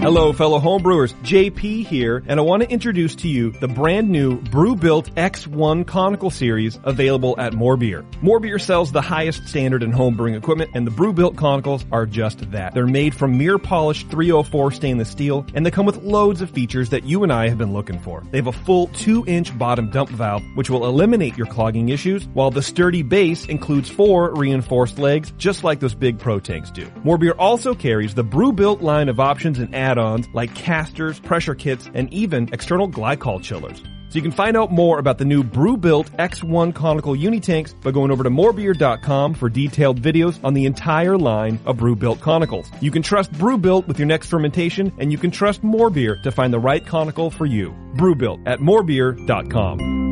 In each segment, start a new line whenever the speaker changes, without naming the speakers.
Hello, fellow homebrewers. JP here, and I want to introduce to you the brand new Brew-Built X1 Conical Series available at More Beer. More Beer sells the highest standard in homebrewing equipment, and the Brew-Built Conicals are just that. They're made from mirror-polished 304 stainless steel, and they come with loads of features that you and I have been looking for. They have a full 2-inch bottom dump valve, which will eliminate your clogging issues, while the sturdy base includes 4 reinforced legs, just like those big Pro tanks do. More Beer also carries the Brew-Built line of options and add-ons like casters, pressure kits, and even external glycol chillers. So you can find out more about the new Brew-Built X1 Conical Unitanks by going over to morebeer.com for detailed videos on the entire line of Brew-Built Conicals. You can trust Brew-Built with your next fermentation, and you can trust More Beer to find the right conical for you. Brew-Built at morebeer.com.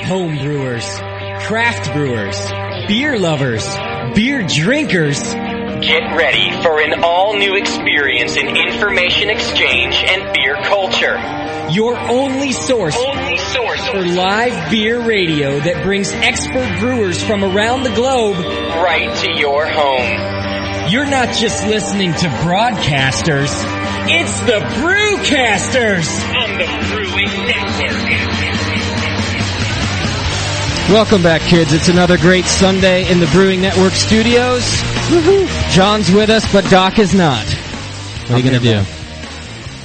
Home brewers, craft brewers, beer lovers, beer drinkers.
Get ready for an all-new experience in information exchange and beer culture.
Your only source for live beer radio that brings expert brewers from around the globe
right to your home.
You're not just listening to broadcasters, it's the Brewcasters
on the Brewing Network.
Welcome back, kids. It's another great Sunday in the Brewing Network studios. Woo-hoo. John's with us, but Doc is not. What are you going to do?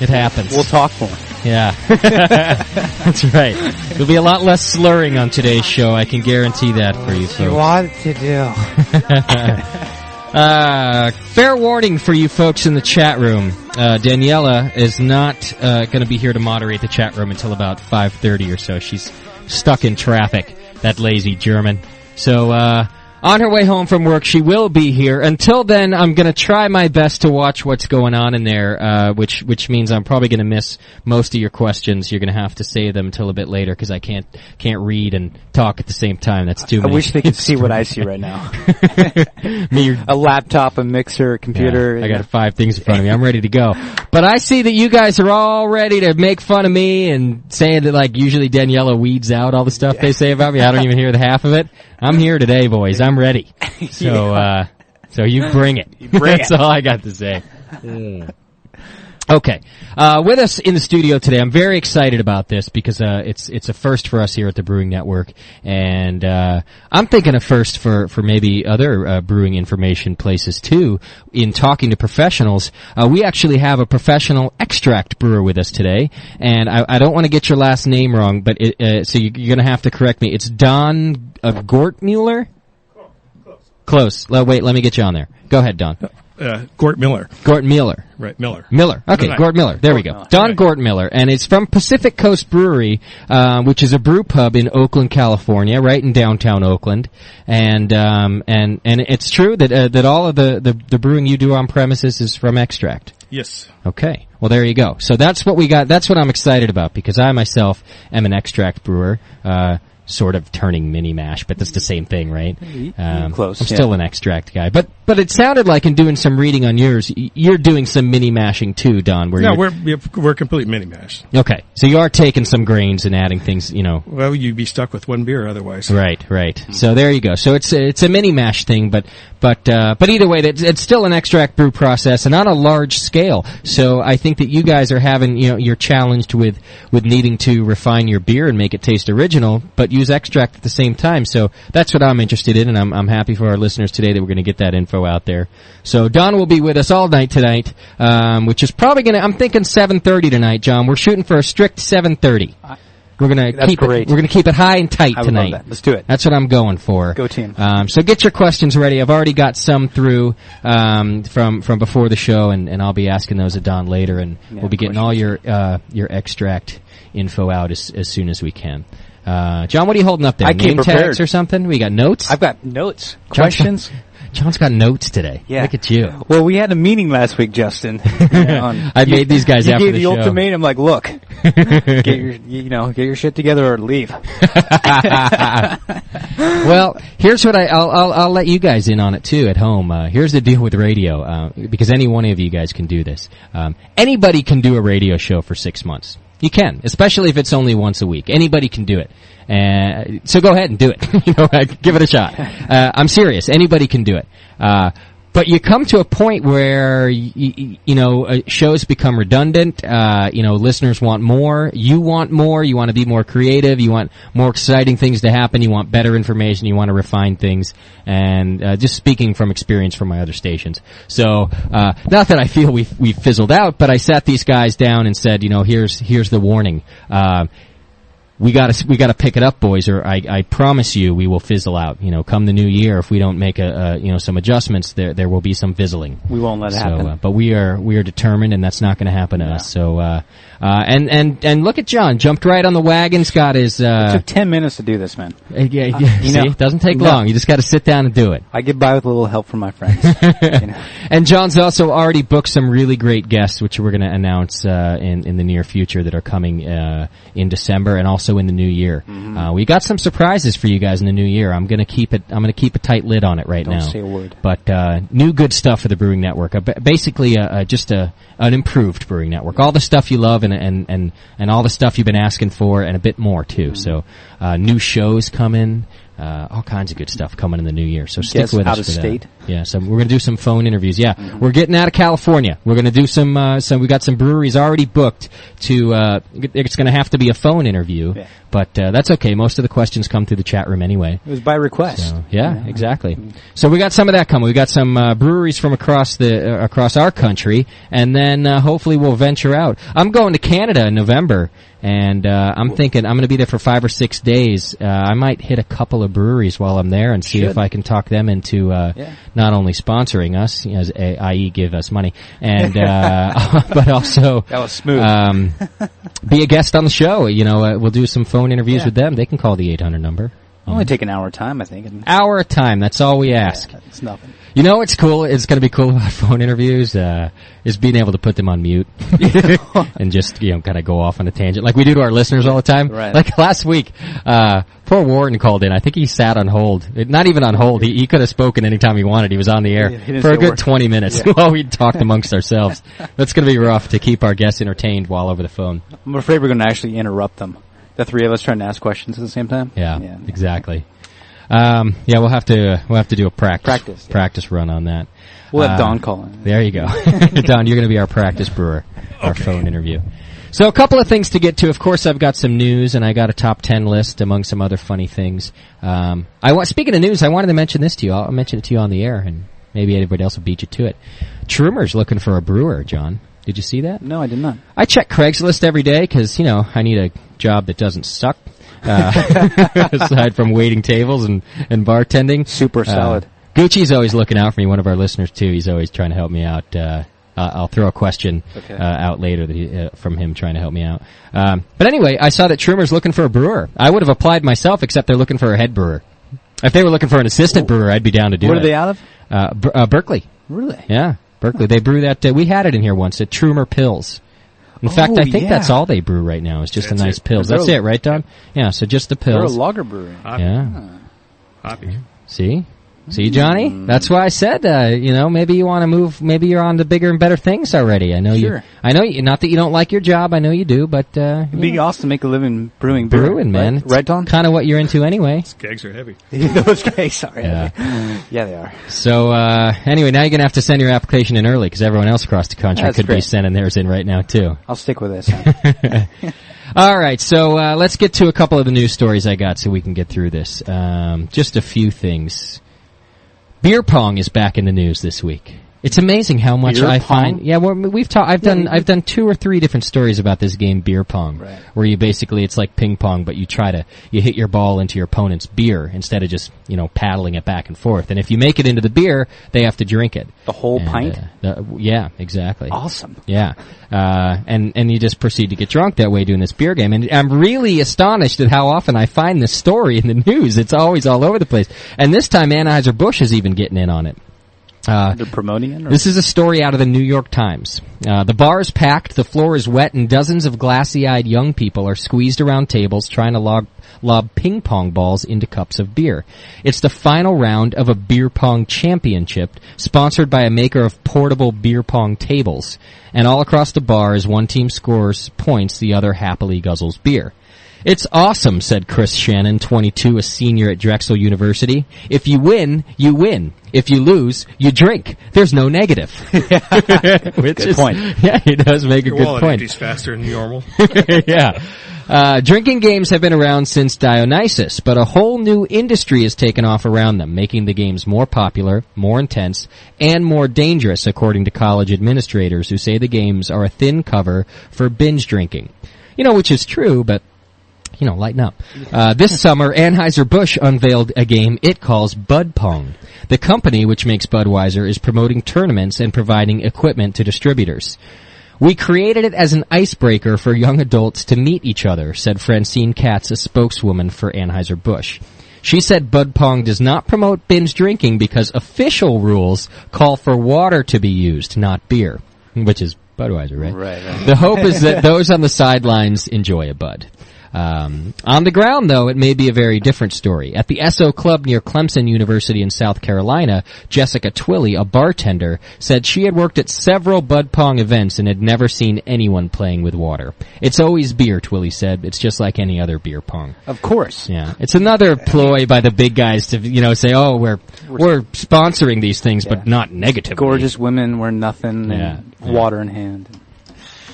It happens.
We'll talk more.
Yeah. That's right. There'll be a lot less slurring on today's show. I can guarantee that for you folks.
You want to do.
Fair warning for you folks in the chat room. Daniela is not going to be here to moderate the chat room until about 5:30 or so. She's stuck in traffic. That lazy German. So, on her way home from work, she will be here. Until then, I'm going to try my best to watch what's going on in there, which means I'm probably going to miss most of your questions. You're going to have to say them until a bit later because I can't read and talk at the same time. That's too many.
I wish they could see what I see right now.
Me,
a laptop, a mixer, a computer.
Yeah, I got 5 things in front of me. I'm ready to go. But I see that you guys are all ready to make fun of me and saying that, like, usually Daniela weeds out all the stuff they say about me. I don't even hear the half of it. I'm here today, boys. I'm ready. So, so you bring it. That's all I got to say. Okay. With us in the studio today, I'm very excited about this because, it's a first for us here at the Brewing Network. And, I'm thinking a first for maybe other, brewing information places too. In talking to professionals, we actually have a professional extract brewer with us today. And I don't want to get your last name wrong, but so you're gonna have to correct me. It's Don, Gortmuller? Close. Wait, let me get you on there. Go ahead, Don.
Gort Miller.
Gort Miller.
Right, Miller.
Miller. Okay, right. Gort Miller. There we go. Don Gort Miller. And it's from Pacific Coast Brewery, which is a brew pub in Oakland, California, right in downtown Oakland. And it's true that all of the brewing you do on premises is from extract.
Yes.
Okay. Well, there you go. So that's what we got. That's what I'm excited about because I myself am an extract brewer. Sort of turning mini mash, but that's the same thing, right?
Close.
I'm still an extract guy, but it sounded like in doing some reading on yours, you're doing some mini mashing too, Don.
We're complete mini mash.
Okay, so you are taking some grains and adding things, you know.
Well, you'd be stuck with one beer otherwise.
Right. So there you go. So it's a mini mash thing, but either way, it's still an extract brew process and on a large scale. So I think that you guys are having, you're challenged with needing to refine your beer and make it taste original, but use extract at the same time. So that's what I'm interested in, and I'm happy for our listeners today that we're going to get that info out there. So Don will be with us all night tonight, which is probably I'm thinking 7:30 tonight, John. We're shooting for a strict 7:30. We're going to keep it high and tight tonight.
Love that. Let's do it.
That's what I'm going for.
Go team.
So get your questions ready. I've already got some through from before the show, and I'll be asking those of Don later, and we'll be getting all your extract info out as soon as we can. John, what are you holding up there? Name tags or something? We got notes?
I've got notes. Questions?
John's got notes today.
Yeah.
Look at you.
Well, we had a meeting last week, Justin.
I made these guys after the show.
You gave the ultimatum, like, look, get your shit together or leave.
Well, here's what I'll let you guys in on it too at home. Here's the deal with radio, because any one of you guys can do this. Anybody can do a radio show for 6 months. You can, especially if it's only once a week. Anybody can do it. So go ahead and do it. Give it a shot. I'm serious. Anybody can do it. But you come to a point where, shows become redundant. Listeners want more. You want more. You want to be more creative. You want more exciting things to happen. You want better information. You want to refine things. And just speaking from experience from my other stations. So, not that I feel we fizzled out, but I sat these guys down and said, here's the warning. We gotta pick it up, boys, or I promise you we will fizzle out. Come the new year, if we don't make some adjustments, there will be some fizzling.
We won't let it happen.
But we are determined, and that's not going to happen to us. So, and look at John, jumped right on the wagon. Scott is.
It took 10 minutes to do this, man.
See, it doesn't take long. You just got to sit down and do it.
I get by with a little help from my friends.
And John's also already booked some really great guests, which we're going to announce in the near future that are coming in December and also in the new year. Mm-hmm. We got some surprises for you guys in the new year. I'm going to keep a tight lid on it right now.
Don't say a word.
But new good stuff for the Brewing Network. Basically, just an improved Brewing Network. All the stuff you love and all the stuff you've been asking for, and a bit more too. Mm-hmm. So new shows coming. All kinds of good stuff coming in the new year. So stick with us
out of state.
That. Yeah, so we're going to do some phone interviews. Yeah, we're getting out of California. We're going to do some we got some breweries already booked to, it's going to have to be a phone interview, but that's okay. Most of the questions come through the chat room anyway.
It was by request.
So, yeah, exactly. So we got some of that coming. We got some breweries from across our country, and then hopefully we'll venture out. I'm going to Canada in November. And I'm thinking I'm going to be there for 5 or 6 days. I might hit a couple of breweries while I'm there and see if I can talk them into not only sponsoring us, i.e. give us money, and but also
that was smooth.
Be a guest on the show. We'll do some phone interviews with them. They can call the 800 number.
Only take an hour of time, I think.
Hour of time. That's all we ask.
Yeah, it's nothing.
It's cool. It's going to be cool about phone interviews, is being able to put them on mute and just, kind of go off on a tangent like we do to our listeners all the time.
Right.
Like last week, poor Warren called in. I think he sat on hold. Not even on hold. He could have spoken anytime he wanted. He was on the air for a good 20 minutes while we talked amongst ourselves. That's going to be rough to keep our guests entertained while over the phone.
I'm afraid we're going to actually interrupt them. The three of us trying to ask questions at the same time.
Yeah. Exactly. We'll have to do a practice run on that.
We'll have Don call in.
There you go. Don, you're going to be our practice brewer, our phone interview. So a couple of things to get to. Of course, I've got some news, and I got a top 10 list among some other funny things. Speaking of news, I wanted to mention this to you. I'll mention it to you on the air, and maybe anybody else will beat you to it. Trumer's looking for a brewer, John. Did you see that?
No, I did not.
I check Craigslist every day because, I need a job that doesn't suck. Aside from waiting tables and bartending.
Super solid.
Gucci's always looking out for me, one of our listeners too. He's always trying to help me out. I'll throw a question out later that from him trying to help me out. But anyway, I saw that Trumer's looking for a brewer. I would have applied myself, except they're looking for a head brewer. If they were looking for an assistant brewer, I'd be down to do it.
What are they out of?
Berkeley.
Really?
Yeah, Berkeley. They brew that. We had it in here once at Trumer Pills. In fact, I think that's all they brew right now. Is just a nice pills. That's it, right, Don? Yeah. So just the pills.
They're a lager brewery.
Yeah.
Hoppy.
See, Johnny? That's why I said, maybe you want to move. Maybe you're on to bigger and better things already. I know you. Not that you don't like your job. I know you do, but
it'd be awesome to make a living brewing,
man.
Right, Don?
Kind of what you're into anyway.
Those kegs are heavy.
Those kegs are heavy. Yeah, they are.
So anyway, now you're gonna have to send your application in early because everyone else across the country could be sending theirs in right now too.
I'll stick with this.
All right, so let's get to a couple of the news stories I got so we can get through this. Just a few things. Beer pong is back in the news this week. It's amazing how much I find. Yeah, we've talked. I've done 2 or 3 different stories about this game, beer pong, where you basically it's like ping pong, but you hit your ball into your opponent's beer instead of just paddling it back and forth. And if you make it into the beer, they have to drink it.
The whole pint.
Yeah, exactly.
Awesome.
Yeah, and you just proceed to get drunk that way doing this beer game. And I'm really astonished at how often I find this story in the news. It's always all over the place. And this time Anheuser-Busch is even getting in on it.
They're promoting it? Or?
This is a story out of the New York Times. The bar is packed, the floor is wet, and dozens of glassy-eyed young people are squeezed around tables trying to lob ping pong balls into cups of beer. It's the final round of a beer pong championship sponsored by a maker of portable beer pong tables. And all across the bar, as one team scores points, the other happily guzzles beer. It's awesome, said Chris Shannon, 22, a senior at Drexel University. If you win, you win. If you lose, you drink. There's no negative.
Good point.
Yeah, he does make a good
wallet
point.
empties faster than normal.
Yeah. Drinking games have been around since Dionysus, but a whole new industry has taken off around them, making the games more popular, more intense, and more dangerous, according to college administrators who say the games are a thin cover for binge drinking. Which is true, but lighten up. This summer, Anheuser-Busch unveiled a game it calls Bud Pong. The company, which makes Budweiser, is promoting tournaments and providing equipment to distributors. We created it as an icebreaker for young adults to meet each other, said Francine Katz, a spokeswoman for Anheuser-Busch. She said Bud Pong does not promote binge drinking because official rules call for water to be used, not beer, which is Budweiser, right?
Right.
The hope is that those on the sidelines enjoy a Bud. On the ground, though, it may be a very different story. At the SO Club near Clemson University in South Carolina, Jessica Twilley, a bartender, said she had worked at several Bud Pong events and had never seen anyone playing with water. It's always beer, Twilley said. It's just like any other beer pong.
Of course.
Yeah. It's another ploy by the big guys to, say, oh, we're sponsoring these things, but not negatively.
Gorgeous women wear nothing and water in hand.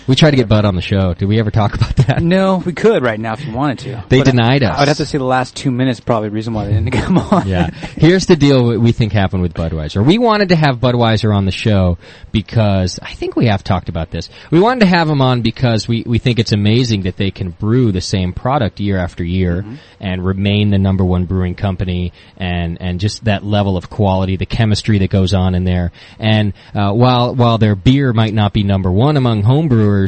We tried to get Bud on the show. Did we ever talk about that?
No, we could right now if you wanted to.
They denied us.
I would have to say the last 2 minutes probably the reason why they didn't come on.
Yeah. Here's the deal we think happened with Budweiser. We wanted to have Budweiser on the show because, I think we have talked about this. We wanted to have them on because we think it's amazing that they can brew the same product year after year and remain the number one brewing company and just that level of quality, the chemistry that goes on in there. And while their beer might not be number one among home brewers,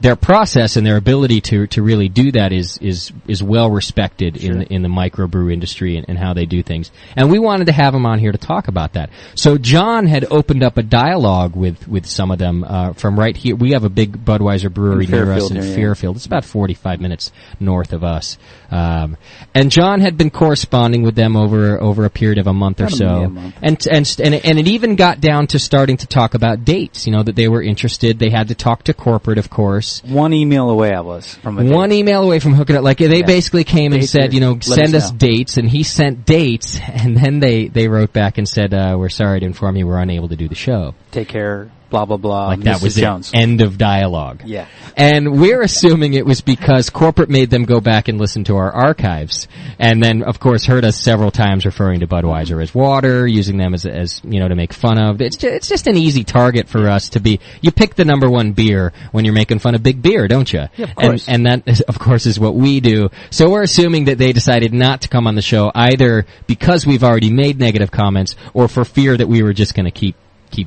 their process and their ability to really do that is well respected in the microbrew industry and how they do things. And we wanted to have them on here to talk about that. So John had opened up a dialogue with some of them from right here. We have a big Budweiser brewery near us in Fairfield. It's about 45 minutes north of us. And John had been corresponding with them over a period of a month or so. And it even got down to starting to talk about dates, that they were interested. They had to talk to corporate, of course.
One email away I was from a date.
One email away from hooking up. Like, they basically came and said, send us dates, and he sent dates, and then they wrote back and said, we're sorry to inform you we're unable to do the show.
Take care, blah, blah, blah.
Like,
Mrs.
that was
Jones.
the end of dialogue.
Yeah.
And we're assuming it was because corporate made them go back and listen to our archives, and then, of course, heard us several times referring to Budweiser as water, using them as to make fun of. It's just an easy target for us to be. You pick the number one beer when you're making fun of big beer, don't you?
Yeah, of course.
And that, is, of course, is what we do. So we're assuming that they decided not to come on the show either because we've already made negative comments or for fear that we were just going to keep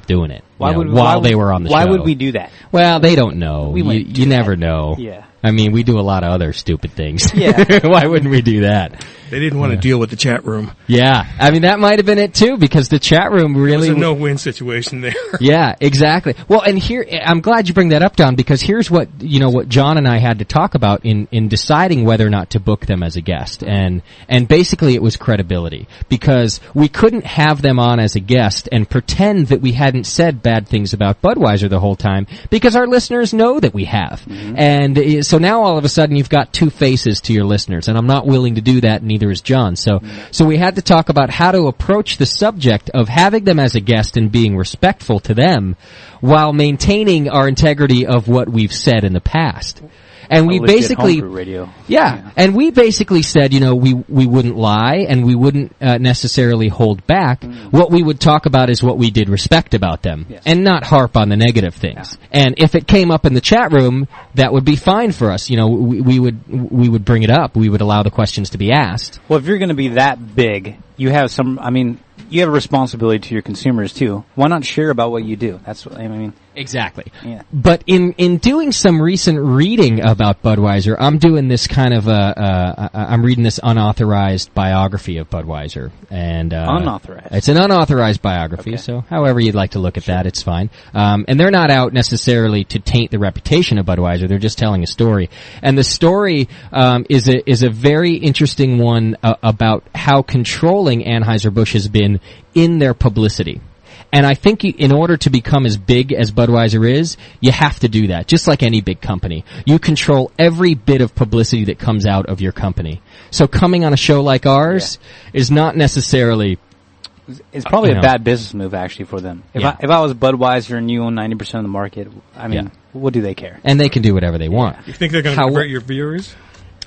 doing it while they were on the show.
Why would we do that?
Well, they don't know. You never know.
Yeah.
I mean, we do a lot of other stupid things.
Yeah.
Why wouldn't we do that?
They didn't want to deal with the chat room.
Yeah. I mean, that might have been it, too, because the chat room really...
It was a no-win situation there.
Yeah, exactly. Well, and here, I'm glad you bring that up, Don, because here's what John and I had to talk about in deciding whether or not to book them as a guest. And basically it was credibility. Because we couldn't have them on as a guest and pretend that we hadn't said bad things about Budweiser the whole time, because our listeners know that we have. Mm-hmm. And so now all of a sudden you've got two faces to your listeners, and I'm not willing to do that, neither is John. So we had to talk about how to approach the subject of having them as a guest and being respectful to them while maintaining our integrity of what we've said in the past. And we basically, and we basically said, we wouldn't lie and we wouldn't necessarily hold back. What we would talk about is what we did respect about them, and not harp on the negative things. Yeah. And if it came up in the chat room, that would be fine for us. We would bring it up. We would allow the questions to be asked.
Well, if you're going to be that big, you have a responsibility to your consumers too. Why not share about what you do?
Exactly.
Yeah.
But in doing some recent reading about Budweiser, I'm doing this kind of I'm reading this unauthorized biography of Budweiser, and
Unauthorized?
It's an unauthorized biography,
Okay.
so however you'd like to look at that, it's fine. And they're not out necessarily to taint the reputation of Budweiser; they're just telling a story. And the story is a very interesting one about how controlling Anheuser-Busch has been in their publicity. And I think in order to become as big as Budweiser is, you have to do that. Just like any big company. You control every bit of publicity that comes out of your company. So coming on a show like ours is not necessarily...
It's probably a bad business move, actually, for them. If I was Budweiser and you own 90% of the market, I mean, what do they care?
And they can do whatever they want.
You think they're going to convert your viewers?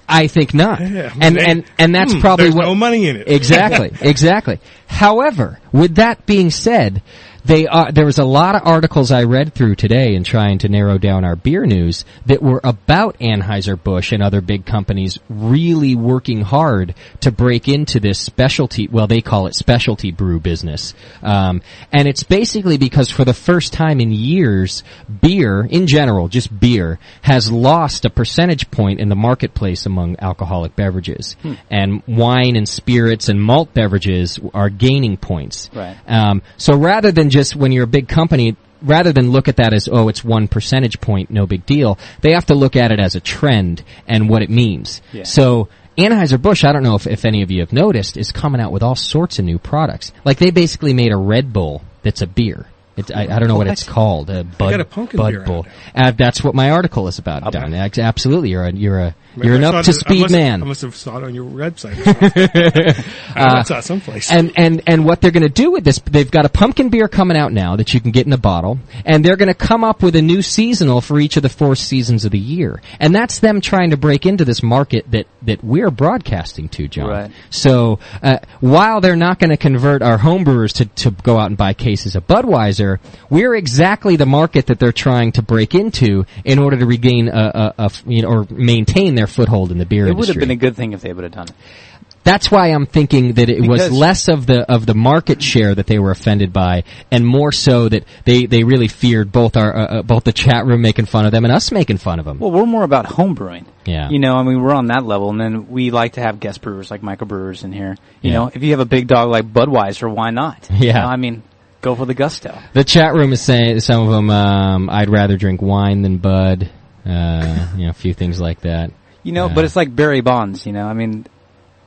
I think not.
Yeah,
and that's probably
there's
what...
no money in it.
Exactly. However, with that being said, there was a lot of articles I read through today in trying to narrow down our beer news that were about Anheuser-Busch and other big companies really working hard to break into this specialty, well, they call it specialty brew business. And it's basically because for the first time in years, beer, in general, just beer, has lost a percentage point in the marketplace among alcoholic beverages. And wine and spirits and malt beverages are gaining points.
Right.
So rather than just when you're a big company, rather than look at that as, oh, it's 1 percentage point, no big deal, they have to look at it as a trend and what it means.
Yeah.
So Anheuser-Busch, I don't know if any of you have noticed, is coming out with all sorts of new products. Like they basically made a Red Bull that's a beer. I don't know what it's called.
got a pumpkin
Bud
beer out
Bull.
now.
That's what my article is about, Don. Absolutely, you're an
I
up to speed man.
I must have saw it on your website. I saw it someplace.
And what they're going to do with this, they've got a pumpkin beer coming out now that you can get in a bottle, and they're going to come up with a new seasonal for each of the 4 seasons of the year. And that's them trying to break into this market that we're broadcasting to, John.
Right.
So, while they're not going to convert our homebrewers to go out and buy cases of Budweiser, we're exactly the market that they're trying to break into in order to regain or maintain their foothold in the beer
It
industry.
would have been a good thing if they would have done it.
That's why I'm thinking that it was
Because-
less of the market share that they were offended by, and more so that they really feared both the chat room making fun of them and us making fun of them.
Well, we're more about home brewing.
Yeah.
You know, I mean, we're on that level, and then we like to have guest brewers like microbrewers in here. You
Yeah.
know, if you have a big dog like Budweiser, why not?
Yeah.
You know, I mean, go for the gusto.
The chat room is saying, some of them, I'd rather drink wine than Bud, a few things like that.
You know, but it's like Barry Bonds, you know, I mean,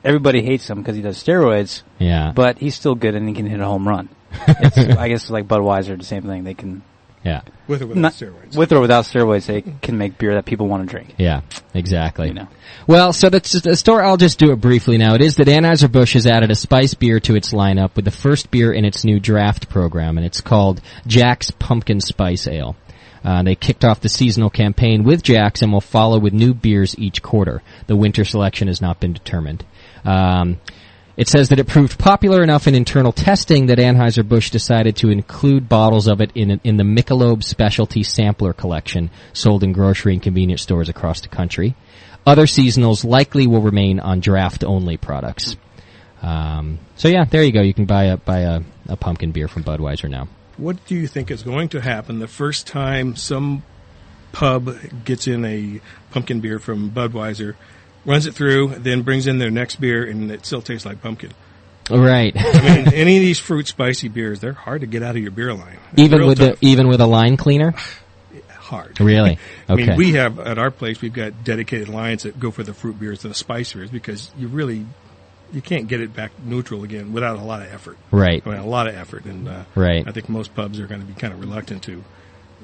everybody hates him because he does steroids,
Yeah.
but he's still good and he can hit a home run. I guess it's like Budweiser, the same thing. They can,
Yeah.
With or without
not,
steroids.
with or without steroids, they can make beer that people want to drink.
Yeah, exactly.
You know.
Well, so that's the story. I'll just do it briefly now. It is that Anheuser-Busch has added a spice beer to its lineup with the first beer in its new draft program, and it's called Jack's Pumpkin Spice Ale. They kicked off the seasonal campaign with Jack's and will follow with new beers each quarter. The winter selection has not been determined. It says that it proved popular enough in internal testing that Anheuser-Busch decided to include bottles of it in the Michelob Specialty Sampler Collection, sold in grocery and convenience stores across the country. Other seasonals likely will remain on draft-only products. So yeah, there you go. You can buy a pumpkin beer from Budweiser now.
What do you think is going to happen the first time some pub gets in a pumpkin beer from Budweiser, runs it through, then brings in their next beer, and it still tastes like pumpkin?
Right.
I mean, any of these fruit spicy beers, they're hard to get out of your beer line. It's
even
real
with
tough.
even with a line cleaner?
Hard.
Really?
I
Okay.
mean, we have, at our place, we've got dedicated lines that go for the fruit beers and the spice beers because you can't get it back neutral again without a lot of effort.
Right.
I mean, a lot of effort. And
Right.
I think most pubs are going to be kind of reluctant to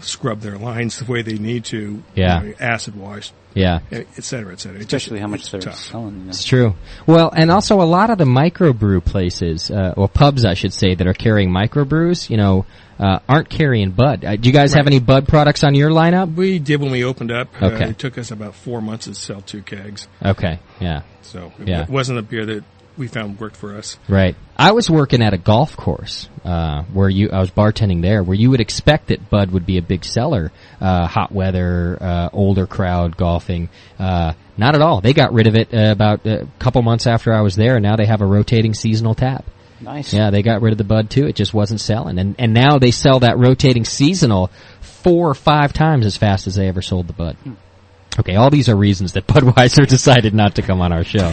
scrub their lines the way they need to.
Yeah.
Acid wash,
Yeah.
et cetera, et cetera.
Especially how much
it's
they're
tough.
selling. You know.
It's true. Well, and also a lot of the microbrew places, or pubs, I should say, that are carrying microbrews, aren't carrying Bud. Do you guys have
Right.
any Bud products on your lineup?
We did when we opened up.
Okay.
It took us about 4 months to sell 2 kegs.
Okay. Yeah.
So
Yeah.
it wasn't a beer that we found worked for us.
Right. I was working at a golf course, I was bartending there, where you would expect that Bud would be a big seller, hot weather, older crowd golfing. Not at all. They got rid of it about a couple months after I was there, and now they have a rotating seasonal tap.
Nice.
Yeah, they got rid of the Bud too. It just wasn't selling, and now they sell that rotating seasonal 4 or 5 times as fast as they ever sold the Bud. Okay, all these are reasons that Budweiser decided not to come on our show.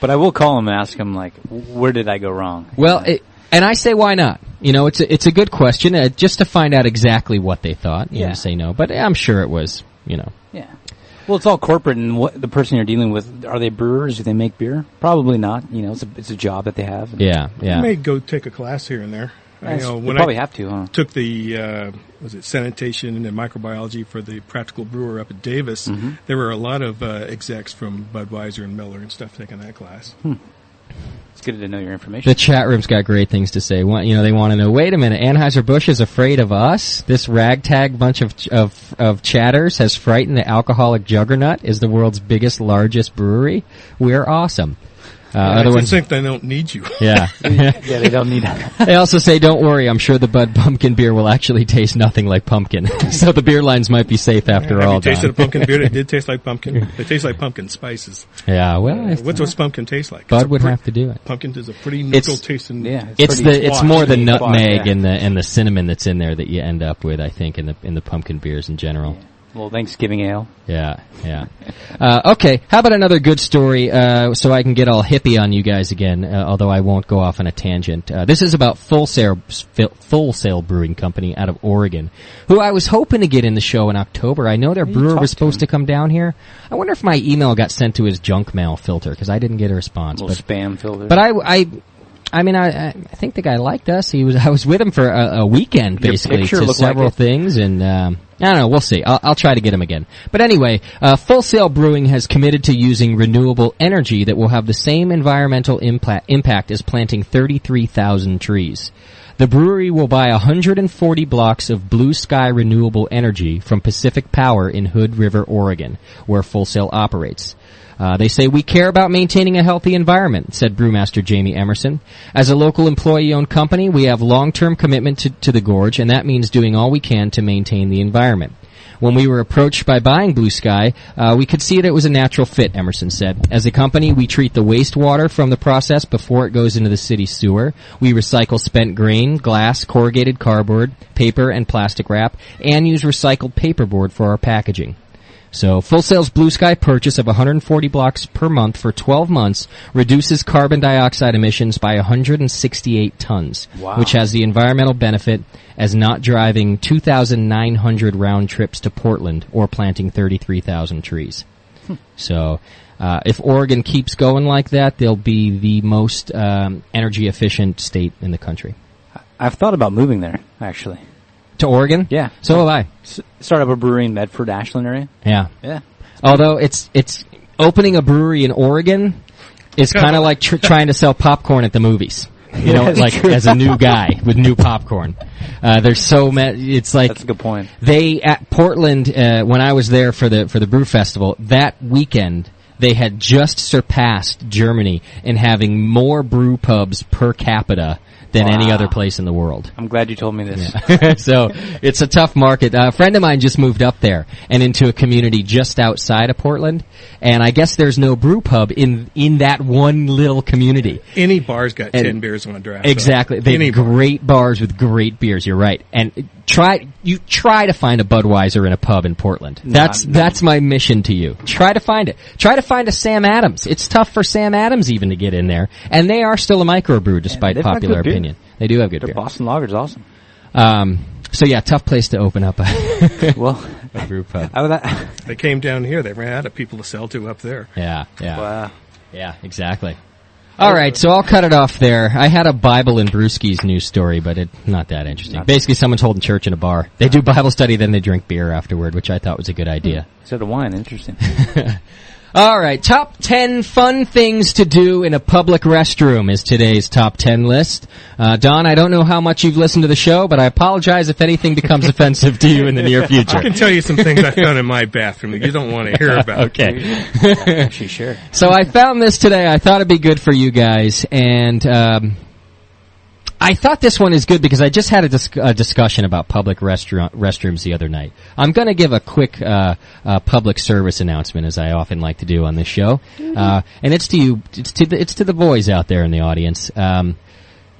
But I will call them and ask them, like, where did I go wrong?
Well, and I say, why not? You know, it's a good question, just to find out exactly what they thought. You know, say no, but I'm sure it was, you know.
Yeah. Well, it's all corporate, and what the person you're dealing with, are they brewers? Do they make beer? Probably not. You know, it's a job that they have.
Yeah.
You may go take a class here and there.
When probably have to, huh?
Took the sanitation and microbiology for the practical brewer up at Davis. Mm-hmm. There were a lot of execs from Budweiser and Miller and stuff taking that class.
It's good to know your information.
The chat room's got great things to say. They want to know, wait a minute, Anheuser-Busch is afraid of us? This ragtag bunch of chatters has frightened the alcoholic juggernaut, is the world's largest brewery? We're awesome.
Other ones think they don't need you.
Yeah.
They don't need that.
They also say, don't worry, I'm sure the Bud pumpkin beer will actually taste nothing like pumpkin. So the beer lines might be safe after all.
Have you tasted a pumpkin beer that did taste like pumpkin? They taste like pumpkin spices.
Yeah, well.
What's pumpkin taste like?
Bud would have to do it.
Pumpkin is a pretty neutral tasting.
Yeah,
it's more the nutmeg and the cinnamon that's in there that you end up with, I think, in the pumpkin beers in general.
Yeah. Well, Thanksgiving ale.
Yeah. Okay, how about another good story, so I can get all hippie on you guys again, although I won't go off on a tangent. This is about Full Sail Brewing Company out of Oregon, who I was hoping to get in the show in October. I know their brewer was supposed to come down here. I wonder if my email got sent to his junk mail filter, because I didn't get a response.
Spam filter.
But I think the guy liked us. I was with him for a weekend, basically, to several things, and I don't know. We'll see. I'll try to get him again. But anyway, Full Sail Brewing has committed to using renewable energy that will have the same environmental impact as planting 33,000 trees. The brewery will buy 140 blocks of blue sky renewable energy from Pacific Power in Hood River, Oregon, where Full Sail operates. They say, we care about maintaining a healthy environment, said brewmaster Jamie Emerson. As a local employee-owned company, we have long-term commitment to the Gorge, and that means doing all we can to maintain the environment. When we were approached by buying Blue Sky, we could see it was a natural fit, Emerson said. As a company, we treat the wastewater from the process before it goes into the city sewer. We recycle spent grain, glass, corrugated cardboard, paper, and plastic wrap, and use recycled paperboard for our packaging. So, Full Sail's Blue Sky purchase of 140 blocks per month for 12 months reduces carbon dioxide emissions by 168 tons, which has the environmental benefit as not driving 2,900 round trips to Portland or planting 33,000 trees. So, if Oregon keeps going like that, they'll be the most energy efficient state in the country.
I've thought about moving there, actually.
To Oregon?
Yeah.
So have I.
Start up a brewery in Medford, Ashland area.
Yeah. Although it's opening a brewery in Oregon is kind of like trying to sell popcorn at the movies. You know, like as a new guy with new popcorn. There's so many. It's like
that's a good point.
They at Portland when I was there for the Brew Festival that weekend. They had just surpassed Germany in having more brew pubs per capita than any other place in the world.
I'm glad you told me this.
Yeah. So it's a tough market. A friend of mine just moved up there and into a community just outside of Portland, and I guess there's no brew pub in that one little community.
Any bar's got 10 beers on draft.
Exactly. They have great bars with great beers, you're right. And try to find a Budweiser in a pub in Portland. That's my mission to you. Try to find it. Try to find a Sam Adams. It's tough for Sam Adams even to get in there, and they are still a microbrew despite popular opinion. They do have good beer.
Boston Lager's awesome.
So yeah, tough place to open up a brew pub.
They came down here. They ran out of people to sell to up there.
Yeah.
Wow.
Yeah, exactly. All right, so I'll cut it off there. I had a Bible and Brewski's news story, but it's not that interesting. Basically, someone's holding church in a bar. They do Bible study, then they drink beer afterward, which I thought was a good idea.
Instead of wine, interesting.
All right, top 10 fun things to do in a public restroom is today's top 10 list. Don, I don't know how much you've listened to the show, but I apologize if anything becomes offensive to you in the near future.
I can tell you some things I've done in my bathroom that you don't want to hear about.
Okay.
Actually, sure.
So I found this today. I thought it'd be good for you guys, and I thought this one is good because I just had a discussion about public restrooms the other night. I'm going to give a quick public service announcement, as I often like to do on this show, and it's to you. It's to the boys out there in the audience.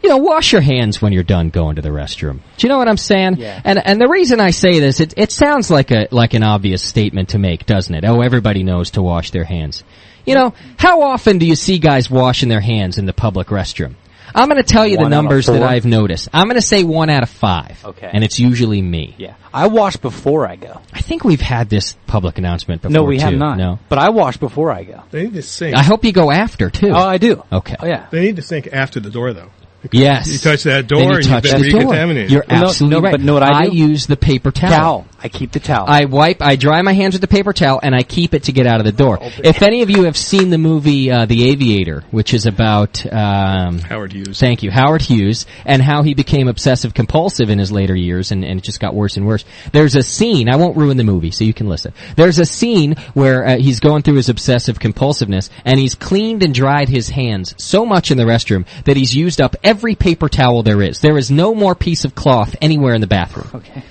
Wash your hands when you're done going to the restroom. Do you know what I'm saying?
Yeah.
And the reason I say this, it sounds like an obvious statement to make, doesn't it? Oh, everybody knows to wash their hands. How often do you see guys washing their hands in the public restroom? I'm going to tell you the numbers that I've noticed. I'm going to say 1 out of 5.
Okay.
And it's usually me.
Yeah. I wash before I go.
I think we've had this public announcement before,
No, we
too.
have not.
No?
But I wash before I go.
They need to sync.
I hope you go after, too.
Oh, I do.
Okay.
Oh, yeah.
They need to sync after the door, though.
Yes.
You touch that door
Then
and
touch
you've been
the door.
recontaminated.
You're absolutely right.
But know what I do?
use the paper towel.
I keep the towel.
I dry my hands with the paper towel, and I keep it to get out of the door. If any of you have seen the movie The Aviator, which is about
Howard Hughes.
Thank you, Howard Hughes, and how he became obsessive-compulsive in his later years, and it just got worse and worse. There's a scene, I won't ruin the movie, so you can listen. There's a scene where he's going through his obsessive-compulsiveness, and he's cleaned and dried his hands so much in the restroom that he's used up every paper towel there is. There is no more piece of cloth anywhere in the bathroom.
Okay.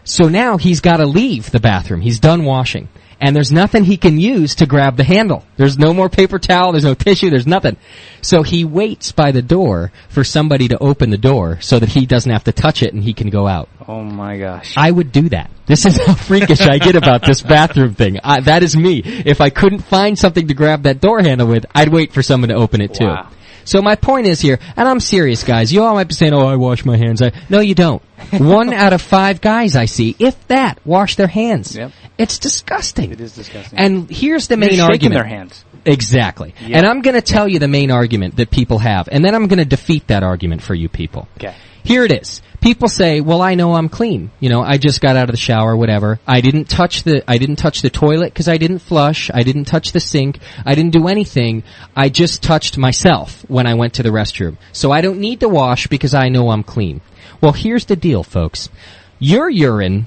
So now he's got to leave the bathroom. He's done washing. And there's nothing he can use to grab the handle. There's no more paper towel. There's no tissue. There's nothing. So he waits by the door for somebody to open the door so that he doesn't have to touch it and he can go out.
Oh, my gosh.
I would do that. This is how freakish I get about this bathroom thing. That is me. If I couldn't find something to grab that door handle with, I'd wait for someone to open it too.
Wow.
So my point is here, and I'm serious, guys. You all might be saying, "Oh, I wash my hands." No, you don't. 1 out of 5 guys I see, if that, wash their hands.
Yep.
It's disgusting.
It is disgusting.
And here's the main
You're shaking
argument.
their hands.
Exactly.
Yep.
And I'm going to tell you the main argument that people have, and then I'm going to defeat that argument for you people.
Okay.
Here it is. People say, "Well, I know I'm clean. I just got out of the shower, whatever. I didn't touch the toilet because I didn't flush. I didn't touch the sink. I didn't do anything. I just touched myself when I went to the restroom. So I don't need to wash because I know I'm clean." Well, here's the deal, folks. Your urine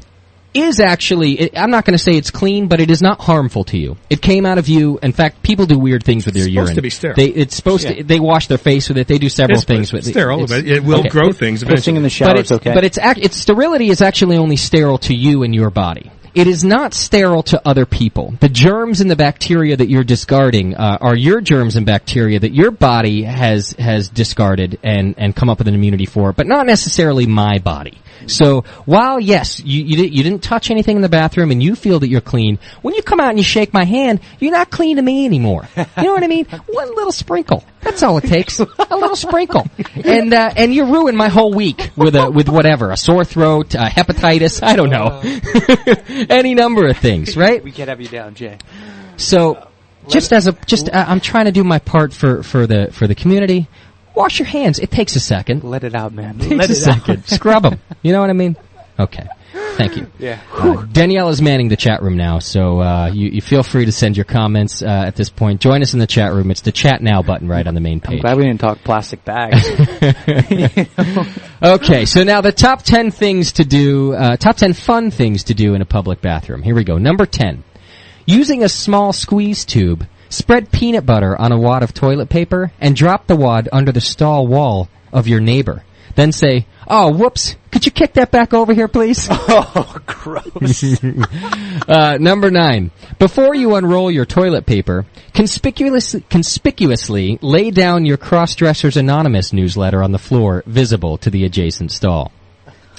is actually, I'm not going to say it's clean, but it is not harmful to you. It came out of you. In fact, people do weird things with their urine.
It's supposed to be sterile.
It's supposed to, they wash their face with it. They do several things with it.
Sterile, but it will grow things eventually.
Pissing in the shower is okay.
But its sterility is actually only sterile to you and your body. It is not sterile to other people. The germs and the bacteria that you're discarding are your germs and bacteria that your body has discarded and come up with an immunity for, but not necessarily my body. So while, yes, you didn't touch anything in the bathroom and you feel that you're clean, when you come out and you shake my hand, you're not clean to me anymore. You know what I mean? One little sprinkle. That's all it takes. A little sprinkle. And you ruin my whole week with whatever. A sore throat, hepatitis, I don't know. Any number of things, right?
We can't have you down, Jay.
So, I'm trying to do my part for the community. Wash your hands. It takes a second.
Let it out, man.
It takes a second. Scrub them. You know what I mean? Okay. Thank you.
Yeah.
Danielle is manning the chat room now, so you feel free to send your comments at this point. Join us in the chat room. It's the Chat Now button right on the main page.
I'm glad we didn't talk plastic bags.
Okay, so now the top 10 things to do, top 10 fun things to do in a public bathroom. Here we go. Number 10. Using a small squeeze tube, spread peanut butter on a wad of toilet paper and drop the wad under the stall wall of your neighbor. Then say, "Oh, whoops, could you kick that back over here, please?"
Oh, gross.
Number 9. Before you unroll your toilet paper, conspicuously lay down your Crossdressers Anonymous newsletter on the floor, visible to the adjacent stall.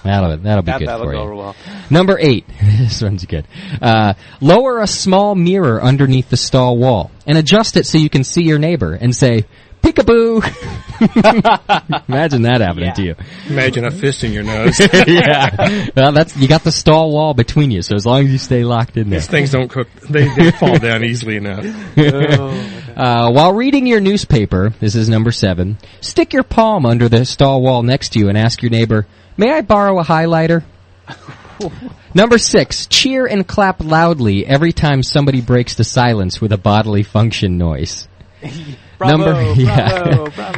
That'll be good for you.
Well.
Number 8. This one's good. Lower a small mirror underneath the stall wall and adjust it so you can see your neighbor and say, "Peekaboo." Imagine that happening to you.
Imagine a fist in your nose.
Yeah. Well, you got the stall wall between you, so as long as you stay locked in there.
These things don't cook. They fall down easily enough.
While reading your newspaper, this is number 7, stick your palm under the stall wall next to you and ask your neighbor, "May I borrow a highlighter?" Number 6, cheer and clap loudly every time somebody breaks the silence with a bodily function noise.
Bravo,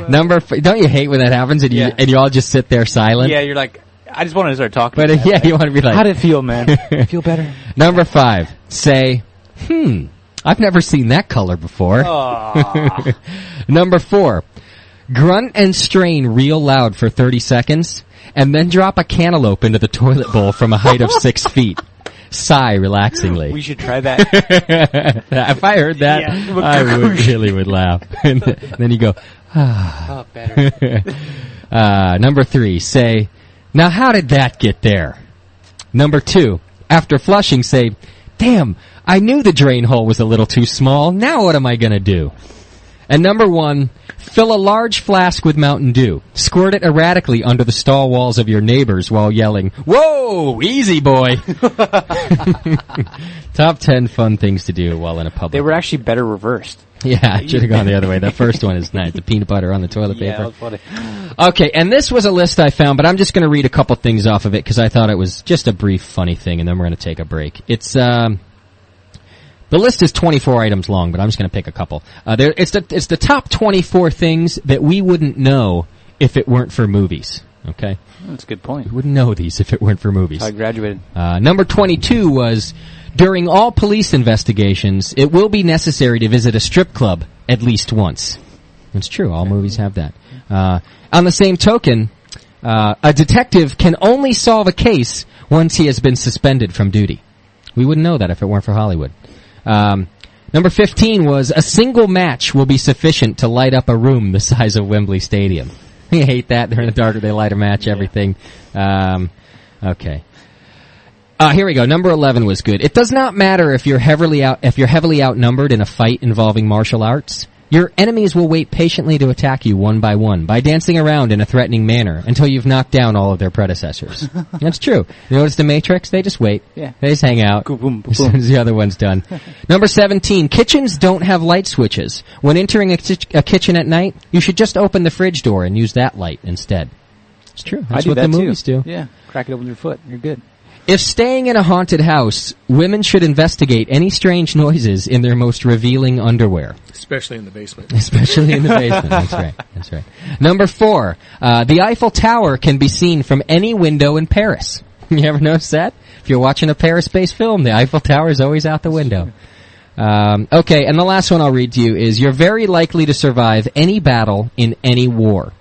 Number don't you hate when that happens and you all just sit there silent?
Yeah, you're like, I just want to start talking.
But you want to be like,
"How did it feel, man? Feel better?"
Number 5, say, "I've never seen that color before." Number 4, grunt and strain real loud for 30 seconds, and then drop a cantaloupe into the toilet bowl from a height of 6 feet. Sigh relaxingly.
We should try that.
If I heard that, I really would laugh. And then you go,
oh, better.
Number 3, say, now how did that get there? Number 2, after flushing, say, damn, I knew the drain hole was a little too small. Now what am I going to do? And number 1, fill a large flask with Mountain Dew. Squirt it erratically under the stall walls of your neighbors while yelling, whoa, easy boy. Top 10 fun things to do while in a public.
They were actually better reversed.
Yeah, I should have gone the other way. The first one is nice. The peanut butter on the toilet paper.
Yeah, that was funny.
Okay, and this was a list I found, but I'm just going to read a couple things off of it because I thought it was just a brief, funny thing, and then we're going to take a break. It's, the list is 24 items long, but I'm just going to pick a couple. It's the top 24 things that we wouldn't know if it weren't for movies. Okay?
That's a good point.
We wouldn't know these if it weren't for movies.
I graduated.
Number 22 was, during all police investigations, it will be necessary to visit a strip club at least once. It's true. All movies have that. On the same token, a detective can only solve a case once he has been suspended from duty. We wouldn't know that if it weren't for Hollywood. Number 15 was, a single match will be sufficient to light up a room the size of Wembley Stadium. You hate that. They're in the dark, they light a match, everything. Okay. Here we go. Number 11 was good. It does not matter if you're heavily outnumbered in a fight involving martial arts. Your enemies will wait patiently to attack you one by one by dancing around in a threatening manner until you've knocked down all of their predecessors. That's true. You notice the Matrix? They just wait.
Yeah.
They just hang out as soon as the other one's done. Number 17, kitchens don't have light switches. When entering a kitchen at night, you should just open the fridge door and use that light instead. It's true. That's what the movies do.
Yeah. Crack it open with your foot. You're good.
If staying in a haunted house, women should investigate any strange noises in their most revealing underwear.
Especially in the basement.
Especially in the basement. That's right. That's right. Number 4, the Eiffel Tower can be seen from any window in Paris. You ever notice that? If you're watching a Paris-based film, the Eiffel Tower is always out the window. Okay, and the last one I'll read to you is, you're very likely to survive any battle in any war.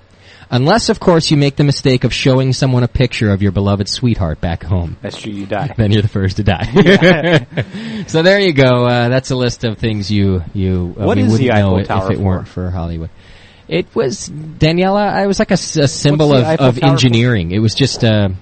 Unless, of course, you make the mistake of showing someone a picture of your beloved sweetheart back home.
That's true, you die.
Then you're the first to die. So there you go. That's a list of things you wouldn't know if it weren't for Hollywood. It was, Daniela, it was like a symbol of engineering. It was just, to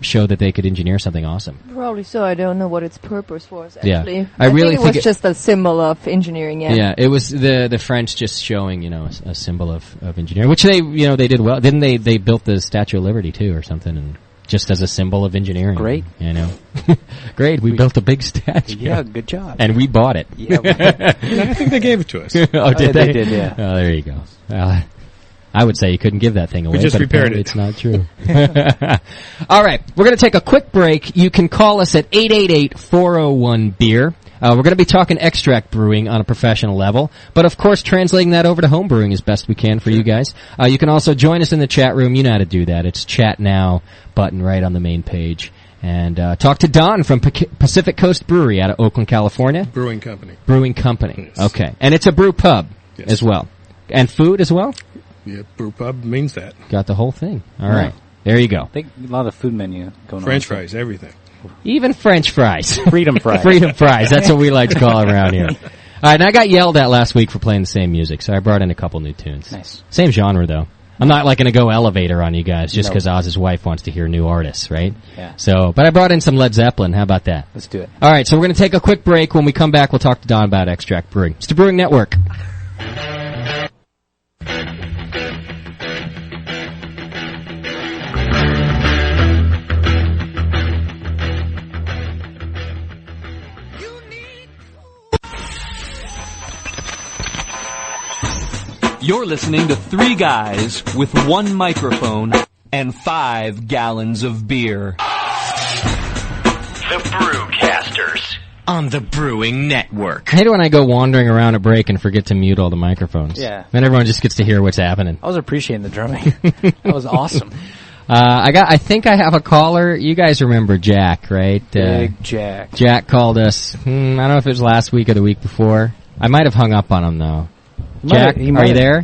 show that they could engineer something awesome.
Probably so. I don't know what its purpose was, actually.
Yeah.
I really think it was just a symbol of engineering, yeah.
Yeah, it was the French just showing, a symbol of engineering, which they did well. Didn't they? They built the Statue of Liberty, too, or something, and just as a symbol of engineering.
Great.
Great, we built a big statue.
Yeah, good job.
And we bought it.
Yeah, I think they gave it to us.
Oh, did they?
They did, yeah.
Oh, there you go. I would say you couldn't give that thing away.
We just repaired it.
It's not true. All right, we're going to take a quick break. You can call us at 888-401-BEER. We're going to be talking extract brewing on a professional level, but of course translating that over to home brewing as best we can for you guys. You can also join us in the chat room. You know how to do that. It's Chat Now button right on the main page. And talk to Don from Pacific Coast Brewery out of Oakland, California.
Brewing Company.
Brewing Company.
Yes.
Okay. And it's a brew pub as well. And food as well?
Yeah, brew pub means that.
Got the whole thing. All right. There you go.
I think a lot of food menu going on.
French fries, everything.
Even French fries.
Freedom fries.
Freedom fries. That's what we like to call it around here. All right, and I got yelled at last week for playing the same music, so I brought in a couple new tunes.
Nice.
Same genre, though. I'm not going to go elevator on you guys just because Oz's wife wants to hear new artists, right?
Yeah.
So, but I brought in some Led Zeppelin. How about that?
Let's do it.
All right, so we're going to take a quick break. When we come back, we'll talk to Don about Extract Brewing. It's the Brewing Network.
You're listening to 3 guys with 1 microphone and 5 gallons of beer.
The Brewcasters
on the Brewing Network.
I hate it when I go wandering around a break and forget to mute all the microphones.
Yeah.
Then everyone just gets to hear what's happening.
I was appreciating the drumming. That was awesome.
I think I have a caller. You guys remember Jack, right?
Big Jack.
Jack called us. I don't know if it was last week or the week before. I might have hung up on him, though. Jack, are you there?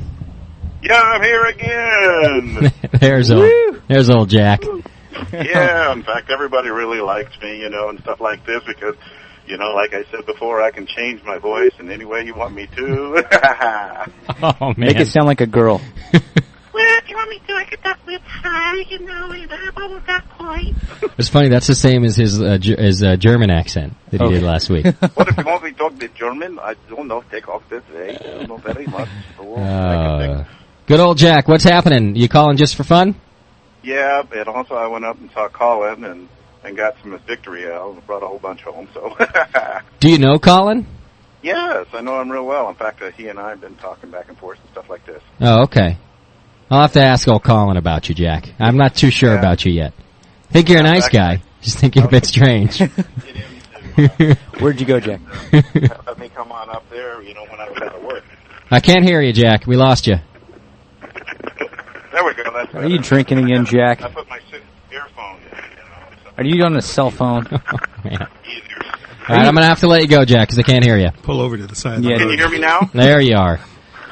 Yeah, I'm here again.
There's old Jack.
Yeah, in fact, everybody really likes me, and stuff like this because, like I said before, I can change my voice in any way you want me to.
Oh, man.
Make it sound like a girl.
Well, if you want me to, I could talk with her, but not quite.
It's funny, that's the same as his German accent that he did last week.
What if you want me to talk the German? I don't know, take off this way. I don't know very much.
Good old Jack, what's happening? You calling just for fun?
Yeah, and also I went up and saw Colin and got some victory ale and brought a whole bunch home, so.
Do you know Colin?
Yes, I know him real well. In fact, he and I have been talking back and forth and stuff like this.
Oh, okay. I'll have to ask old Colin about you, Jack. I'm not too sure about you yet. Think you're a nice guy. Just think you're a bit strange.
Where'd you go, Jack?
Let me come on up there, when I was out of work.
I can't hear you, Jack. We lost you.
There we go. That's
Are you drinking again, Jack?
I put my earphone in.
Are you on a cell phone?
Oh, man. All right, I'm going to have to let you go, Jack, because I can't hear you.
Pull over to the side.
Yeah. Can you hear me now?
There you are.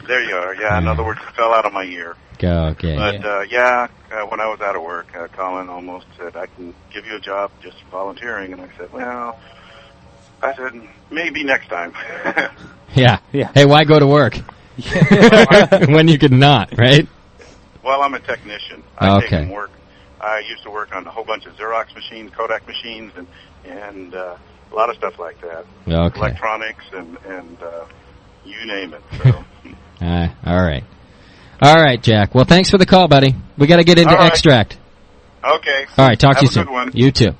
There you are. Yeah, in other words, it fell out of my ear.
Okay.
But, when I was out of work, Colin almost said, I can give you a job just volunteering. And I said, maybe next time.
Yeah. Hey, why go to work? When you could not, right?
Well, I'm a technician. I take in work. I used to work on a whole bunch of Xerox machines, Kodak machines, and a lot of stuff like that.
Okay.
Electronics and you name it. So.
All right, Jack. Well, thanks for the call, buddy. We got to get into extract.
Okay.
All right, talk to you soon.
Have a good one.
You too.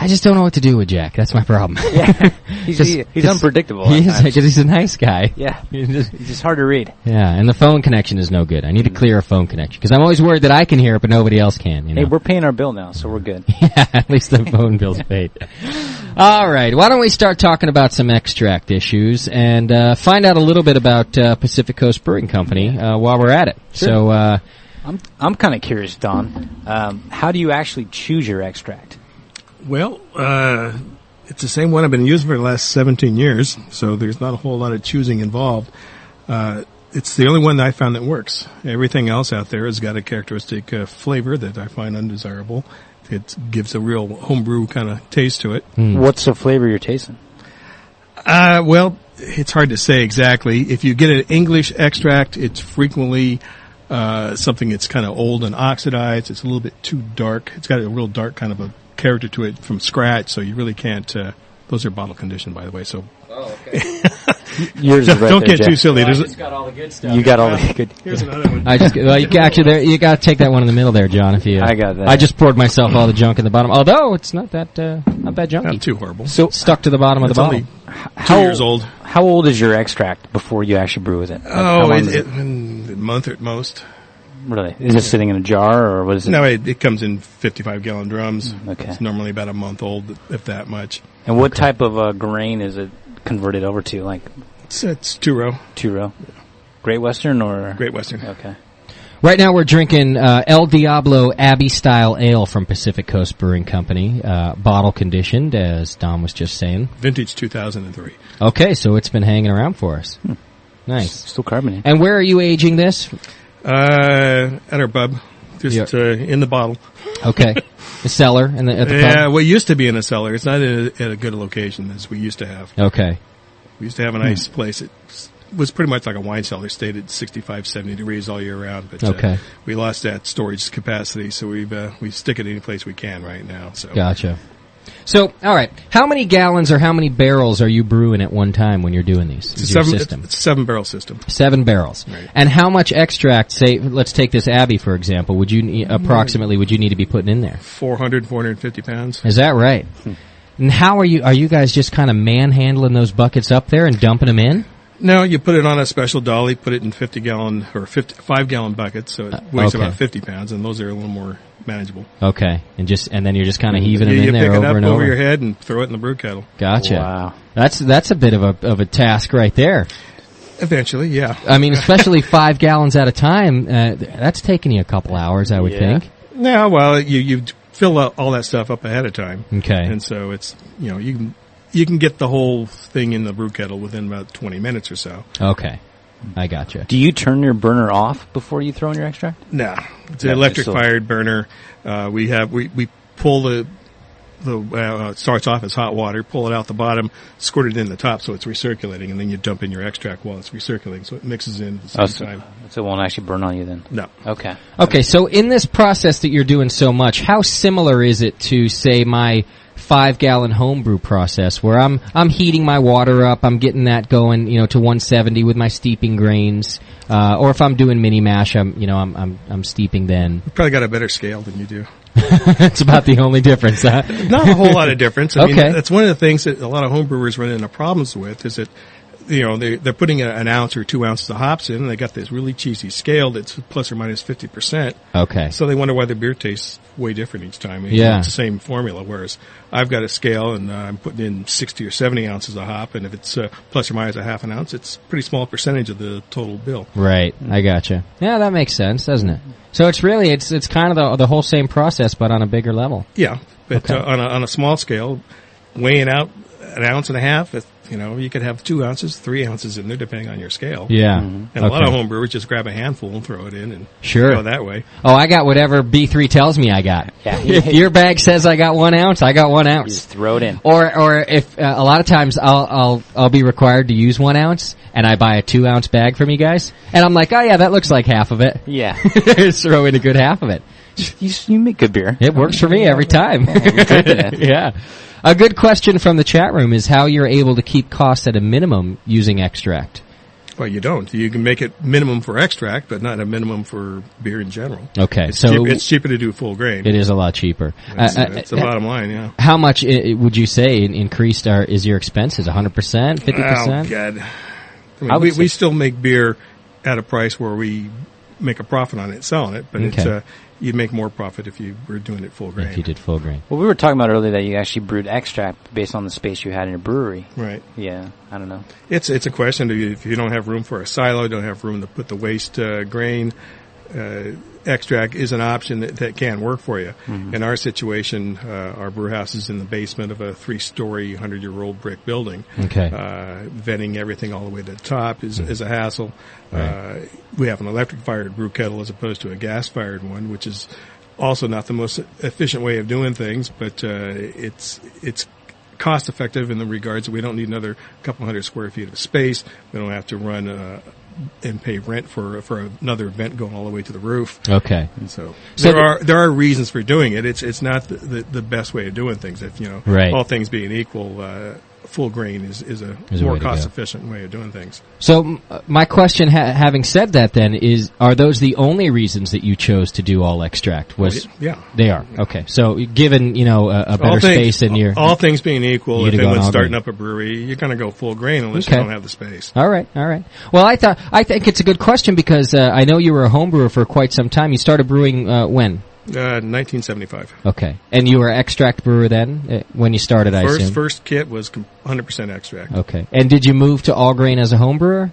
I just don't know what to do with Jack. That's my problem.
Yeah. He's unpredictable.
He is, because he's a nice guy.
Yeah. He's just hard to read.
Yeah, and the phone connection is no good. I need to clear a phone connection, because I'm always worried that I can hear it, but nobody else can.
Hey, we're paying our bill now, so we're good.
Yeah, at least the phone bill's paid. All right, why don't we start talking about some extract issues and find out a little bit about Pacific Coast Brewing Company while we're at it.
Sure.
So,
I'm kind of curious, Don. How do you actually choose your extract?
Well, it's the same one I've been using for the last 17 years, so there's not a whole lot of choosing involved. It's the only one that I found that works. Everything else out there has got a characteristic flavor that I find undesirable. It gives a real homebrew kind of taste to it.
What's the flavor you're tasting?
Well, it's hard to say exactly. If you get an English extract, it's frequently something that's kind of old and oxidized. It's a little bit too dark. It's got a real dark kind of a character to it from scratch, so you really can't. Those are bottle conditioned, by the way. So,
okay. Yours is right
don't
there,
get too silly.
I just got all the good stuff.
You got all the good.
Here's another one.
You got to take that one in the middle there, John. If you,
I got that.
I just poured myself all the junk in the bottom. Although it's not that junky.
Not too horrible.
So stuck to the bottom of the bottle.
Only 2 years old.
How old is your extract before you actually brew with it?
A month at most.
Really? Is it sitting in a jar, or what is it?
No, it comes in 55-gallon drums.
Okay.
It's normally about a month old, if that much.
And what type of grain is it converted over to? Like,
it's 2-row.
2-row. Great Western or?
Great Western.
Okay.
Right now we're drinking El Diablo Abbey-style ale from Pacific Coast Brewing Company, bottle conditioned, as Dom was just saying.
Vintage 2003.
Okay, so it's been hanging around for us. Nice.
Still carbonated.
And where are you aging this?
At our pub, just in the bottle.
Okay, the cellar at the pub.
Yeah, we used to be in a cellar. It's not at a good location as we used to have.
Okay,
we used to have a nice place. It was pretty much like a wine cellar. Stayed at 65, 70 degrees all year round. But we lost that storage capacity, so we stick it any place we can right now. So
gotcha. So, all right, how many gallons or how many barrels are you brewing at one time when you're doing these?
It's a 7-barrel system.
7 barrels.
Right.
And how much extract, say, let's take this Abbey, for example, would you need to be putting in there?
450 pounds.
Is that right? And how are you guys just kind of manhandling those buckets up there and dumping them in?
No, you put it on a special dolly, put it in 50-gallon or 5-gallon buckets, so it weighs about 50 pounds, and those are a little more manageable.
Okay, and then you're just kind of heaving them in there over and over. You pick it up over
your head and throw it in the brew kettle.
Gotcha.
Wow,
that's a bit of a task right there.
Eventually, yeah.
I mean, especially 5 gallons at a time. That's taking you a couple hours, I would think.
Yeah, well, you fill all that stuff up ahead of time.
Okay,
and so it's you can get the whole thing in the brew kettle within about 20 minutes or so.
Okay. I gotcha.
Do you turn your burner off before you throw in your extract?
No, it's an electric-fired burner. We pull the it starts off as hot water, pull it out the bottom, squirt it in the top so it's recirculating, and then you dump in your extract while it's recirculating, so it mixes in at the same time.
So it won't actually burn on you then?
No.
Okay.
Okay, so in this process that you're doing so much, how similar is it to, say, my 5-gallon homebrew process where I'm heating my water up, I'm getting that going, to 170 with my steeping grains, or if I'm doing mini mash, I'm steeping then.
You've probably got a better scale than you do.
That's about the only difference, huh?
Not a whole lot of difference. I mean, that's one of the things that a lot of homebrewers run into problems with is that, they're putting an ounce or 2 ounces of hops in, and they got this really cheesy scale that's plus or minus 50%.
Okay.
So they wonder why the beer tastes way different each time.
Yeah.
It's the same formula, whereas I've got a scale, and I'm putting in 60 or 70 ounces of hop, and if it's plus or minus a half an ounce, it's a pretty small percentage of the total bill.
Right. I gotcha. Yeah, that makes sense, doesn't it? So it's really, it's kind of the whole same process, but on a bigger level.
Yeah. But on a small scale, weighing out an ounce and a half, you could have 2 ounces, 3 ounces in there, depending on your scale.
Yeah.
And a lot of homebrewers just grab a handful and throw it in and go that way.
Oh, I got whatever B3 tells me I got.
Yeah.
If your bag says I got 1 ounce, I got 1 ounce.
You just throw it in.
Or if a lot of times I'll be required to use 1 ounce, and I buy a 2 ounce bag from you guys, and I'm like, oh yeah, that looks like half of it.
Yeah.
Just throw in a good half of it.
You make good beer.
It works for me every time. Yeah. A good question from the chat room is how you're able to keep costs at a minimum using extract.
Well, you don't. You can make it minimum for extract, but not a minimum for beer in general.
Okay,
it's cheaper to do full grain.
It is a lot cheaper.
That's the bottom line, yeah.
How much would you say increased is your expenses? 100%, 50%?
Oh God, we still make beer at a price where we make a profit on it selling it, but it's you'd make more profit if you were doing it full grain.
If you did full grain.
Well, we were talking about earlier that you actually brewed extract based on the space you had in your brewery.
Right.
Yeah, I don't know.
It's a question of if you don't have room for a silo, don't have room to put the waste grain, extract is an option that can work for you. Mm-hmm. In our situation, our brew house is in the basement of a 3-story, 100-year-old brick building.
Okay.
Venting everything all the way to the top is a hassle.
Right.
We have an electric-fired brew kettle as opposed to a gas-fired one, which is also not the most efficient way of doing things, but it's cost-effective in the regards that we don't need another couple hundred square feet of space. We don't have to run and pay rent for another vent going all the way to the roof.
Okay.
And so there are reasons for doing it. It's not the best way of doing things. If all things being equal, full grain is a more cost efficient way of doing things.
So my question, having said that, then are those the only reasons that you chose to do all extract?
Yeah,
they are. Okay. So given a better space in your
all things being equal, if anyone's starting up a brewery, you're going to go full grain unless you don't have the space.
All right. Well, I think it's a good question because I know you were a home brewer for quite some time. You started brewing when?
1975.
Okay. And you were extract brewer then when you started, I assume?
First kit was 100% extract.
Okay. And did you move to all grain as a home brewer?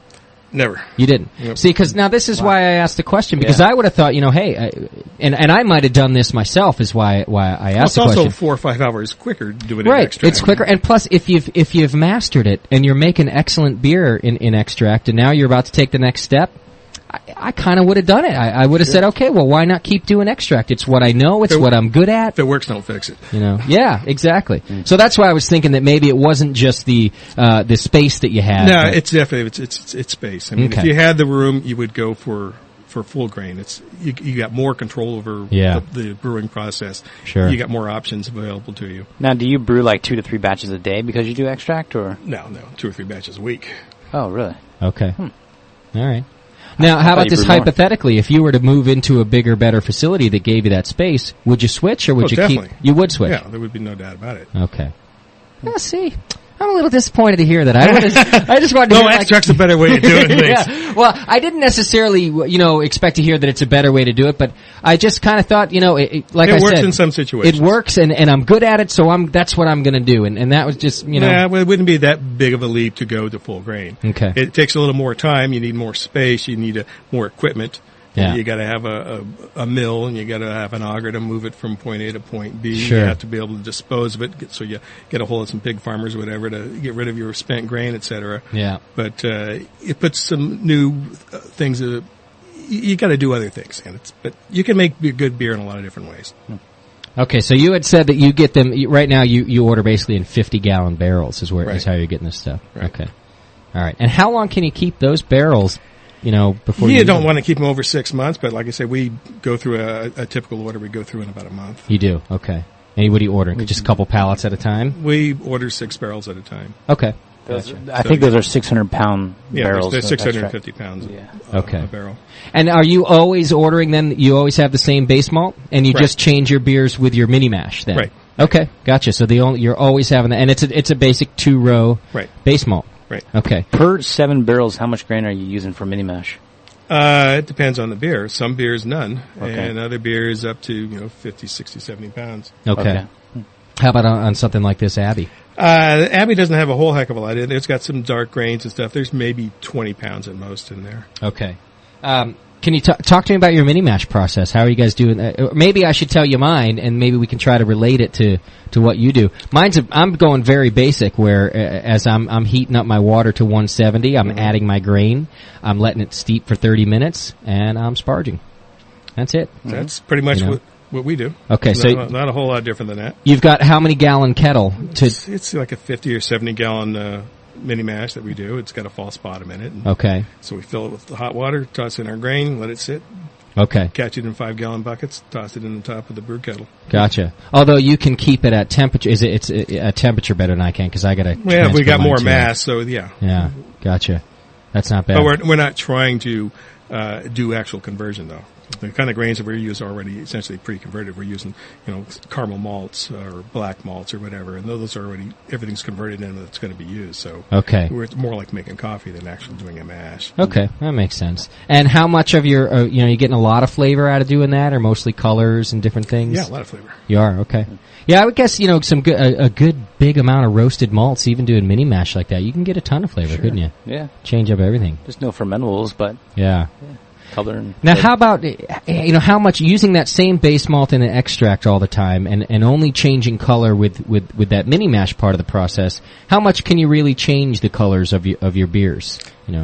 Never.
You didn't?
Yep.
See, because now this is why I asked the question, because I would have thought, hey, and I might have done this myself is why I asked the question.
It's also 4 or 5 hours quicker doing it
right.
extract.
It's quicker, and plus if you've mastered it and you're making excellent beer in extract and now you're about to take the next step, I kind of would have done it. I would have said, okay, well, why not keep doing extract? It's what I know. It's what I'm good at.
If it works, don't fix it.
Yeah, exactly. So that's why I was thinking that maybe it wasn't just the space that you had.
No, it's definitely it's space. I mean, if you had the room, you would go for full grain. It's you got more control over the brewing process.
Sure.
You got more options available to you.
Now, do you brew like 2 to 3 batches a day because you do extract, or
no, 2 or 3 batches a week.
Oh, really?
Okay. All right. Now, how about this hypothetically? If you were to move into a bigger, better facility that gave you that space, would you switch or would you
definitely.
keep? You would switch?
Yeah, there would be no doubt about it.
Okay. Now, see, I'm a little disappointed to hear that. I just wanted to hear
extract's a better way of doing things.
Yeah. Well, I didn't necessarily, expect to hear that it's a better way to do it, but I just kind of thought, it
works in some situations.
It works, and I'm good at it, so that's what I'm going to do, and that was just,
Yeah, well, it wouldn't be that big of a leap to go to full grain.
Okay.
It takes a little more time. You need more space. You need more equipment.
Yeah.
You got to have a mill, and you got to have an auger to move it from point A to point B.
Sure.
You have to be able to dispose of it, so you get a hold of some pig farmers or whatever to get rid of your spent grain, etc.
Yeah.
But it puts some new things. You got to do other things, but you can make good beer in a lot of different ways.
Okay, so you had said that you get them right now. You order basically in 50-gallon barrels is how you're getting this stuff.
Right.
Okay, all right. And how long can you keep those barrels? Before
you don't want to keep them over 6 months, but like I say, we go through a typical order. We go through in about a month.
You do, okay. And what are you ordering? Just a couple pallets at a time?
We order 6 barrels at a time.
Okay.
Gotcha. I think those are 600-pound barrels.
Yeah, they're 650 pounds a barrel.
And are you always ordering then, you always have the same base malt, and you just change your beers with your mini mash then?
Right.
Okay, gotcha. So you're always having that, and it's a basic 2-row base malt.
Right.
Okay.
Per 7 barrels, how much grain are you using for mini mash?
It depends on the beer. Some beers, none. Okay. And other beers up to, 50, 60, 70 pounds.
Okay. How about on something like this, Abbey?
Abbey doesn't have a whole heck of a lot in it. It's got some dark grains and stuff. There's maybe 20 pounds at most in there.
Okay. Can you talk to me about your mini mash process? How are you guys doing that? Maybe I should tell you mine, and maybe we can try to relate it to what you do. I'm going very basic, where as I'm heating up my water to 170, I'm adding my grain, I'm letting it steep for 30 minutes, and I'm sparging. That's it.
That's pretty much what we do.
Okay, so
not a whole lot different than that.
You've got how many gallon kettle?
It's like a 50 or 70 gallon mini mash that we do. It's got a false bottom in it.
Okay.
So we fill it with the hot water, toss in our grain, let it sit.
Okay.
Catch it in 5-gallon buckets, toss it in the top of the brew kettle.
Gotcha. Although you can keep it at temperature. It's a temperature better than I can, because I got to.
Yeah, we got more mass, so yeah.
Yeah, gotcha. That's not bad.
But we're not trying to do actual conversion though. The kind of grains that we use are already essentially pre-converted. We're using, caramel malts or black malts or whatever, and those are already, everything's converted in that's going to be used. So we're more like making coffee than actually doing a mash.
Okay, that makes sense. And how much of your, you getting a lot of flavor out of doing that, or mostly colors and different things?
Yeah, a lot of flavor.
You are, okay. Yeah, I would guess, some good, a good big amount of roasted malts, even doing mini mash like that, you can get a ton of flavor, couldn't you?
Yeah.
Change up everything.
There's no fermentables, but
yeah.
Color and
now, how about how much using that same base malt in an extract all the time, and only changing color with that mini mash part of the process? How much can you really change the colors of your beers?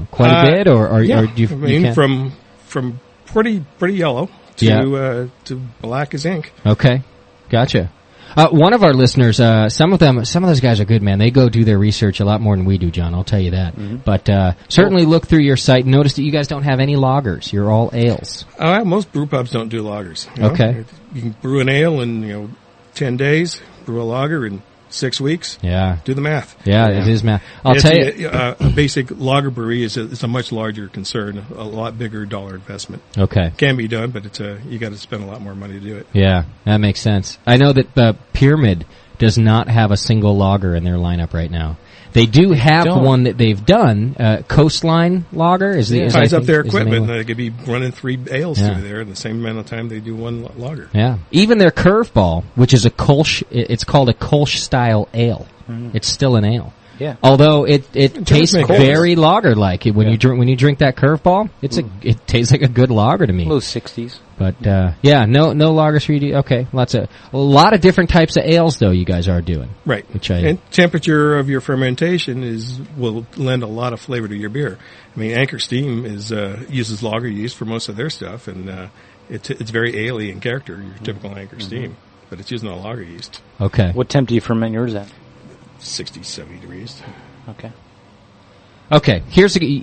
Quite a bit, or do you?
From pretty yellow to black as ink.
Okay, gotcha. One of our listeners, some of those guys are good, man. They go do their research a lot more than we do, John. I'll tell you that. Mm-hmm. But certainly look through your site and notice that you guys don't have any lagers. You're all ales.
Most brew pubs don't do lagers.
Okay.
You can brew an ale in 10 days, brew a lager in 6 weeks.
Yeah.
Do the math.
Yeah, it is math. I'll tell you.
A basic lager brewery is a much larger concern, a lot bigger dollar investment.
Okay.
Can be done, but you got to spend a lot more money to do it.
Yeah, that makes sense. I know that Pyramid does not have a single lager in their lineup right now. They do have one that they've done. Coastline Lager
ties up their equipment. They could be running 3 ales through there in the same amount of time they do one lager.
Yeah, even their Curveball, which is a Kolsch, it's called a Kolsch style ale. Mm. It's still an ale.
Yeah.
Although it tastes very lager-like when you drink that Curveball, it tastes like a good lager to me.
Low 60s.
But no lagers for you. Okay, a lot of different types of ales though you guys are doing.
Right. And temperature of your fermentation will lend a lot of flavor to your beer. I mean, Anchor Steam uses lager yeast for most of their stuff, and it's very ale-y in character. Your typical Anchor Steam, but it's using a lager yeast.
Okay.
What temp do you ferment yours at?
60, 70 degrees.
Okay.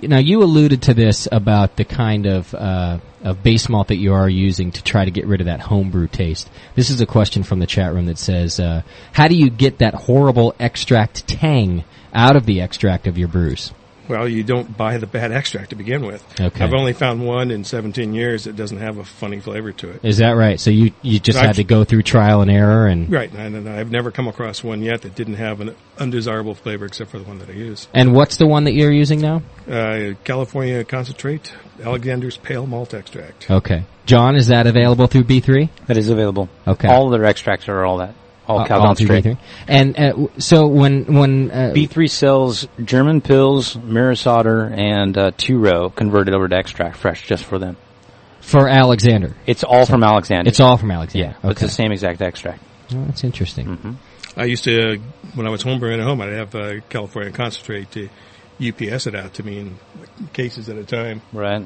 Now you alluded to this about the kind of base malt that you are using to try to get rid of that homebrew taste. This is a question from the chat room that says, how do you get that horrible extract tang out of the extract of your brews?
Well, you don't buy the bad extract to begin with.
Okay.
I've only found one in 17 years that doesn't have a funny flavor to it.
Is that right? So you just had to go through trial and error and...
Right, and I've never come across one yet that didn't have an undesirable flavor except for the one that I use.
And what's the one that you're using now?
California Concentrate, Alexander's Pale Malt Extract.
Okay. John, is that available through B3?
That is available.
Okay.
All their extracts are all that. All Cal straight.
B3. And so when
B3 sells German Pils, Mirror Solder, and 2-row converted over to extract fresh just for them.
For Alexander.
It's all from Alexander.
It's all from Alexander.
Yeah, okay. It's the same exact extract.
Oh, that's interesting.
Mm-hmm.
I used to, when I was homebrewing at home, I'd have California concentrate to UPS it out to me in cases at a time.
Right.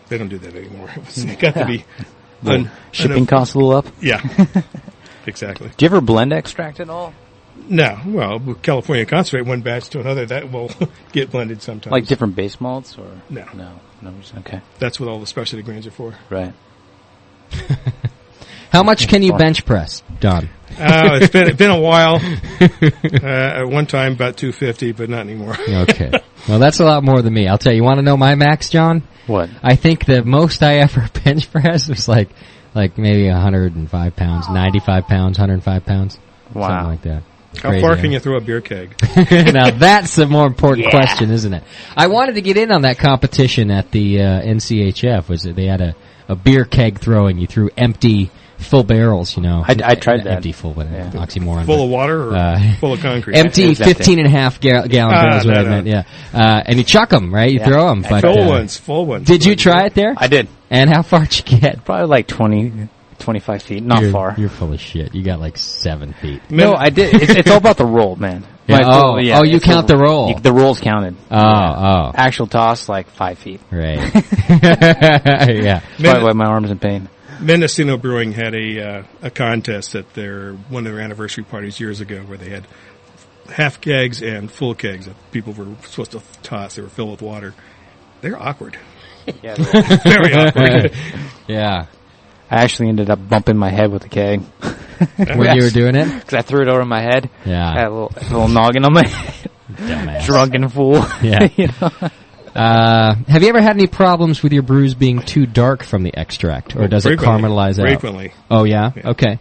They don't do that anymore. It got to be...
shipping costs a little up?
Yeah. Exactly.
Do you ever blend extract at all?
No. Well, with California concentrate, one batch to another, that will get blended sometimes.
Like different base malts? Or
No.
Okay.
That's what all the specialty grains are for.
Right.
How much can you bench press, Don?
It's been a while. At one time, about 250, but not anymore.
Okay. Well, that's a lot more than me. I'll tell you. You want to know my max, John?
What?
I think the most I ever bench press was like maybe 105 pounds, 95 pounds, 105 pounds.
Wow.
Something like that.
How far can you throw a beer keg?
Now that's the more important question, isn't it? I wanted to get in on that competition at the NCHF. Was it they had a beer keg throwing? You threw empty full barrels, you know.
I tried that.
Empty full, but oxymoron.
Full of water or full of concrete?
Empty 15.5 gallon barrels, what I meant, yeah. And you chuck them, right? You throw them. But,
full ones.
Did you try it there?
I did.
And how far did you get?
Probably like 25 feet, not far.
You're full of shit. You got like 7 feet.
No, I did. It's all about the roll, man.
Yeah. You count the roll.
The roll's counted.
Oh.
Actual toss, like 5 feet.
Right. Yeah.
Probably why my arm's in pain.
Mendocino Brewing had a contest at one of their anniversary parties years ago where they had half kegs and full kegs that people were supposed to toss. They were filled with water. They're awkward.
Yeah,
very awkward.
Yeah.
I actually ended up bumping my head with the keg.
When you were doing it?
Because I threw it over my head.
Yeah.
I had a little noggin on my head.
Dumbass.
Drunken fool.
Yeah.
You know?
Have you ever had any problems with your brews being too dark from the extract? Or does it caramelize out?
Frequently.
Oh, yeah? Okay.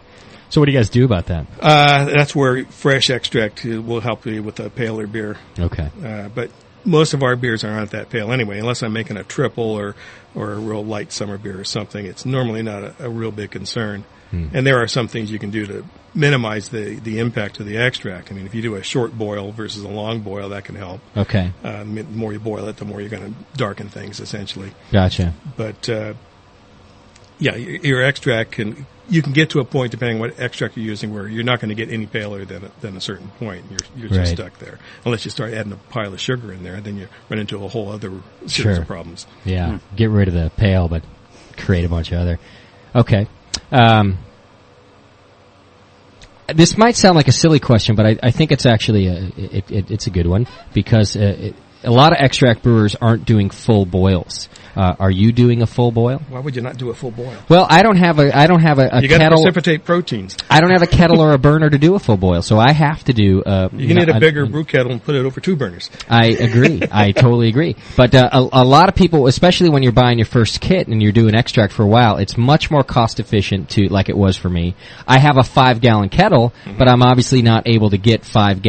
So what do you guys do about that?
That's where fresh extract will help you with a paler beer.
Okay.
But most of our beers aren't that pale anyway, unless I'm making a triple or a real light summer beer or something. It's normally not a real big concern. And there are some things you can do to minimize the impact of the extract. I mean, if you do a short boil versus a long boil, that can help.
Okay.
The more you boil it, the more you're going to darken things, essentially.
Gotcha.
But, your extract you can get to a point, depending on what extract you're using, where you're not going to get any paler than a certain point. You're just stuck there. Unless you start adding a pile of sugar in there, then you run into a whole other series of problems.
Yeah. Get rid of the pale, but create a bunch of other. Okay. This might sound like a silly question, but I think it's actually it's a good one because a lot of extract brewers aren't doing full boils. Are you doing a full boil?
Why would you not do a full boil?
Well, I don't have a
you
kettle.
You got to precipitate proteins.
I don't have a kettle or a burner to do a full boil, so I have to do.
You need a bigger brew kettle and put it over 2 burners.
I agree. I totally agree. But a lot of people, especially when you're buying your first kit and you're doing extract for a while, it's much more cost efficient like it was for me. I have a 5-gallon kettle, but I'm obviously not able to get 5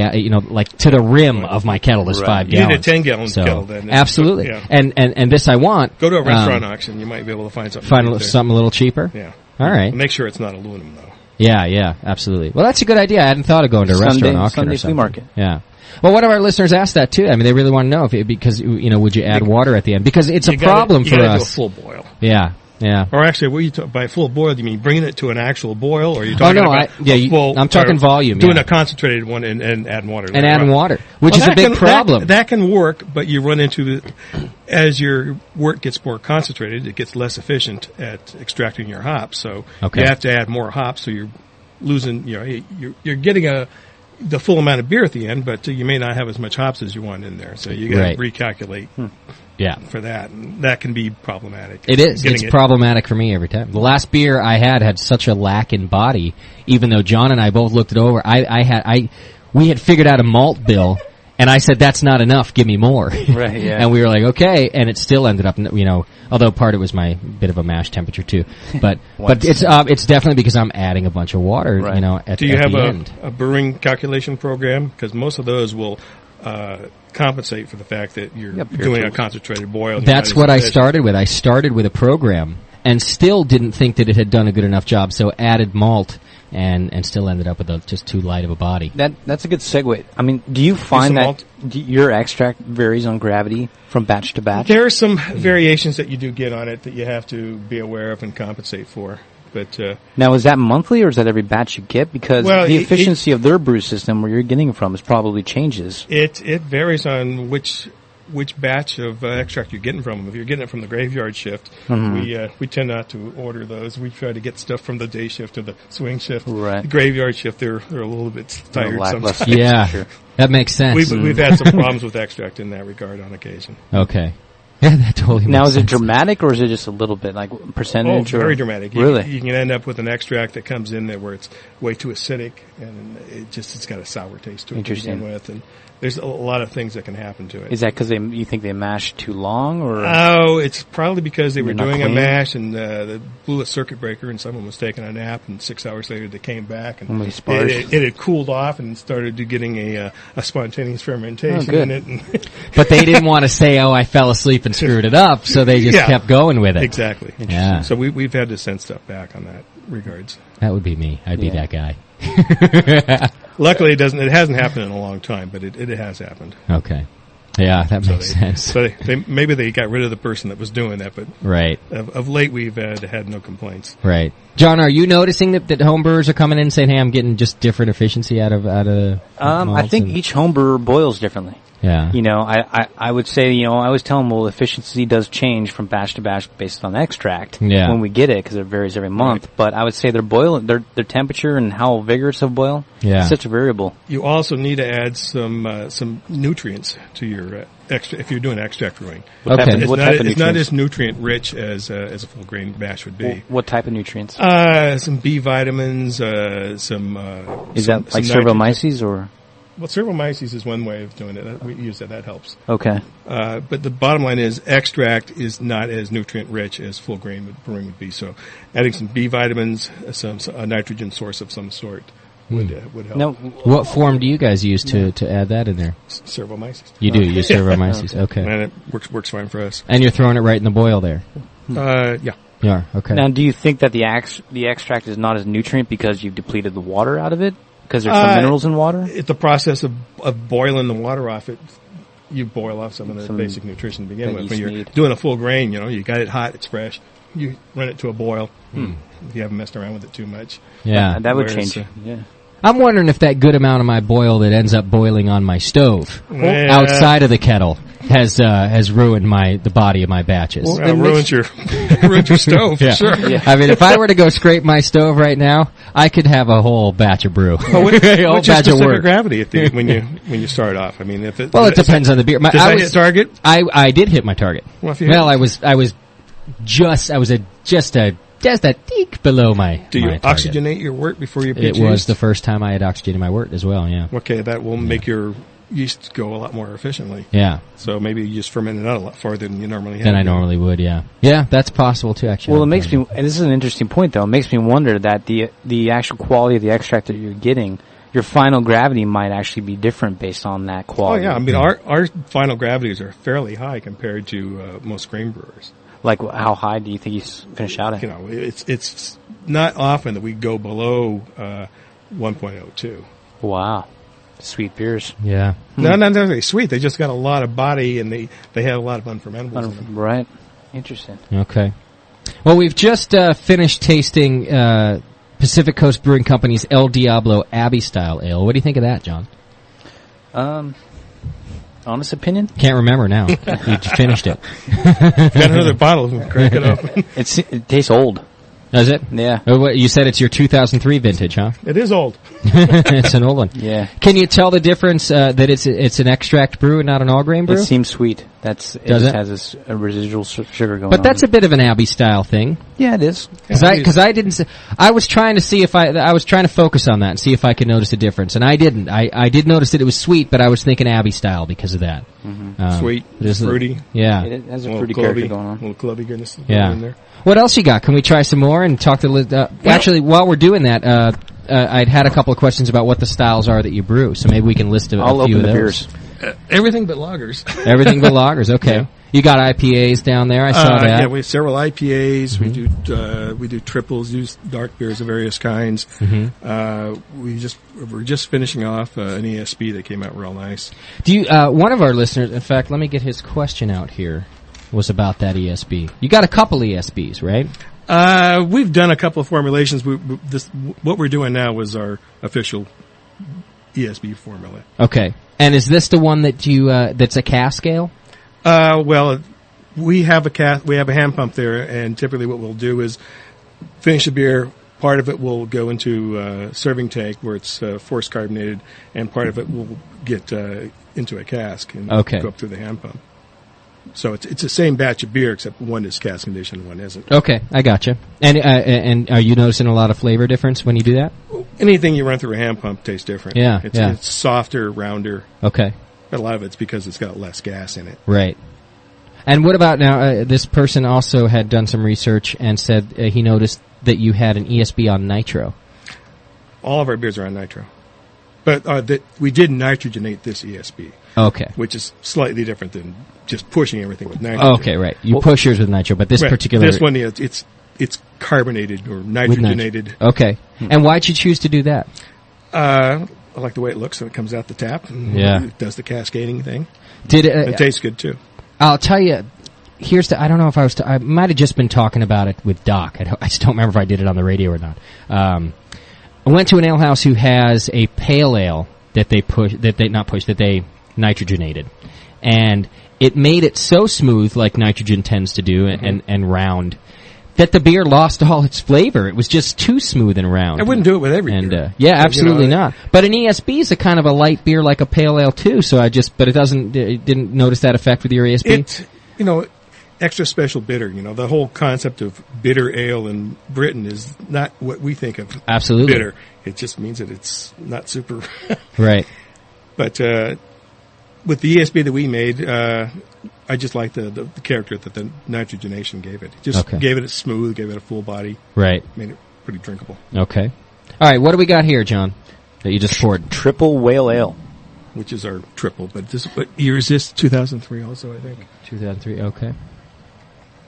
like to the rim of my kettle is 5 gallons.
You need a 10-gallon kettle then.
Absolutely.
Yeah.
And this I want.
Go to a restaurant auction. You might be able to find something.
Something a little cheaper?
Yeah.
All right.
Make sure it's not aluminum, though.
Yeah, absolutely. Well, that's a good idea. I hadn't thought of going to a restaurant auction
Sunday
or something.
flea market.
Yeah. Well, one of our listeners asked that, too. I mean, they really want to know because would you add water at the end? Because it's a problem for us.
You got to do a full boil.
Yeah.
Or actually, by full boil, do you mean bringing it to an actual boil, or are you talking about
I'm talking volume.
Doing a concentrated one and adding water.
And adding water, which is a big problem.
That can work, but you run into as your wort gets more concentrated, it gets less efficient at extracting your hops. So you have to add more hops, so you're losing. You're getting the full amount of beer at the end, but you may not have as much hops as you want in there. So you got to recalculate.
Yeah.
For that. And that can be problematic.
It is. It's problematic for me every time. The last beer I had such a lack in body, even though John and I both looked it over. We had figured out a malt bill, and I said, that's not enough, give me more.
Right, yeah.
And we were like, okay, and it still ended up, although part of it was my bit of a mash temperature too. But it's definitely because I'm adding a bunch of water, at the end.
Do you have a brewing calculation program? Because most of those will compensate for the fact that you're doing a concentrated boil.
That's what I started with. I started with a program, and still didn't think that it had done a good enough job, so added malt and still ended up with just too light of a body.
That's a good segue. I mean, do you find that your extract varies on gravity from batch to batch?
There are some variations that you do get on it that you have to be aware of and compensate for. But
now, is that monthly or is that every batch you get? Because the efficiency of their brew system, where you're getting it from, is probably changes.
It varies on which batch of extract you're getting from them. If you're getting it from the graveyard shift, we tend not to order those. We try to get stuff from the day shift or the swing shift.
Right.
The graveyard shift, they're a little bit tired sometimes.
Yeah, sure. That makes sense.
We've had some problems with extract in that regard on occasion.
Okay. Yeah, that totally makes
sense. Now, is it
dramatic
or is it just a little bit, like percentage?
Oh, very dramatic.
Really?
You can end up with an extract that comes in there where it's way too acidic and it's got a sour taste to it to begin with. And there's a lot of things that can happen to it.
Is that because you think they mashed too long, or?
Oh, it's probably because they were doing a mash and they blew a circuit breaker and someone was taking a nap and 6 hours later they came back and it had cooled off and started getting a spontaneous fermentation in it.
But they didn't want to say, "Oh, I fell asleep and screwed it up," so they just kept going with it.
Exactly.
Yeah.
So we've had to send stuff back on that regards.
That would be me. I'd be that guy.
Luckily, it hasn't happened in a long time, but it has happened.
Okay. Yeah, that makes sense.
So maybe they got rid of the person that was doing that, but
right.
Of late we've had no complaints.
Right. John, are you noticing that homebrewers are coming in and saying, "Hey, I'm getting just different efficiency out of
I think each homebrewer boils differently.
Yeah.
I would say, I always tell them, well, efficiency does change from batch to batch based on extract when we get it, because it varies every month. Right. But I would say their temperature and how vigorous of boil is such a variable.
You also need to add some nutrients to your if you're doing extract brewing. It's not as nutrient rich as a full grain mash would be.
Well, what type of nutrients?
Some B vitamins, some.
Is that like Cervomyces or?
Well, Cervomyces is one way of doing it. We use that. That helps.
Okay.
But the bottom line is extract is not as nutrient-rich as full grain brewing would be. So adding some B vitamins, a nitrogen source of some sort would help.
Now, what form do you guys use to add that in there?
Cervomyces.
You do use Cervomyces. Okay.
And it works fine for us.
And you're throwing it right in the boil there?
Yeah.
Yeah, okay.
Now, do you think that the extract is not as nutrient because you've depleted the water out of it? Because there's some minerals in water?
It's the process of boiling the water off it. You boil off some of the basic nutrition to begin with. When you're doing a full grain, you got it hot, it's fresh. You run it to a boil. If you haven't messed around with it too much.
Yeah.
That would change.
I'm wondering if that good amount of my boil that ends up boiling on my stove outside of the kettle has ruined the body of my batches.
Well, it ruins your stove, for sure.
Yeah. I mean, if I were to go scrape my stove right now, I could have a whole batch of brew.
What's your specific gravity when you start off? I mean, it
depends on the beer.
Does that hit target?
I did hit my target. I was just a teak below my.
Do you
my
oxygenate your wort before you pitch?
It was the first time I had oxygenated my wort as well. Yeah.
Okay, that will make your yeast go a lot more efficiently.
Yeah.
So maybe you just ferment it out a lot farther than you normally have.
Than I normally would. Yeah. Yeah, that's possible too. Actually.
Well, it makes me. And this is an interesting point, though. It makes me wonder that the actual quality of the extract that you're getting, your final gravity might actually be different based on that quality.
Oh yeah, I mean our final gravities are fairly high compared to most grain brewers.
Like, how high do you think you finish out at?
It's not often that we go below 1.02.
Wow. Sweet beers.
Yeah.
No, not necessarily sweet. They just got a lot of body, and they have a lot of unfermentables in them.
Right. Interesting.
Okay. Well, we've just finished tasting Pacific Coast Brewing Company's El Diablo Abbey Style Ale. What do you think of that, John?
Honest opinion?
Can't remember now. You finished it.
Got another bottle. Crank it open.
It tastes old.
Does it?
Yeah.
You said it's your 2003 vintage, huh?
It is old.
It's an old one.
Yeah.
Can you tell the difference that it's an extract brew and not an all grain brew?
It seems sweet. It has a residual sugar going on.
But that's a bit of an Abbey style thing.
Yeah, it is.
Because I didn't. I was trying to see if I was trying to focus on that and see if I could notice a difference, and I didn't. I did notice that it was sweet, but I was thinking Abbey style because of that.
Mm-hmm. Sweet, fruity.
Yeah,
it has a fruity character going on.
A little clubby goodness.
Yeah.
In there.
What else you got? Can we try some more and talk to? Actually, while we're doing that, I'd had a couple of questions about what the styles are that you brew, so maybe we can list a few of those.
Everything but lagers.
Everything but lagers. Okay. You got IPAs down there. I saw that.
Yeah, we have several IPAs. We do triples, use dark beers of various kinds. We're just finishing off an ESB that came out real nice.
Do you? One of our listeners, in fact, let me get his question out here, was about that ESB. You got a couple ESBs, right?
We've done a couple of formulations. What we're doing now was our official ESB formula.
Okay. And is this the one that you that's a cask ale?
Well, we have a hand pump there, and typically what we'll do is finish a beer. Part of it will go into a serving tank where it's force carbonated, and part of it will get into a cask and go up through the hand pump. So it's the same batch of beer, except one is cask conditioned and one isn't. Okay,
I gotcha. And are you noticing a lot of flavor difference when you do that?
Anything you run through a hand pump tastes different. It's softer, rounder.
Okay.
But a lot of it's because it's got less gas in it.
Right. And what about now, this person also had done some research and said he noticed that you had an ESB on nitro.
All of our beers are on nitro. But we did nitrogenate this ESB.
Okay.
Which is slightly different than just pushing everything with nitrogen.
Okay, right. You push yours with nitro, but this particular...
This one, it's carbonated or nitrogenated.
Okay. And why'd you choose to do that?
I like the way it looks when it comes out the tap. It does the cascading thing. It tastes good, too.
I'll tell you, I don't know if I might have just been talking about it with Doc. I just don't remember if I did it on the radio or not. I went to an ale house who has a pale ale that they nitrogenated. And it made it so smooth, like nitrogen tends to do, and round, that the beer lost all its flavor. It was just too smooth and round.
I wouldn't do it with every beer.
Yeah, absolutely not. But an ESB is a kind of a light beer like a pale ale too, so it didn't notice that effect with your ESB?
Extra special bitter, the whole concept of bitter ale in Britain is not what we think of bitter. It just means that it's not super.
Right.
But with the ESB that we made, I just liked the character that the nitrogenation gave it. Just gave it a smooth, gave it a full body.
Right.
Made it pretty drinkable.
Okay. All right, what do we got here, John, that you just poured?
Triple Whale Ale.
Which is our triple, but what year is this? 2003 also, I think.
2003, okay.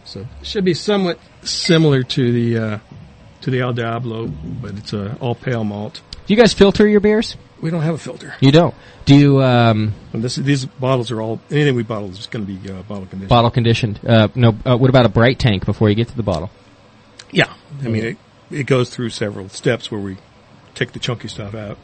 So it should be somewhat similar to the El Diablo, but it's all pale malt.
Do you guys filter your beers?
We don't have a filter.
You don't? Do you...
these bottles are all... Anything we bottle is going to be bottle conditioned.
Bottle conditioned. What about a bright tank before you get to the bottle?
Yeah. I mean, it goes through several steps where we take the chunky stuff out.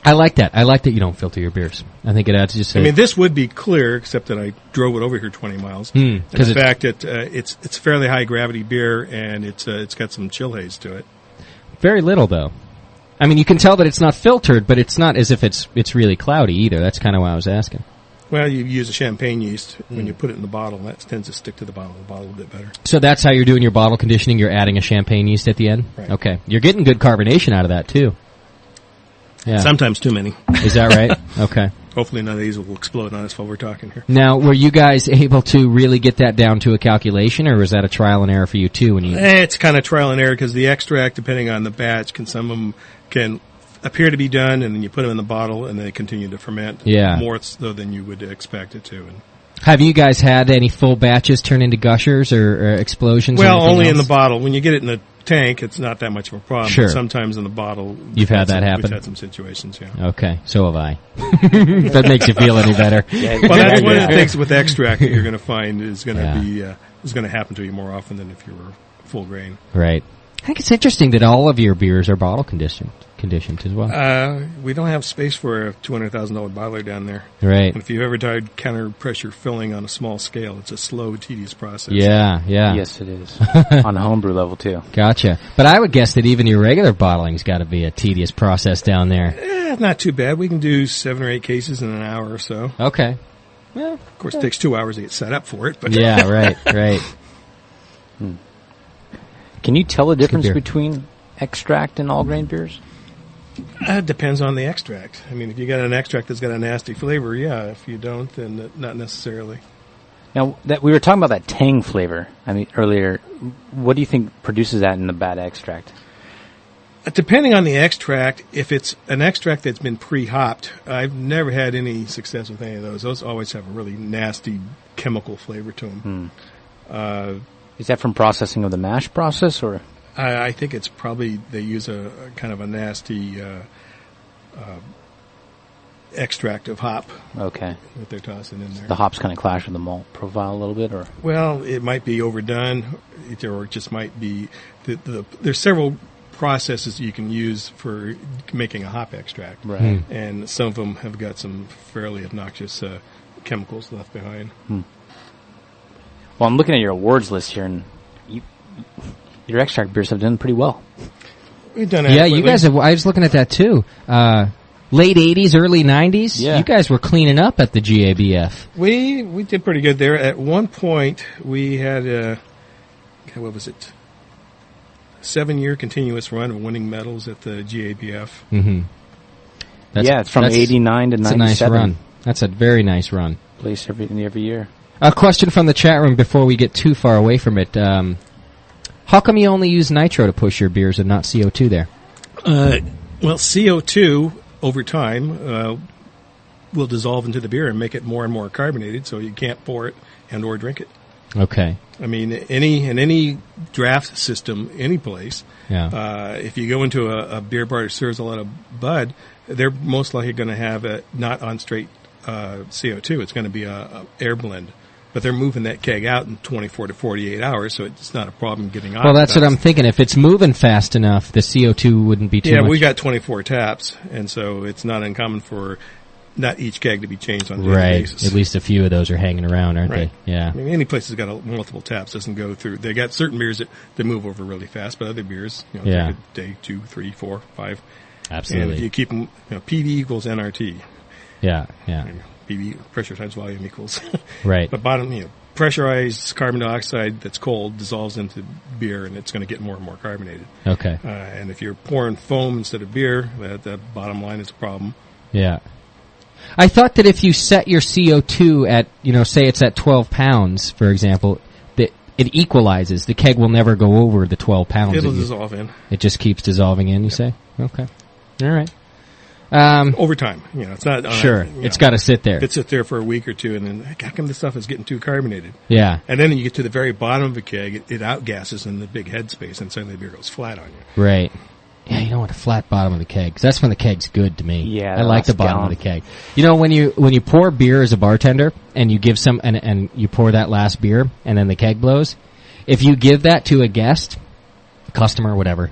I like that. I like that you don't filter your beers. I think it adds just...
this would be clear, except that I drove it over here 20 miles. And the fact that it's fairly high gravity beer, and it's got some chill haze to it.
Very little, though. I mean, you can tell that it's not filtered, but it's not as if it's really cloudy either. That's kind of why I was asking.
Well, you use a champagne yeast. When you put it in the bottle, that tends to stick to the bottle a little bit better.
So that's how you're doing your bottle conditioning? You're adding a champagne yeast at the end?
Right.
Okay. You're getting good carbonation out of that, too. Yeah.
Sometimes too many.
Is that right? Okay.
Hopefully none of these will explode on us while we're talking here.
Now, were you guys able to really get that down to a calculation, or was that a trial and error for you, too?
It's kind of trial and error, because the extract, depending on the batch, some of them can appear to be done, and then you put them in the bottle, and they continue to ferment more so than you would expect it to.
Have you guys had any full batches turn into gushers or explosions?
Well, only in the bottle. When you get it in the tank, it's not that much of a problem.
Sure.
But sometimes in the bottle,
you've had that happen.
We've had some situations, yeah.
Okay, so have I. If that makes you feel any better.
Well, that's one of the things with extract that you're going to find is going to happen to you more often than if you were full grain.
Right. I think it's interesting that all of your beers are bottle conditioned as well.
We don't have space for a $200,000 bottler down there.
Right.
And if you've ever tried counter pressure filling on a small scale, it's a slow, tedious process.
Yeah.
Yes, it is. On a homebrew level, too.
Gotcha. But I would guess that even your regular bottling's got to be a tedious process down there.
Not too bad. We can do 7 or 8 cases in an hour or so.
Okay.
Well, of course, it takes 2 hours to get set up for it. But
yeah, right.
Can you tell the difference between extract and all grain beers?
It depends on the extract. I mean, if you got an extract that's got a nasty flavor, yeah. If you don't, then not necessarily.
Now, we were talking about that tang flavor. Earlier. What do you think produces that in the bad extract?
Depending on the extract, if it's an extract that's been pre-hopped, I've never had any success with any of those. Those always have a really nasty chemical flavor to them.
Is that from processing of the mash process, or?
I think it's probably they use a kind of a nasty extract of hop.
Okay.
That they're tossing in there.
The hops kind of clash with the malt profile a little bit, or?
Well, it might be overdone, or it just might be there's several processes you can use for making a hop extract,
right?
And some of them have got some fairly obnoxious chemicals left behind.
Well, I'm looking at your awards list here, and your extract beers have done pretty well.
We've done
adequately. Yeah, you guys have. I was looking at that too. Late 80s, early 90s.
Yeah.
You guys were cleaning up at the GABF.
We did pretty good there. At one point, we had what was it? 7-year continuous run of winning medals at the GABF.
Mm-hmm.
It's from 89 to 97.
That's a nice run. That's a very nice run.
Place every year.
A question from the chat room before we get too far away from it. How come you only use nitro to push your beers and not CO2 there?
Well, CO2 over time will dissolve into the beer and make it more and more carbonated, so you can't pour it and or drink it.
Okay.
I mean, in any draft system, any place, if you go into a beer bar that serves a lot of Bud, they're most likely going to have it not on straight CO2. It's going to be a air blend. But they're moving that keg out in 24 to 48 hours, so it's not a problem getting oxidized.
Well, that's what I'm thinking. If it's moving fast enough, the CO2 wouldn't be too much.
Yeah, we got 24 taps, and so it's not uncommon for not each keg to be changed on a daily basis.
At least a few of those are hanging around, aren't they? Yeah.
I mean, any place that's got multiple taps doesn't go through. They got certain beers that move over really fast, but other beers, take a day, 2, 3, 4, 5.
Absolutely.
And if you keep them, PV equals NRT.
Yeah.
PV, pressure times volume equals.
Right.
But bottom, pressurized carbon dioxide that's cold dissolves into beer, and it's going to get more and more carbonated.
Okay.
And if you're pouring foam instead of beer, that bottom line is a problem.
Yeah. I thought that if you set your CO2 at, say it's at 12 pounds, for example, that it equalizes. The keg will never go over the 12 pounds.
It'll dissolve in.
It just keeps dissolving in, you say? Okay. All right.
Over time, it's not
sure. It's got to sit there.
It sits there for a week or two, and then how come this stuff is getting too carbonated?
Yeah.
And then you get to the very bottom of the keg, it outgasses in the big head space, and suddenly the beer goes flat on you.
Right. Yeah, you don't want a flat bottom of the keg, 'cause that's when the keg's good to me.
Yeah,
I like the bottom of the keg. When you pour beer as a bartender and you give some and you pour that last beer and then the keg blows, if you give that to a guest, customer, whatever.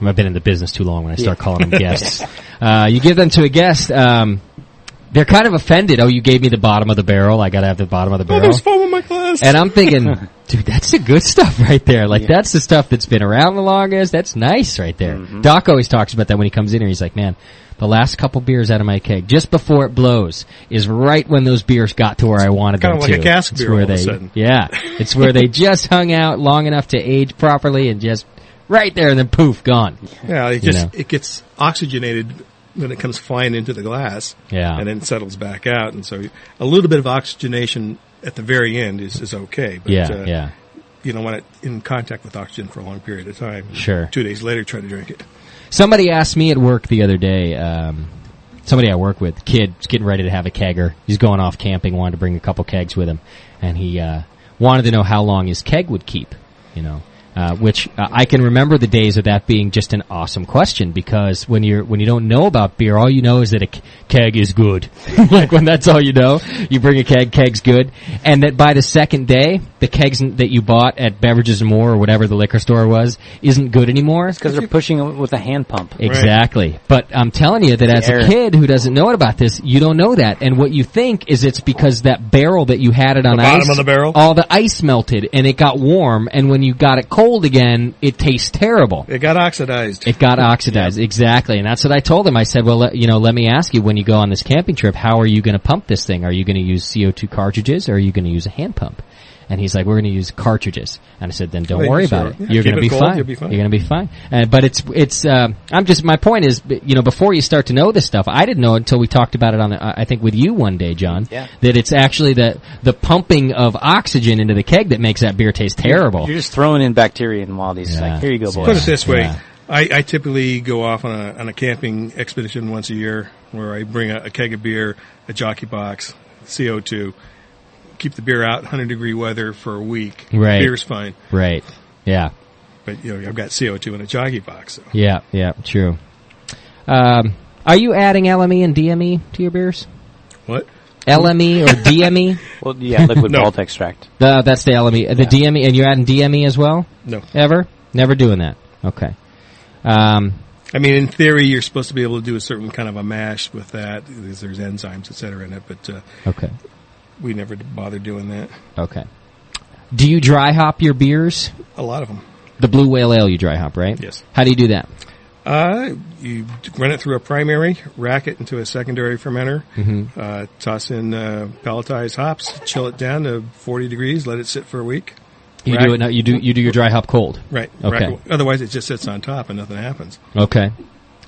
I've been in the business too long when I start calling them guests. You give them to a guest, they're kind of offended. Oh, you gave me the bottom of the barrel. I got to have the bottom of the barrel.
There's foam in my glass.
And I'm thinking, dude, that's the good stuff right there. That's the stuff that's been around the longest. That's nice right there. Mm-hmm. Doc always talks about that when he comes in here. He's like, man, the last couple beers out of my keg, just before it blows, is right when those beers got to where I wanted them to.
Kind of like a cask beer all of a sudden.
Yeah. It's where they just hung out long enough to age properly and just right there, and then poof, gone.
Yeah, it gets oxygenated when it comes flying into the glass.
Yeah.
And then settles back out. And so a little bit of oxygenation at the very end is okay. But, you don't want it in contact with oxygen for a long period of time.
Sure.
2 days later, try to drink it.
Somebody asked me at work the other day, somebody I work with, kid's getting ready to have a kegger. He's going off camping, wanted to bring a couple kegs with him. And he wanted to know how long his keg would keep, which I can remember the days of that being just an awesome question, because when you don't know about beer, all you know is that a keg is good. Like when that's all you know, you bring a keg's good, and that by the second day, the kegs that you bought at Beverages and More or whatever the liquor store was isn't good anymore.
It's because they're pushing it with a hand pump.
Exactly. Right. But I'm telling you that as a kid who doesn't know about this, you don't know that, and what you think is it's because that barrel that you had it on
the
ice,
bottom of the barrel,
all the ice melted and it got warm, and when you got it cold again, it tastes terrible.
It got oxidized.
Yep. Exactly. And that's what I told him. I said, well, let me ask you, when you go on this camping trip, how are you going to pump this thing? Are you going to use CO2 cartridges, or are you going to use a hand pump? And he's like, we're going to use cartridges. And I said, then don't worry about it. You're going to be fine. You're going to be fine. But my point is, before you start to know this stuff, I didn't know until we talked about it I think with you one day, John, that it's actually the pumping of oxygen into the keg that makes that beer taste terrible.
You're just throwing in bacteria and all these. Like, here you go, boys.
Put it this way. Yeah. I typically go off on a camping expedition once a year where I bring a keg of beer, a jockey box, CO2, keep the beer out 100-degree weather for a week.
Right.
Beer's fine.
Right. Yeah.
But, I've got CO2 in a jockey box. So.
Yeah, true. Are you adding LME and DME to your beers?
What?
LME or DME?
Well, yeah, liquid malt extract.
That's the LME. The DME, and you're adding DME as well?
No.
Ever? Never doing that. Okay.
I mean, in theory, you're supposed to be able to do a certain kind of a mash with that. There's enzymes, et cetera, in it, but
okay.
We never bothered doing that.
Okay. Do you dry hop your beers?
A lot of them.
The Blue Whale Ale you dry hop, right?
Yes.
How do you do that?
You run it through a primary, rack it into a secondary fermenter, toss in pelletized hops, chill it down to 40 degrees, let it sit for a week.
You do your dry hop cold.
Right.
Okay.
Otherwise, it just sits on top and nothing happens.
Okay.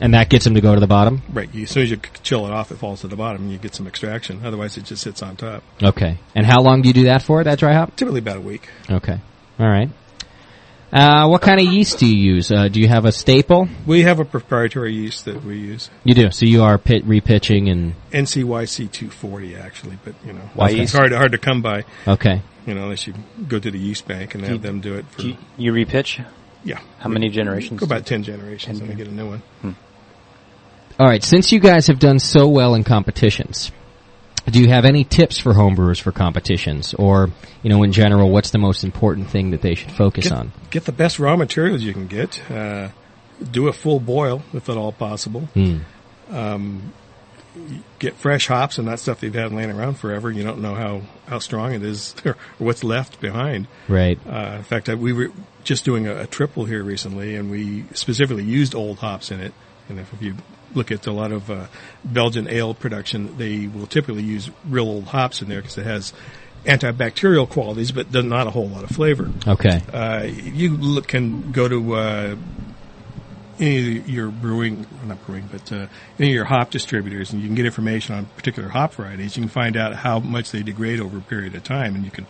And that gets them to go to the bottom?
Right. As soon as you chill it off, it falls to the bottom and you get some extraction. Otherwise, it just sits on top.
Okay. And how long do you do that for, that dry hop?
Typically about a week.
Okay. All right. What kind of yeast do you use? Do you have a staple?
We have a proprietary yeast that we use.
You do? So you are repitching and...
NCYC 240, actually, but,
it's
hard to come by.
Okay.
Unless you go to the yeast bank and have them do it.
You repitch?
Yeah.
How many generations?
Go about 10 generations and we get a new one.
All right. Since you guys have done so well in competitions, do you have any tips for homebrewers for competitions? Or, in general, what's the most important thing that they should focus on?
Get the best raw materials you can get. Do a full boil, if at all possible. Get fresh hops and not stuff they've had laying around forever. You don't know how strong it is or what's left behind.
Right.
In fact, we were just doing a triple here recently, and we specifically used old hops in it. And if you look at a lot of Belgian ale production, they will typically use real old hops in there because it has antibacterial qualities, but not a whole lot of flavor.
Okay.
You can go to any of your any of your hop distributors, and you can get information on particular hop varieties. You can find out how much they degrade over a period of time, and you can,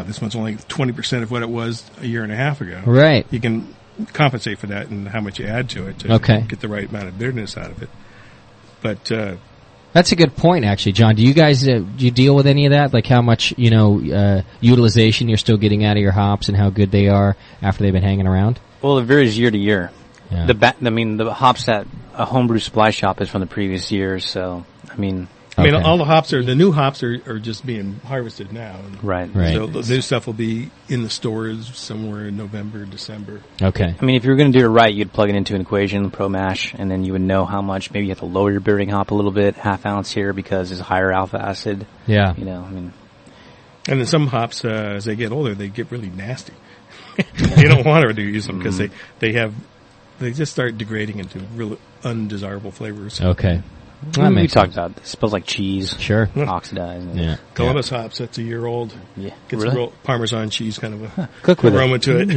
this one's only 20% of what it was a year and a half ago.
Right.
You can compensate for that and how much you add to it to get the right amount of bitterness out of it. But
that's a good point, actually, John. Do you guys do you deal with any of that? Like how much utilization you're still getting out of your hops and how good they are after they've been hanging around?
Well, it varies year to year.
Yeah.
The hops at a homebrew supply shop is from the previous year, so
all the hops the new hops are just being harvested now.
Right.
So the new stuff will be in the stores somewhere in November, December.
Okay.
If you were going to do it right, you'd plug it into an equation, Pro Mash, and then you would know how much. Maybe you have to lower your bittering hop a little bit, half ounce here because there's higher alpha acid.
Yeah.
And then some hops, as they get older, they get really nasty. You don't want to use them because they just start degrading into really undesirable flavors.
Okay.
We talked about it smells like cheese.
Sure.
Oxidized.
Yeah.
Columbus hops, that's a year old.
Yeah.
Gets a real Parmesan cheese kind of a
cook with
aroma to it.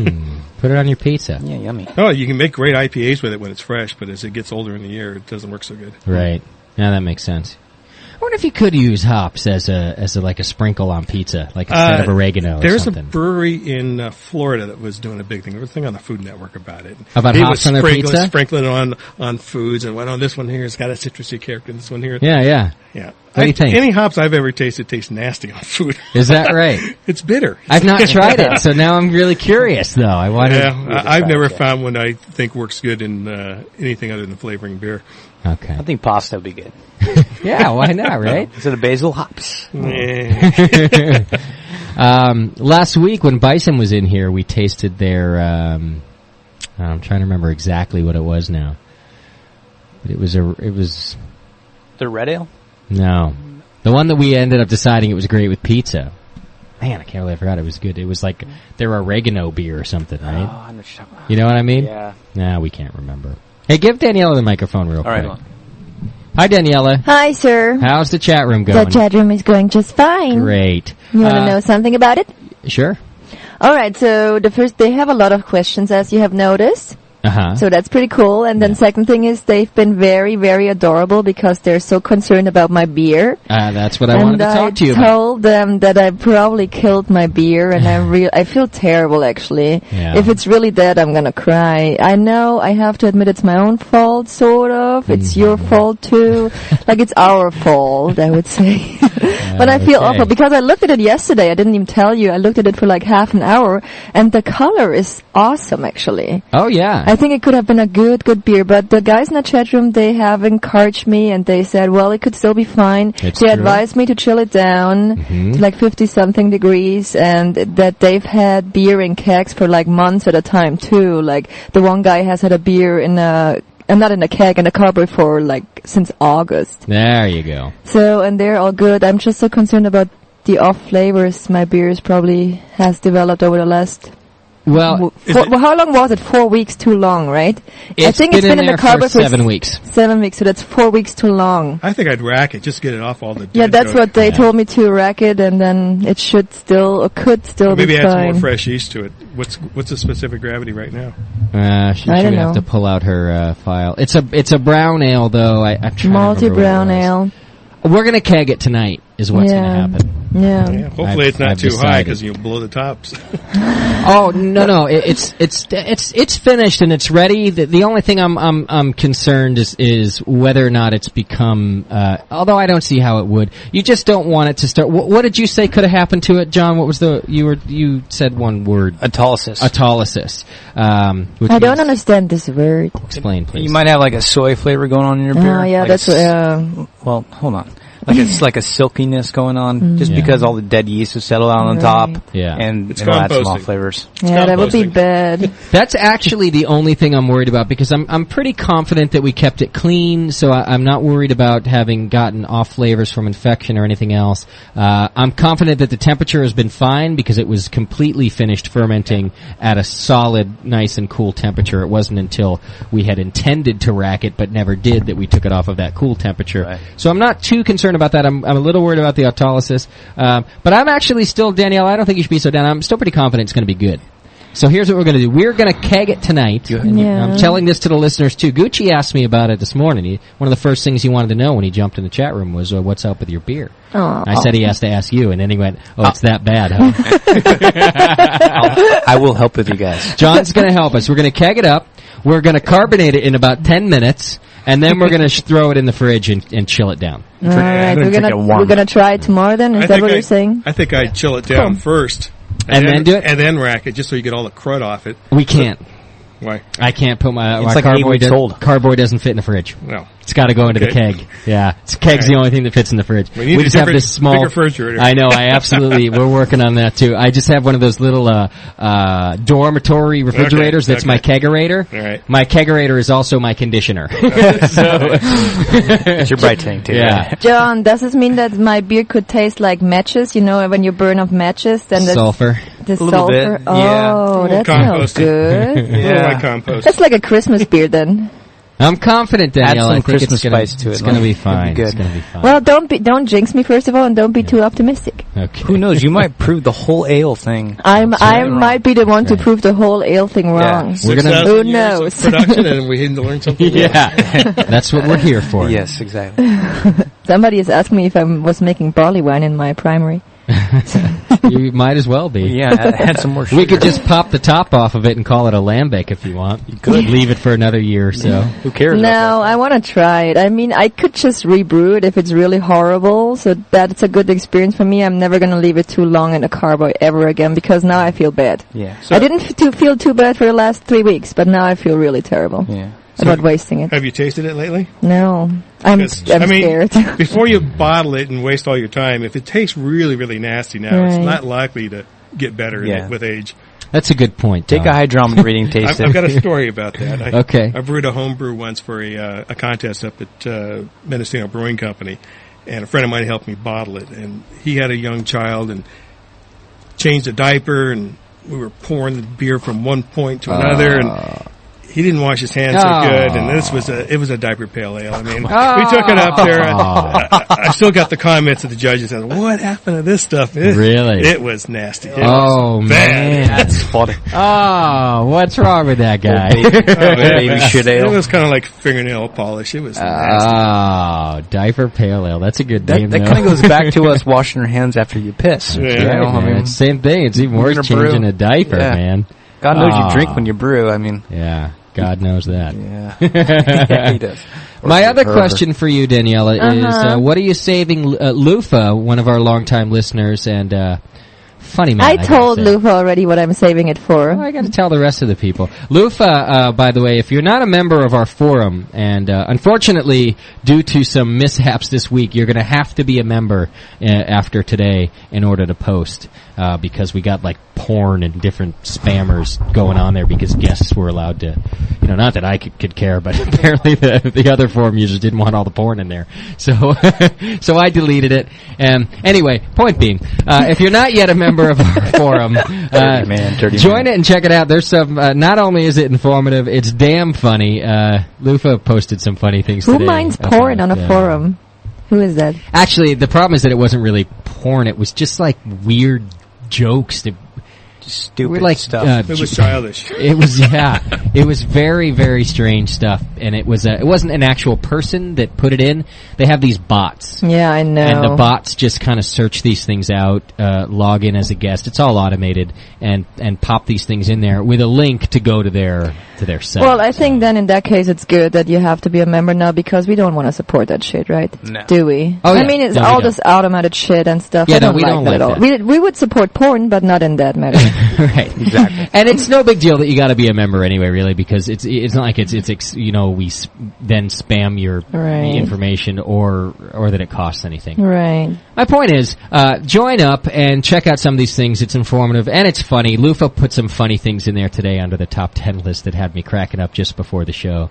Put it on your pizza.
Yeah, yummy.
Oh, you can make great IPAs with it when it's fresh, but as it gets older in the year, it doesn't work so good.
Right. Yeah, that makes sense. I wonder if you could use hops as a sprinkle on pizza, like instead of oregano or
there's
something.
There's a brewery in Florida that was doing a big thing. There was a thing on the Food Network about it.
About hops on their pizza?
Sprinkling on foods, and this one here has got a citrusy character, and this one here.
Yeah.
Yeah.
What do you think?
Any hops I've ever tasted taste nasty on food.
Is that right?
It's bitter.
I've not tried it, so now I'm really curious, though.
I've never found one I think works good in anything other than flavoring beer.
Okay.
I think pasta would be good.
Yeah, why not, right?
Instead of basil, hops.
Last week when Bison was in here, we tasted their, I'm trying to remember exactly what it was now. But it was
the red ale?
No. The one that we ended up deciding it was great with pizza. Man, I can't believe I forgot it was good. It was like their oregano beer or something, right?
Oh, I know what you're talking about.
You know what I mean?
Yeah.
Nah, we can't remember. Hey, give Daniela the microphone real quick.
All right.
Hi, Daniela.
Hi, sir.
How's the chat room going?
The chat room is going just fine.
Great.
You want to know something about it?
Sure.
All right, so they have a lot of questions, as you have noticed.
Uh-huh.
So that's pretty cool. And then second thing is they've been very, very adorable because they're so concerned about my beer.
That's what I wanted to talk to you about.
And I told them that I probably killed my beer, and I feel terrible, actually.
Yeah.
If it's really dead, I'm gonna cry. I know, I have to admit it's my own fault, sort of. It's your fault, too. Like, it's our fault, I would say. But I feel awful because I looked at it yesterday. I didn't even tell you. I looked at it for like half an hour, and the color is awesome, actually.
Oh, yeah.
I think it could have been a good beer, but the guys in the chat room, they have encouraged me, and they said, well, it could still be fine. They advised me to chill it down to like 50-something degrees, and that they've had beer in kegs for like months at a time, too. Like, the one guy has had a beer in a... not in a keg, in a carboy for like since August.
There you go.
So, and they're all good. I'm just so concerned about the off flavors my beers probably has developed over the last...
Well,
how long was it? 4 weeks too long, right? I think it's been in the carboy for
7 weeks.
7 weeks, so that's 4 weeks too long.
I think I'd rack it, just get it off all the...
Yeah, that's what they told me to, rack it, and then it should still, or could still be fine.
Maybe add some more fresh yeast to it. What's the specific gravity right now?
She would have to pull out her file. It's a brown ale, though. I'm trying
Malty brown ale.
We're going to keg it tonight, is what's going to happen.
Yeah.
Hopefully it's not too high because you'll blow the tops.
Oh no! It's finished and it's ready. The only thing I'm concerned is whether or not it's become. Although I don't see how it would. You just don't want it to start. What did you say could have happened to it, John? What was you said one word?
Autolysis.
Autolysis.
I don't understand this word.
Explain, please.
You might have like a soy flavor going on in your beer.
Oh yeah,
like
that's
well, hold on. Like it's like a silkiness going on, just because all the dead yeast is settled out on the top, and it'll add some off flavors.
Yeah, that would be bad.
That's actually the only thing I'm worried about because I'm pretty confident that we kept it clean, so I'm not worried about having gotten off flavors from infection or anything else. I'm confident that the temperature has been fine because it was completely finished fermenting at a solid, nice and cool temperature. It wasn't until we had intended to rack it but never did that we took it off of that cool temperature. Right. So I'm not too concerned about that. I'm a little worried about the autolysis. But I'm actually still, Danielle, I don't think you should be so down. I'm still pretty confident it's going to be good. So here's what we're going to do. We're going to keg it tonight. I'm telling this to the listeners, too. Gucci asked me about it this morning. One of the first things he wanted to know when he jumped in the chat room was, what's up with your beer? I said he has to ask you, and then he went, it's that bad, huh?
I will help with you guys.
John's going to help us. We're going to keg it up. We're going to carbonate it in about 10 minutes. And then we're going to throw it in the fridge and chill it down.
All right, we're gonna try it tomorrow then? Is that what you're saying?
I think I'd chill it down first.
And then do it?
And then rack it, just so you get all the crud off it.
We can't.
Why?
I can't put my
like
carboy doesn't fit in the fridge.
No.
It's got to go into the keg. Yeah. Keg's the only thing that fits in the fridge.
We
just have this small
bigger refrigerator.
I know, we're working on that too. I just have one of those little dormitory refrigerators that's my kegerator.
All right.
My kegerator is also my conditioner.
It's your bright tank too.
Yeah.
Right?
John, does this mean that my beer could taste like matches? You know, when you burn off matches, then
sulfur.
The sulfur.
Bit,
Oh, that smells good.
Like compost.
That's like a Christmas beer then.
I'm confident, Danielle.
Add some
I think
Christmas spice to it.
It's going to be fine. It's going to be fine.
Well, don't jinx me first of all, and don't be too optimistic.
Okay.
Who knows? You might prove the whole ale thing.
I might be the one to prove the whole ale thing wrong.
Yeah. We're gonna.
Who knows?
Production, and we need to learn something.
Yeah, that's what we're here for.
Yes, exactly.
Somebody has asked me if I was making barley wine in my primary.
You might as well be.
Yeah, add some more sugar.
We could just pop the top off of it and call it a lambic if you want. You could leave it for another year or so.
Who cares?
No, I want to try it. I mean, I could just rebrew it if it's really horrible, so that's a good experience for me. I'm never going to leave it too long in a carboy ever again because now I feel bad.
Yeah.
So I didn't feel too bad for the last 3 weeks, but now I feel really terrible.
Yeah.
About wasting it.
Have you tasted it lately?
No. I'm scared.
Before you bottle it and waste all your time, if it tastes really, really nasty now, it's not likely to get better with age.
That's a good point.
Take a hydrometer reading, taste it.
I've got a story about that. I brewed a home brew once for a contest up at Mendocino Brewing Company, and a friend of mine helped me bottle it. And he had a young child and changed a diaper, and we were pouring the beer from one point to another, and he didn't wash his hands so good, and it was a diaper pale ale. I mean, we took it up there. I still got the comments of the judges saying, "What happened to this stuff?"
Really?
It was nasty. It
was
bad.
Man,
that's funny.
Oh, what's wrong with that guy?
Baby shit ale.
It was kind of like fingernail polish. It was nasty.
Oh, diaper pale ale. That's a good name.
That kind of goes back to us washing our hands after you piss.
Yeah, you know, I mean, it's the same thing. It's even worse changing a diaper, man.
God knows you drink when you brew. I mean,
yeah. God knows that.
Yeah, yeah he does.
My other question for you, Daniela, is what are you saving Lufa, one of our longtime listeners, and funny man.
I told Lufa already what I'm saving it for.
Well, I got to tell the rest of the people. Lufa, by the way, if you're not a member of our forum, and unfortunately, due to some mishaps this week, you're going to have to be a member after today in order to post, because we got like porn and different spammers going on there because guests were allowed to, not that I could care, but apparently the other forum users didn't want all the porn in there. So, so I deleted it. Anyway, point being, if you're not yet a member of our forum, join it and check it out. There's some, not only is it informative, it's damn funny. Lufa posted some funny things today.
Who minds porn on a forum? Who is that?
Actually, the problem is that it wasn't really porn. It was just like weird jokes that
stupid stuff.
It was childish.
It was, it was very, very strange stuff, and it wasn't an actual person that put it in. They have these bots.
Yeah, I know.
And the bots just kind of search these things out, log in as a guest. It's all automated, and pop these things in there with a link to go to their site.
Well, I think then in that case it's good that you have to be a member now because we don't want to support that shit, right?
No.
Do we?
Oh, yeah.
I mean, it's all this automated shit and stuff.
Yeah,
I don't
we don't
like that at all.
that.
We would support porn, but not in that matter.
Right, exactly. And it's no big deal that you got to be a member anyway, really, because it's not like it's we then spam your information or that it costs anything.
Right.
My point is, join up and check out some of these things. It's informative and it's funny. Lufa put some funny things in there today under the top 10 list that had me cracking up just before the show.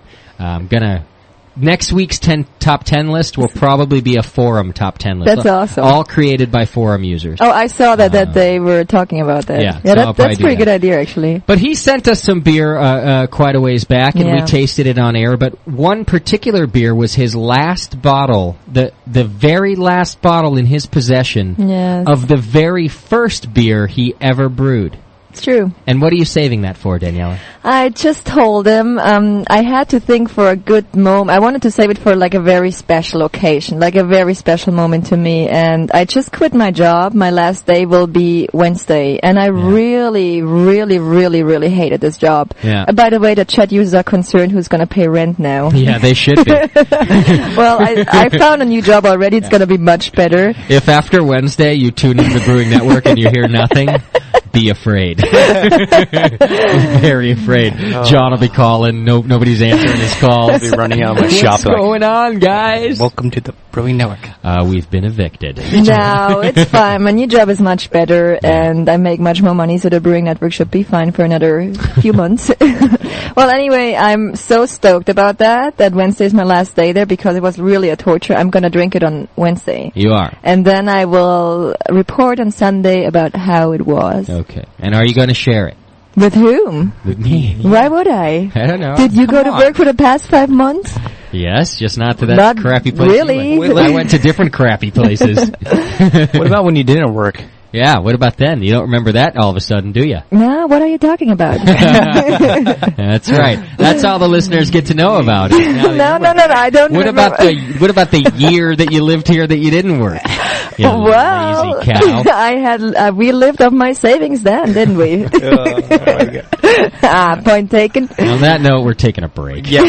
Next week's top 10 list will probably be a forum top 10 list.
That's awesome.
All created by forum users.
Oh, I saw that they were talking about that.
Yeah,
so that's a pretty good idea, actually.
But he sent us some beer quite a ways back, and we tasted it on air. But one particular beer was his last bottle, the very last bottle in his possession of the very first beer he ever brewed.
It's true.
And what are you saving that for, Daniela?
I just told him I had to think for a good moment. I wanted to save it for like a very special occasion, like a very special moment to me. And I just quit my job. My last day will be Wednesday. And I really, really, really, really hated this job.
Yeah.
By the way, the chat users are concerned who's going to pay rent now.
Yeah, they should be.
Well, I found a new job already. It's going to be much better.
If after Wednesday you tune into the Brewing Network and you hear nothing, be afraid. Very afraid. John will be calling. Nobody's answering his calls.
I'll be running out of my shop.
What's going on, guys?
Welcome to the Brewing Network.
We've been evicted.
No, it's fine. My new job is much better, and I make much more money, so the Brewing Network should be fine for another few months. Well, anyway, I'm so stoked about that Wednesday is my last day there because it was really a torture. I'm going to drink it on Wednesday.
You are.
And then I will report on Sunday about how it was.
Okay. And are you going to share it?
With whom?
With me.
Why would I?
I don't know.
Did you go to work for the past 5 months?
Yes, just not to that crappy place.
Really?
I went to different crappy places.
What about when you didn't work?
Yeah, what about then? You don't remember that all of a sudden, do you?
No, what are you talking about?
That's right. That's all the listeners get to know about it.
No, I don't remember.
What about the year that you lived here that you didn't work? You
well,
lazy cow.
We lived off my savings then, didn't we? Point taken.
On that note, we're taking a break.
Yeah.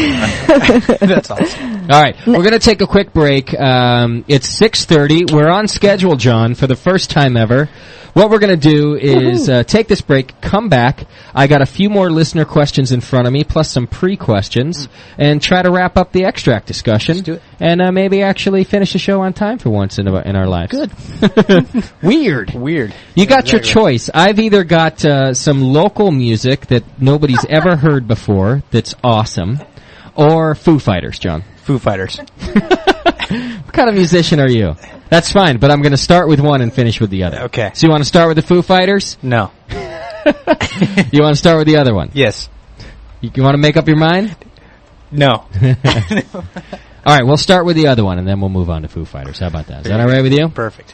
That's awesome.
All right, we're going to take a quick break. It's 6:30. We're on schedule, John, for the first time ever. What we're going to do is take this break, come back. I got a few more listener questions in front of me, plus some pre-questions, and try to wrap up the extract discussion.
Let's do it.
And maybe actually finish the show on time for once in our lives.
Good.
Weird.
You
got your choice. I've either got some local music that nobody's ever heard before that's awesome, or Foo Fighters, John.
Foo Fighters.
What kind of musician are you? That's fine, but I'm going to start with one and finish with the other.
Okay.
So you want to start with the Foo Fighters?
No.
You want to start with the other one?
Yes.
You want to make up your mind?
No.
All right, we'll start with the other one, and then we'll move on to Foo Fighters. How about that? Is that all right with you?
Perfect.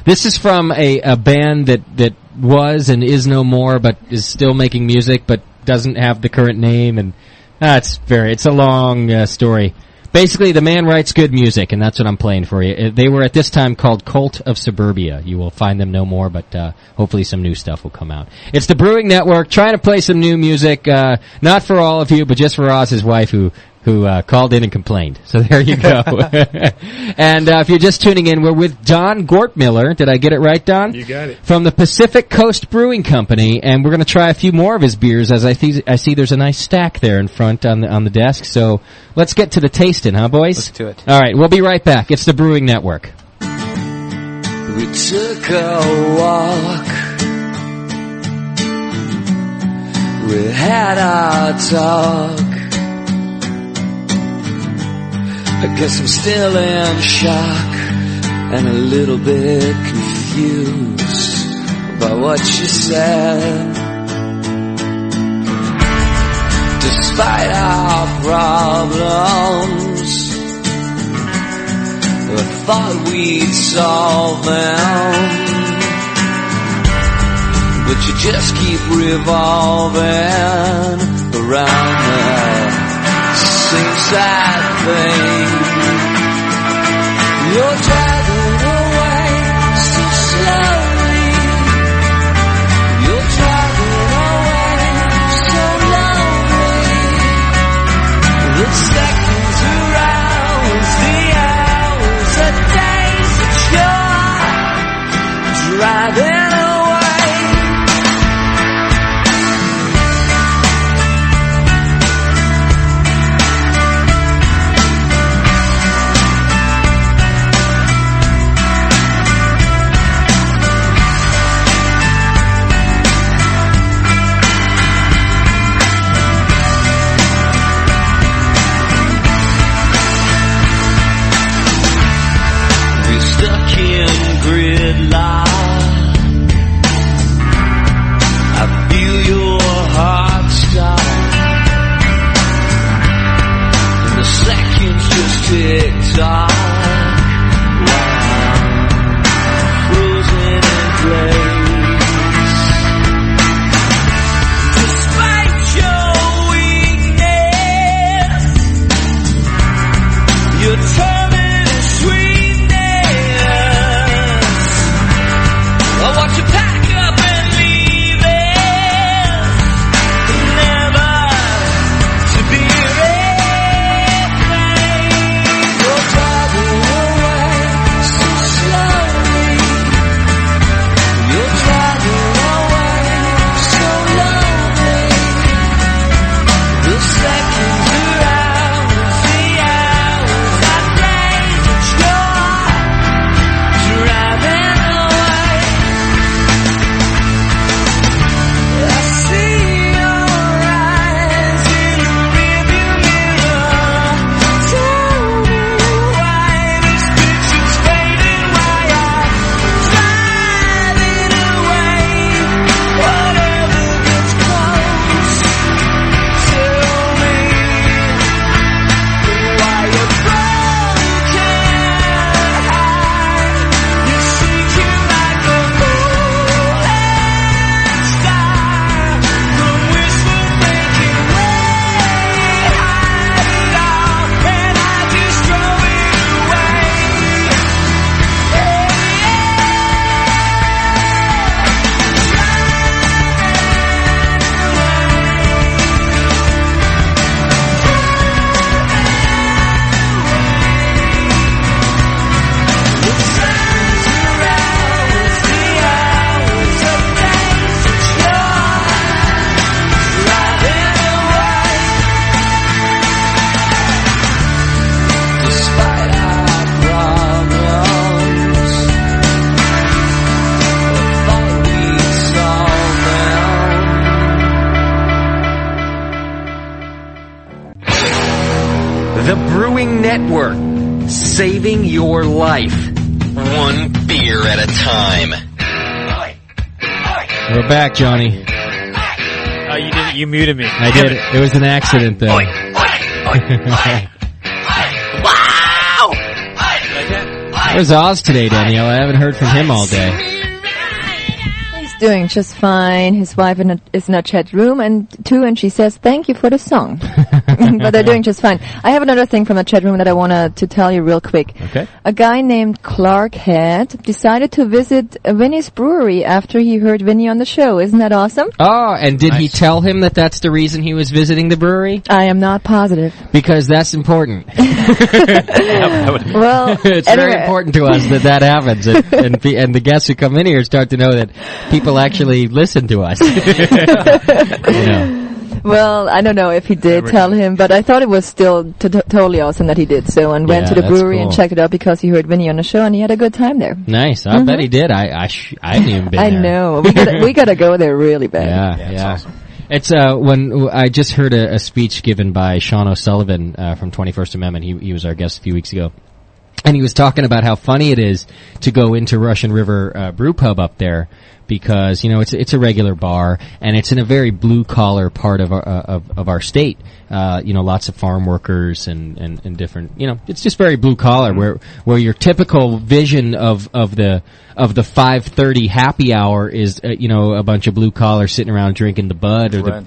This is from a band that was and is no more, but is still making music, but doesn't have the current name, and it's a long story. Basically, the man writes good music, and that's what I'm playing for you. They were at this time called Cult of Suburbia. You will find them no more, but hopefully some new stuff will come out. It's the Brewing Network, trying to play some new music, not for all of you, but just for Oz's wife, who called in and complained. So there you go. And if you're just tuning in, we're with Don Gortmiller. Did I get it right, Don?
You got it.
From the Pacific Coast Brewing Company, and we're going to try a few more of his beers, as I see there's a nice stack there in front on the desk. So let's get to the tasting, huh, boys?
Let's do it.
All right, we'll be right back. It's the Brewing Network.
We took a walk. We had our talk. I guess I'm still in shock and a little bit confused by what you said. Despite our problems, I thought we'd solve them, but you just keep revolving around the same sad thing. You're driving away so slowly. You're driving away so lonely. The seconds are hours, the hours are days that you're driving away. Stuck in gridlock, I feel your heart stop, and the seconds just tick tock. Wow, frozen in place. Despite your weakness, you're turning sweet. I'll watch you pack up and leave it, never to be replaced. You're driving away so slowly. You're driving away so lonely. The seconds are hours, the hours are days that you're driving away. I see your eyes in the rearview mirror. Tell me why this picture's fading, why I'm driving away. Whatever gets close, tell me why you're broken heart. You're seeking like a falling star from wishful thinking, way hide it all, and I just throw it away. The seconds are hours, the hours are days that you're driving away. Despite our problems, I thought we'd solve them.
The Brewing Network, saving your life. One beer at a time.
We're back, Johnny.
Oh, you did. You muted me.
I did. It was an accident, though.
Wow!
Where's Oz today, Danielle? I haven't heard from him all day.
He's doing just fine. His wife is in a chat room and she says, thank you for the song. But they're doing just fine. I have another thing from the chat room that I want to tell you real quick.
Okay.
A guy named Clark Head decided to visit Vinny's brewery after he heard Vinny on the show. Isn't that awesome?
Oh, and did he tell him that that's the reason he was visiting the brewery?
I am not positive.
Because that's important.
Well,
it's very important to us that happens, and the guests who come in here start to know that people actually listen to us.
Well, I don't know if he did tell him, but I thought it was still totally awesome that he did so and went to the brewery and checked it out because he heard Vinny on the show and he had a good time there.
Nice. I bet he did. I haven't even been there.
I know. We gotta go there really bad.
Yeah. Awesome. It's when I just heard a speech given by Sean O'Sullivan from 21st Amendment. He was our guest a few weeks ago. And he was talking about how funny it is to go into Russian River Brew Pub up there because, it's a regular bar and it's in a very blue collar part of our state. Lots of farm workers and different, it's just very blue collar where your typical vision of the 5:30 happy hour is, a bunch of blue collar sitting around drinking the Bud or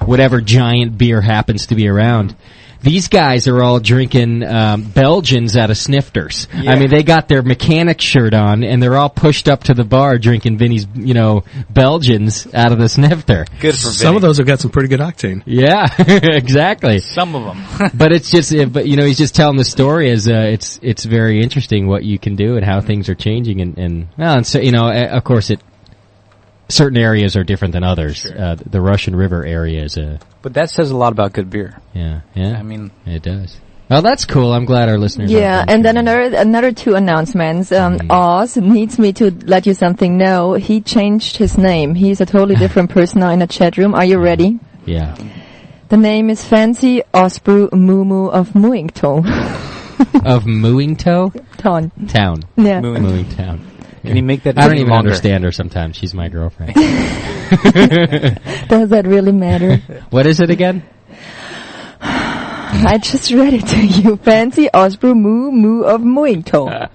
whatever giant beer happens to be around. These guys are all drinking Belgians out of snifters. Yeah. I mean, they got their mechanic shirt on, and they're all pushed up to the bar drinking Vinny's, Belgians out of the snifter.
Good for Vinny.
Some of those have got some pretty good octane.
Yeah, exactly.
Some of them.
But it's just, he's just telling the story as it's very interesting what you can do and how things are changing, and so of course certain areas are different than others. Sure. The Russian River area is
But that says a lot about good beer.
Yeah.
I mean,
it does. Well, that's cool. I'm glad our listeners.
Yeah, and then another two announcements. Oz needs me to let you something know. He changed his name. He's a totally different person now in the chat room. Are you ready?
Yeah.
The name is Fancy Osbrew Mumu of Mooington.
Of Mooington?
Town.
Yeah. Mooingtown.
Can you make that?
I don't even understand her sometimes. She's my girlfriend.
Does that really matter?
What is it again?
I just read it to you. Fancy Osbrew Moo of Mooington.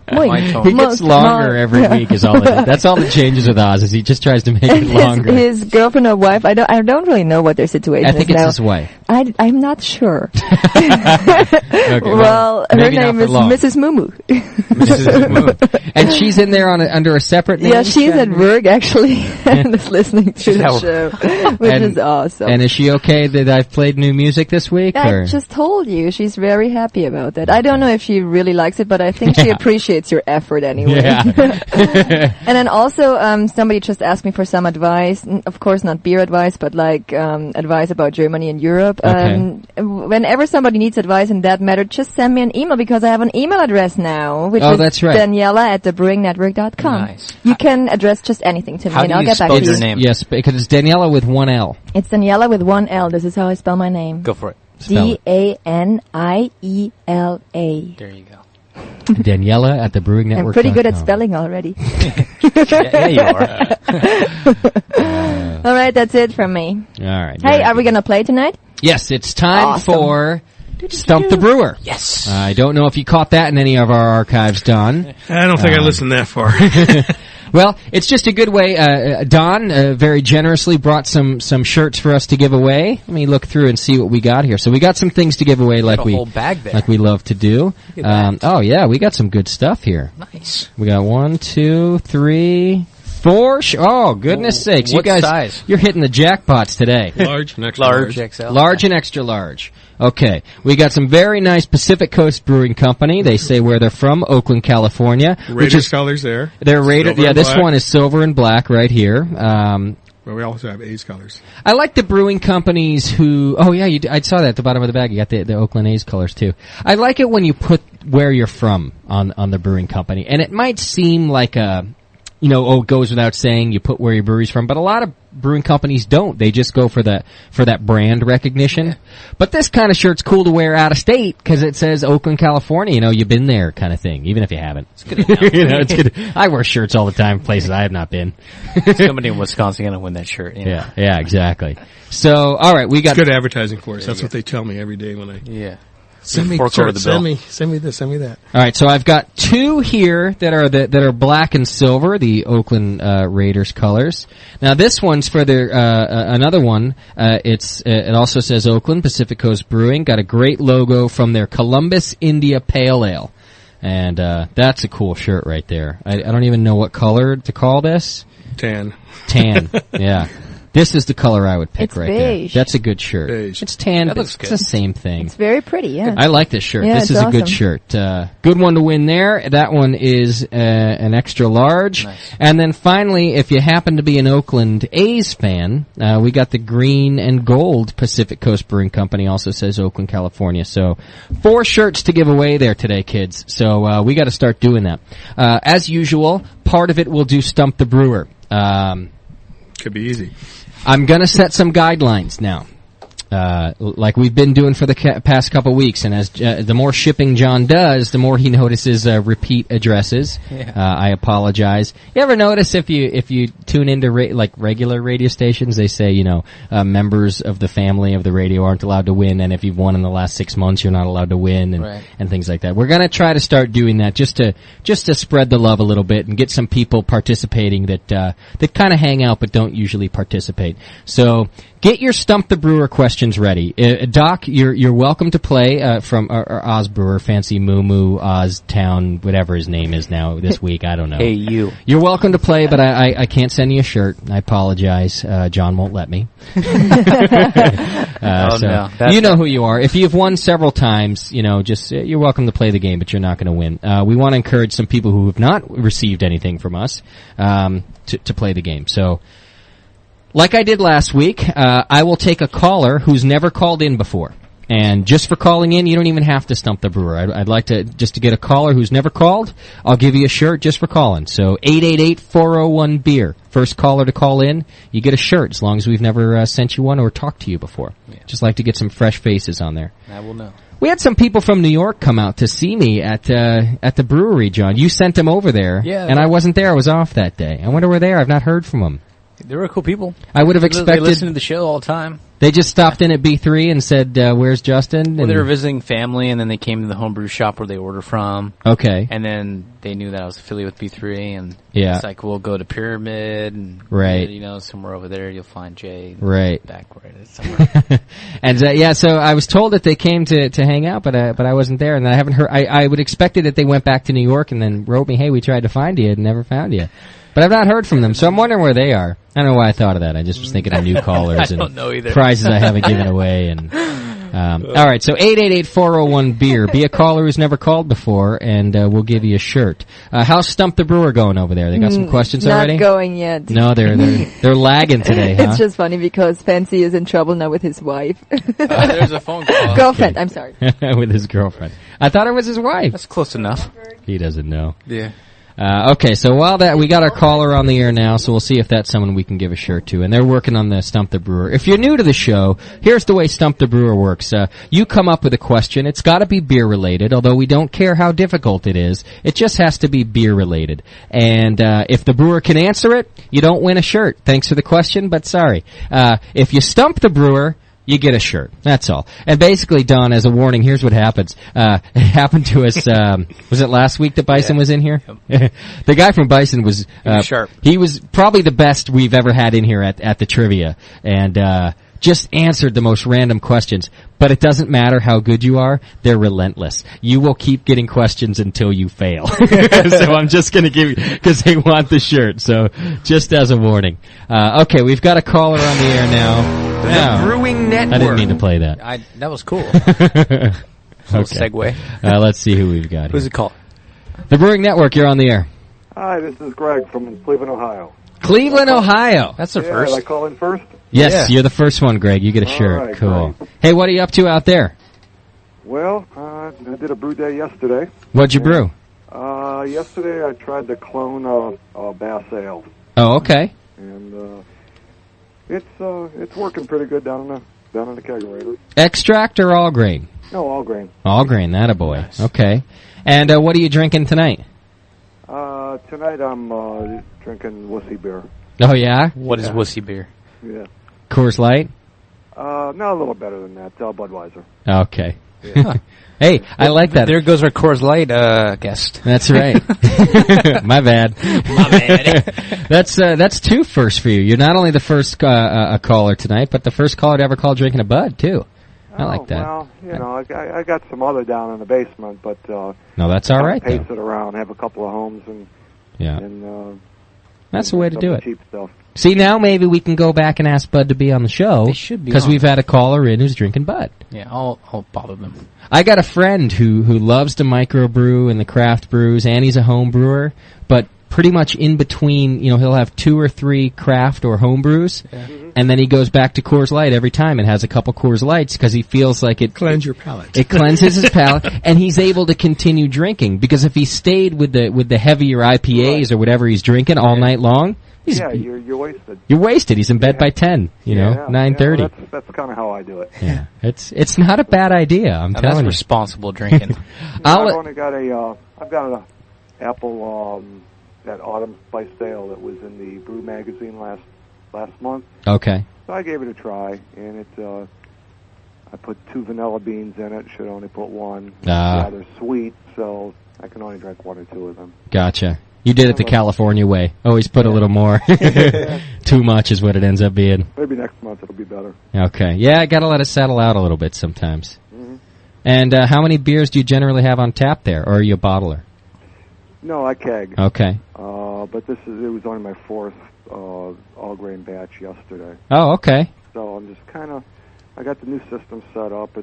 He gets longer every week is all it is. That's all that changes with Oz is he just tries to make it longer.
His girlfriend or wife, I don't really know what their situation is.
I think it's his wife.
I'm not sure.
Okay,
well, her name is Mrs. Mumu.
Mrs. Mumu. And she's in there under a separate name?
Yeah, she's at work actually and is listening to the show, which is awesome.
And is she okay that I've played new music this week?
I just told you. She's very happy about that. I don't know if she really likes it, but I think she appreciates your effort anyway.
Yeah.
And then also, somebody just asked me for some advice. Of course, not beer advice, but like advice about Germany and Europe.
Okay.
Whenever somebody needs advice in that matter, just send me an email because I have an email address now, which is
that's right.
Daniela@thebrewingnetwork.com.
Nice.
You can address just anything to me, and I'll get back to you.
Your name?
Yes, because it's Daniela with one L.
It's Daniela with one L. This is how I spell my name.
Go for it.
Daniela.
There you go.
Daniela at thebrewingnetwork.com.
I'm pretty good at spelling already.
yeah, you are.
All right, that's it from me.
All right.
Hey, are we going to play tonight?
Yes, it's time for Stump the Brewer.
Yes.
I don't know if you caught that in any of our archives, Don.
I don't think I listened that far.
Well, it's just a good way. Don very generously brought some shirts for us to give away. Let me look through and see what we got here. So we got some things to give away, like
whole bag there.
Like we love to do. Oh yeah, we got some good stuff here.
Nice.
We got 1, 2, 3, 4. Oh goodness sakes!
What
you guys,
size?
You're hitting the jackpots today.
Large and extra large.
XL.
Large and extra large. Okay, we got some very nice Pacific Coast Brewing Company. They say where they're from, Oakland, California.
Raiders colors there.
They're rated. Yeah, this one is silver and black right here.
Well, we also have A's colors.
I like the brewing companies who. Oh yeah, I saw that at the bottom of the bag. You got the Oakland A's colors too. I like it when you put where you're from on the brewing company, and it might seem like a. It goes without saying you put where your brewery's from, but a lot of brewing companies don't. They just go for that brand recognition. Yeah. But this kind of shirt's cool to wear out of state because it says Oakland, California. You've been there kind of thing, even if you haven't.
It's good enough.
It's good. I wear shirts all the time, places I have not been.
Somebody in Wisconsin gonna win that shirt.
Yeah, exactly. So, all right, we got
it's good advertising for us. That's what they tell me every day when I.
Yeah.
Send me shirts. Send me this. Send me that.
All right, so I've got 2 here that are black and silver, the Oakland Raiders colors. Now this one's for their another one. It also says Oakland Pacific Coast Brewing. Got a great logo from their Columbus India Pale Ale, and that's a cool shirt right there. I don't even know what color to call this.
Tan.
Yeah. This is the color I would pick
it's
right
beige.
there. That's a good shirt.
Beige.
It's tan,
that
but
looks good.
It's the same thing.
It's very pretty, yeah.
I like this shirt.
Yeah,
this is
awesome.
a good shirt. Good one to win there. That one is an extra large.
Nice.
And then finally, if you happen to be an Oakland A's fan, we got the green and gold Pacific Coast Brewing Company, also says Oakland, California. So 4 shirts to give away there today, kids. So we got to start doing that. As usual, part of it we'll do Stump the Brewer.
Could be easy.
I'm going to set some guidelines now, like we've been doing for the past couple weeks. And as the more shipping John does, the more he notices repeat addresses.
Yeah.
I apologize. You ever notice if you tune into regular radio stations, they say members of the family of the radio aren't allowed to win, and if you've won in the last 6 months, you're not allowed to win, and things like that. We're going to try to start doing that just to spread the love a little bit and get some people participating that kind of hang out but don't usually participate. So get your Stump the Brewer questions ready. Doc, you're welcome to play from Oz Brewer, Fancy Moo Moo, Oz Town, whatever his name is now this week. I don't know.
Hey, you.
You're welcome to play, but I can't send you a shirt. I apologize. John won't let me.
No.
You know who you are. If you've won several times, just you're welcome to play the game, but you're not going to win. We want to encourage some people who have not received anything from us to play the game. So, like I did last week, I will take a caller who's never called in before. And just for calling in, you don't even have to stump the brewer. I'd like to just to get a caller who's never called. I'll give you a shirt just for calling. So 888-401-BEER. First caller to call in, you get a shirt as long as we've never sent you one or talked to you before. Yeah. Just like to get some fresh faces on there.
I will know.
We had some people from New York come out to see me at the brewery, John. You sent them over there, and I wasn't there. I was off that day. I wonder where they are. I've not heard from them.
They were cool people.
I would have expected...
They listen to the show all the time.
They just stopped in at B3 and said, where's Justin?
Well, they were visiting family, and then they came to the homebrew shop where they order from.
Okay.
And then they knew that I was affiliated with B3, and it's like, we'll go to Pyramid, and somewhere over there you'll find Jay.
Right.
Back where it is somewhere.
And, so I was told that they came to hang out, but I wasn't there, and I haven't heard... I would expected that they went back to New York and then wrote me, hey, we tried to find you and never found you. But I've not heard from them, so I'm wondering where they are. I don't know why I thought of that. I just was thinking of new callers
I don't know either.
Prizes I haven't given away. And all right, so 888-401-BEER. Be a caller who's never called before, and we'll give you a shirt. How's Stump the Brewer going over there? They got some questions already?
Not going yet.
No, they're lagging today, huh?
It's just funny because Fancy is in trouble now with his wife.
There's a phone call.
Girlfriend, I'm sorry.
With his girlfriend. I thought it was his wife.
That's close enough.
He doesn't know.
Yeah.
Okay, so while we got our caller on the air now, so we'll see if that's someone we can give a shirt to. And they're working on the Stump the Brewer. If you're new to the show, here's the way Stump the Brewer works. You come up with a question. It's got to be beer related, although we don't care how difficult it is. It just has to be beer related. And if the brewer can answer it, you don't win a shirt. Thanks for the question, but sorry. If you stump the brewer, you get a shirt. That's all. And basically, Don, as a warning, here's what happens. It happened to us, was it last week that Bison was in here? Yep. The guy from Bison was,
sharp.
He was probably the best we've ever had in here at the trivia. And, just answered the most random questions. But it doesn't matter how good you are, they're relentless. You will keep getting questions until you fail. So I'm just gonna give you, cause they want the shirt, so just as a warning. Okay, we've got a caller on the air now.
The Brewing Network.
I didn't mean to play that.
That was cool. Okay. Segue.
Let's see who we've got here.
Who's it called?
The Brewing Network, you're on the air.
Hi, this is Greg from Cleveland, Ohio.
Cleveland, Ohio.
That's the first.
Did I call in first?
Yes, you're the first one, Greg. You get a shirt.
Right,
cool.
great.
Hey, what are you up to out there?
Well, I did a brew day yesterday.
What'd you brew?
Yesterday I tried to clone a Bass Ale.
Oh, okay.
And it's working pretty good down in the kegerator.
Extract or all grain?
No, all grain.
All grain, attaboy. Nice. Okay. And what are you drinking tonight?
Tonight I'm drinking wussy beer.
Oh, yeah?
What is wussy beer?
Yeah.
Coors Light?
No, a little better than that. Budweiser.
Okay.
Yeah.
Hey, I like that.
There goes our Coors Light guest.
That's right. My bad.
My bad.
That's 2 firsts for you. You're not only the first caller tonight, but the first caller to ever call drinking a Bud too. I like that.
Well, I got some other down in the basement, but
no, that's all right.
Pace it around, have a couple of homes, and
that's the way to do it.
Cheap stuff.
See, now maybe we can go back and ask Bud to be on the show.
They should be,
because we've had a caller in who's drinking Bud.
Yeah, I'll bother them.
I got a friend who loves to microbrew and the craft brews, and he's a home brewer, but pretty much in between, he'll have 2 or 3 craft or home brews, and then he goes back to Coors Light every time and has a couple Coors Lights because he feels like it
cleanse your palate.
It cleanses his palate, and he's able to continue drinking because if he stayed with the heavier IPAs or whatever he's drinking all night long,
you're wasted.
You're wasted. He's in bed by 10, 9:30.
Well, that's kind of how I do it.
Yeah, it's not a bad idea. I'm telling you.
That's responsible drinking.
I've got an apple that autumn spice sale that was in the Brew magazine last month.
Okay.
So I gave it a try, and I put 2 vanilla beans in it. Should only put 1. It's rather sweet, so I can only drink 1 or 2 of them.
Gotcha. You did it the California way. Always put a little more. Too much is what it ends up being.
Maybe next month it'll be better.
Okay. Yeah, I got to let it settle out a little bit sometimes.
Mm-hmm.
And how many beers do you generally have on tap there, or are you a bottler?
No, I keg.
Okay.
But it was only my 4th all grain batch yesterday.
Oh, okay.
So I'm just I got the new system set up.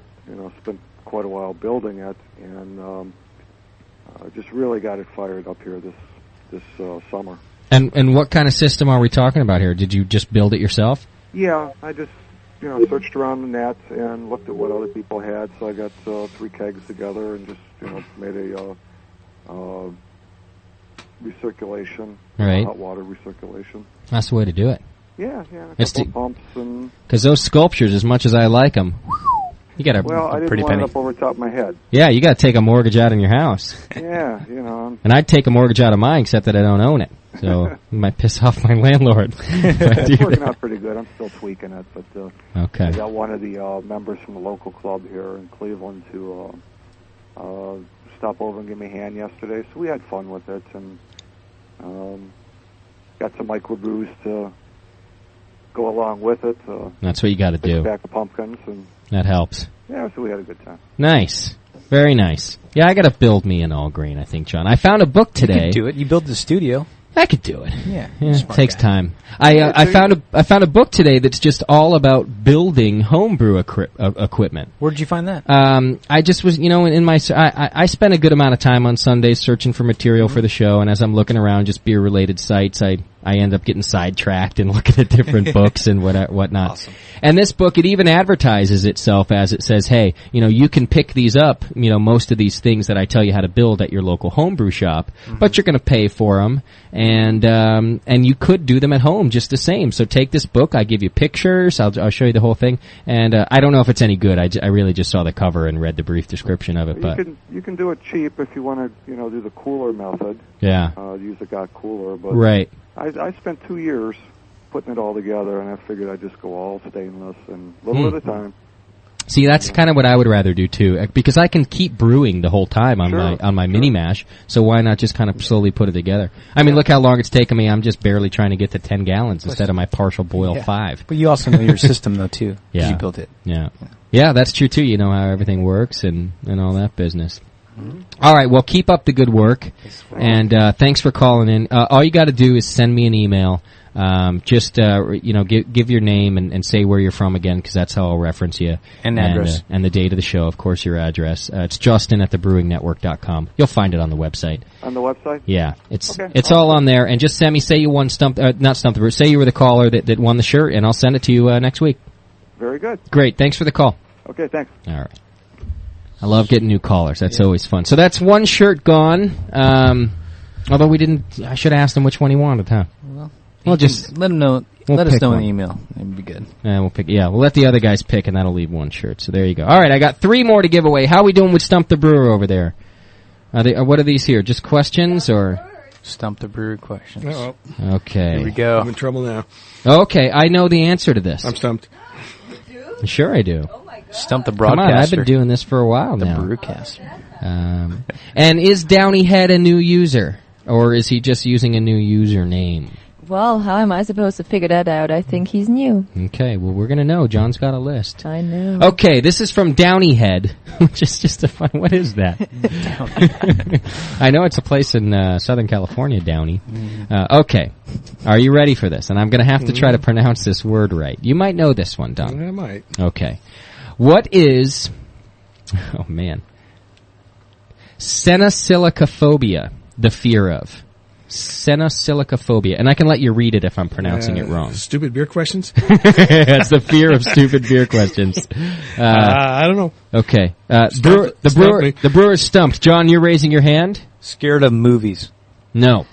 Spent quite a while building it, and just really got it fired up here this summer.
And what kind of system are we talking about here? Did you just build it yourself?
Yeah, I just searched around the net and looked at what other people had. So I got 3 kegs together and just made a recirculation, hot water recirculation.
That's the way to do it.
Yeah, a couple pumps and
because those sculptures, as much as I like them, you got
I didn't wind up over top of my head.
Yeah, you got to take a mortgage out on your house.
Yeah,
And I'd take a mortgage out of mine, except that I don't own it, so it might piss off my landlord.
It's working out pretty good. I'm still tweaking it, but
okay.
I got one of the members from the local club here in Cleveland to stop over and give me a hand yesterday. So we had fun with it, and got some microbrews to go along with it.
That's what you got to do.
Back the pumpkins and.
That helps.
Yeah, so we had a good time.
Nice. Very nice. Yeah, I got to build me an all green, I think, John. I found a book today.
You could do it. You build the studio.
I could do it.
Yeah,
it takes time. I found a book today that's just all about building homebrew equipment.
Where did you find that?
I just was, in my I spent a good amount of time on Sundays searching for material for the show, and as I'm looking around just beer related sites, I end up getting sidetracked and looking at different books and whatnot.
Awesome.
And this book, it even advertises itself as it says, hey, you can pick these up, most of these things that I tell you how to build at your local homebrew shop, but you're going to pay for them, and you could do them at home just the same. So take this book, I give you pictures, I'll show you the whole thing, and I don't know if it's any good. I really just saw the cover and read the brief description of it. But
you can do it cheap if you want to, do the cooler method.
Yeah.
Use a GOT cooler, but
right.
I spent 2 years putting it all together, and I figured I'd just go all stainless and a little at a time.
See, that's kind of what I would rather do too, because I can keep brewing the whole time on my mini mash. So why not just kind of slowly put it together? I mean, look how long it's taken me. I'm just barely trying to get to 10 gallons instead of my partial boil 5.
But you also know your system though too.
Yeah,
you built it.
Yeah, that's true too. You know how everything works and all that business. All right, well, keep up the good work, and thanks for calling in. All you got to do is send me an email. Just give your name and say where you're from again, because that's how I'll reference you.
And address.
And the date of the show, of course, your address. It's justin@thebrewingnetwork.com. You'll find it on the website.
On the website?
Yeah, it's all on there. And just send me, say you won say you were the caller that won the shirt, and I'll send it to you next week.
Very good.
Great, thanks for the call.
Okay, thanks.
All right. I love getting new callers. That's always fun. So that's one shirt gone. Although I should have asked him which one he wanted, huh?
Well, just let him know. Let us know in the email. It'd be good.
We'll let the other guys pick, and that'll leave one shirt. So there you go. All right, I got 3 more to give away. How are we doing with Stump the Brewer over there? What are these here? Just questions or?
Stump the Brewer questions.
Uh-oh.
Okay.
Here we go.
I'm in trouble now.
Okay, I know the answer to this.
I'm stumped.
Sure I do.
Oh my
Stump the broadcaster.
Come on, I've been doing this for a while now.
The brewcaster.
And is Downey Head a new user? Or is he just using a new username?
Well, how am I supposed to figure that out? I think he's new.
Okay, well, we're going to know. John's got a list.
I know.
Okay, this is from Downey Head, which is just a fun... What is that? I know it's a place in Southern California, Downey. Okay, are you ready for this? And I'm going to have to try to pronounce this word right. You might know this one, Don.
I might.
Okay. What is... Oh, man. Senosilicophobia, the fear of. Senosilicophobia. And I can let you read it if I'm pronouncing it wrong.
Stupid beer questions?
It's the fear of stupid beer questions.
I don't know.
Okay. The brewer's stumped. John, you're raising your hand?
Scared of movies.
No.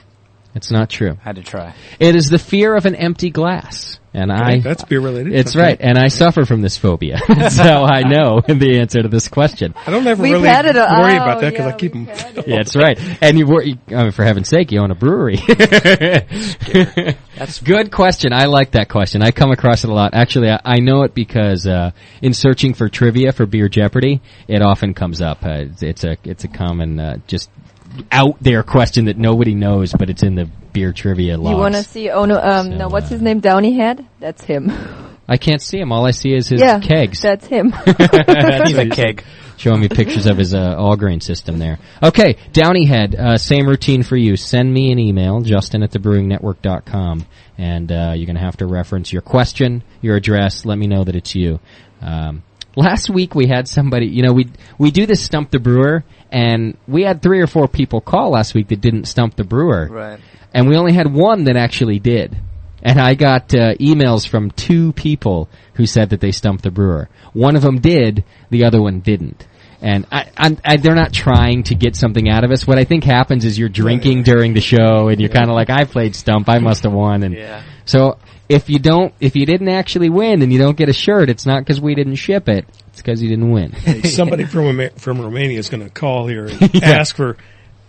It's not true.
Had to try.
It is the fear of an empty glass. And
that's beer related.
It's right. And I suffer from this phobia. So I know the answer to this question.
I don't ever really worry about that because I keep them.
Yeah, that's right. And for heaven's sake, you own a brewery. That's good question. I like that question. I come across it a lot. Actually, I know it because in searching for trivia for Beer Jeopardy, it often comes up. It's a common just out there question that nobody knows, but it's in the beer trivia logs.
You want to see? Oh no, what's his name? Downey Head? That's him.
I can't see him. All I see is his kegs.
That's him.
He's a keg.
Showing me pictures of his all grain system there. Okay, Downey Head. Same routine for you. Send me an email, justin@thebrewingnetwork.com, and you're going to have to reference your question, your address. Let me know that it's you. Last week we had somebody, we do this Stump the Brewer, and we had 3 or 4 people call last week that didn't stump the brewer.
Right.
And we only had one that actually did. And I got emails from 2 people who said that they stumped the brewer. One of them did, the other one didn't. And they're not trying to get something out of us. What I think happens is you're drinking during the show, and you're kind of like, I played Stump, I must have won. And so if you didn't actually win and you don't get a shirt, it's not because we didn't ship it. It's because you didn't win.
Hey, somebody from Romania is going to call here and ask for.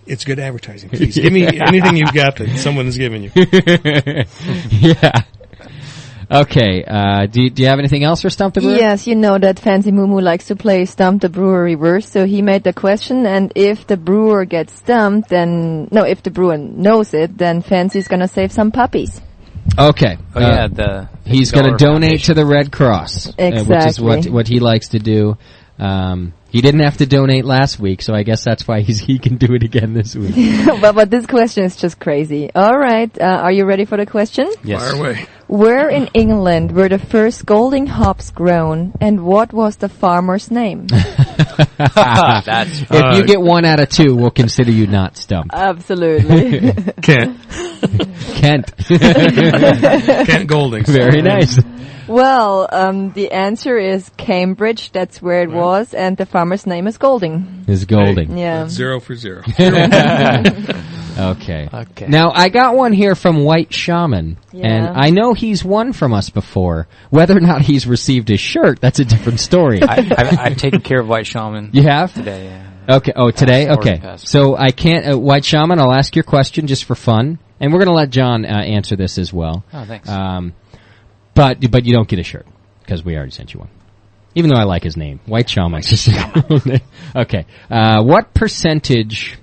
It's good advertising. Please give me anything you've got that someone is giving you.
Yeah. Okay. Do you have anything else for Stump the Brewer?
Yes, you know that Fancy Moo likes to play Stump the Brewer reverse, so he made the question, and if the brewer gets stumped, if the brewer knows it, then Fancy's going to save some puppies.
Okay. He's going to donate to the Red Cross, which is what he likes to do. He didn't have to donate last week, so I guess that's why he can do it again this week.
but this question is just crazy. All right, are you ready for the question?
Yes.
Fire away.
Where in England were the first Golding hops grown, and what was the farmer's name?
If you get 1 out of 2, we'll consider you not stumped.
Absolutely.
Kent.
Kent
Golding.
Very nice.
Well, the answer is Cambridge. That's where it was, and the farmer's name is Golding.
Is Golding.
Hey,
yeah.
0 for 0.
Okay. Now, I got one here from White Shaman, and I know he's won from us before. Whether or not he's received his shirt, that's a different story.
I've taken care of White Shaman.
You have?
Today, yeah.
Okay. Oh, today? Okay. So I can't, White Shaman, I'll ask your question just for fun, and we're going to let John answer this as well.
Oh, thanks.
But you don't get a shirt, because we already sent you one. Even though I like his name. White Shaman. Okay. What percentage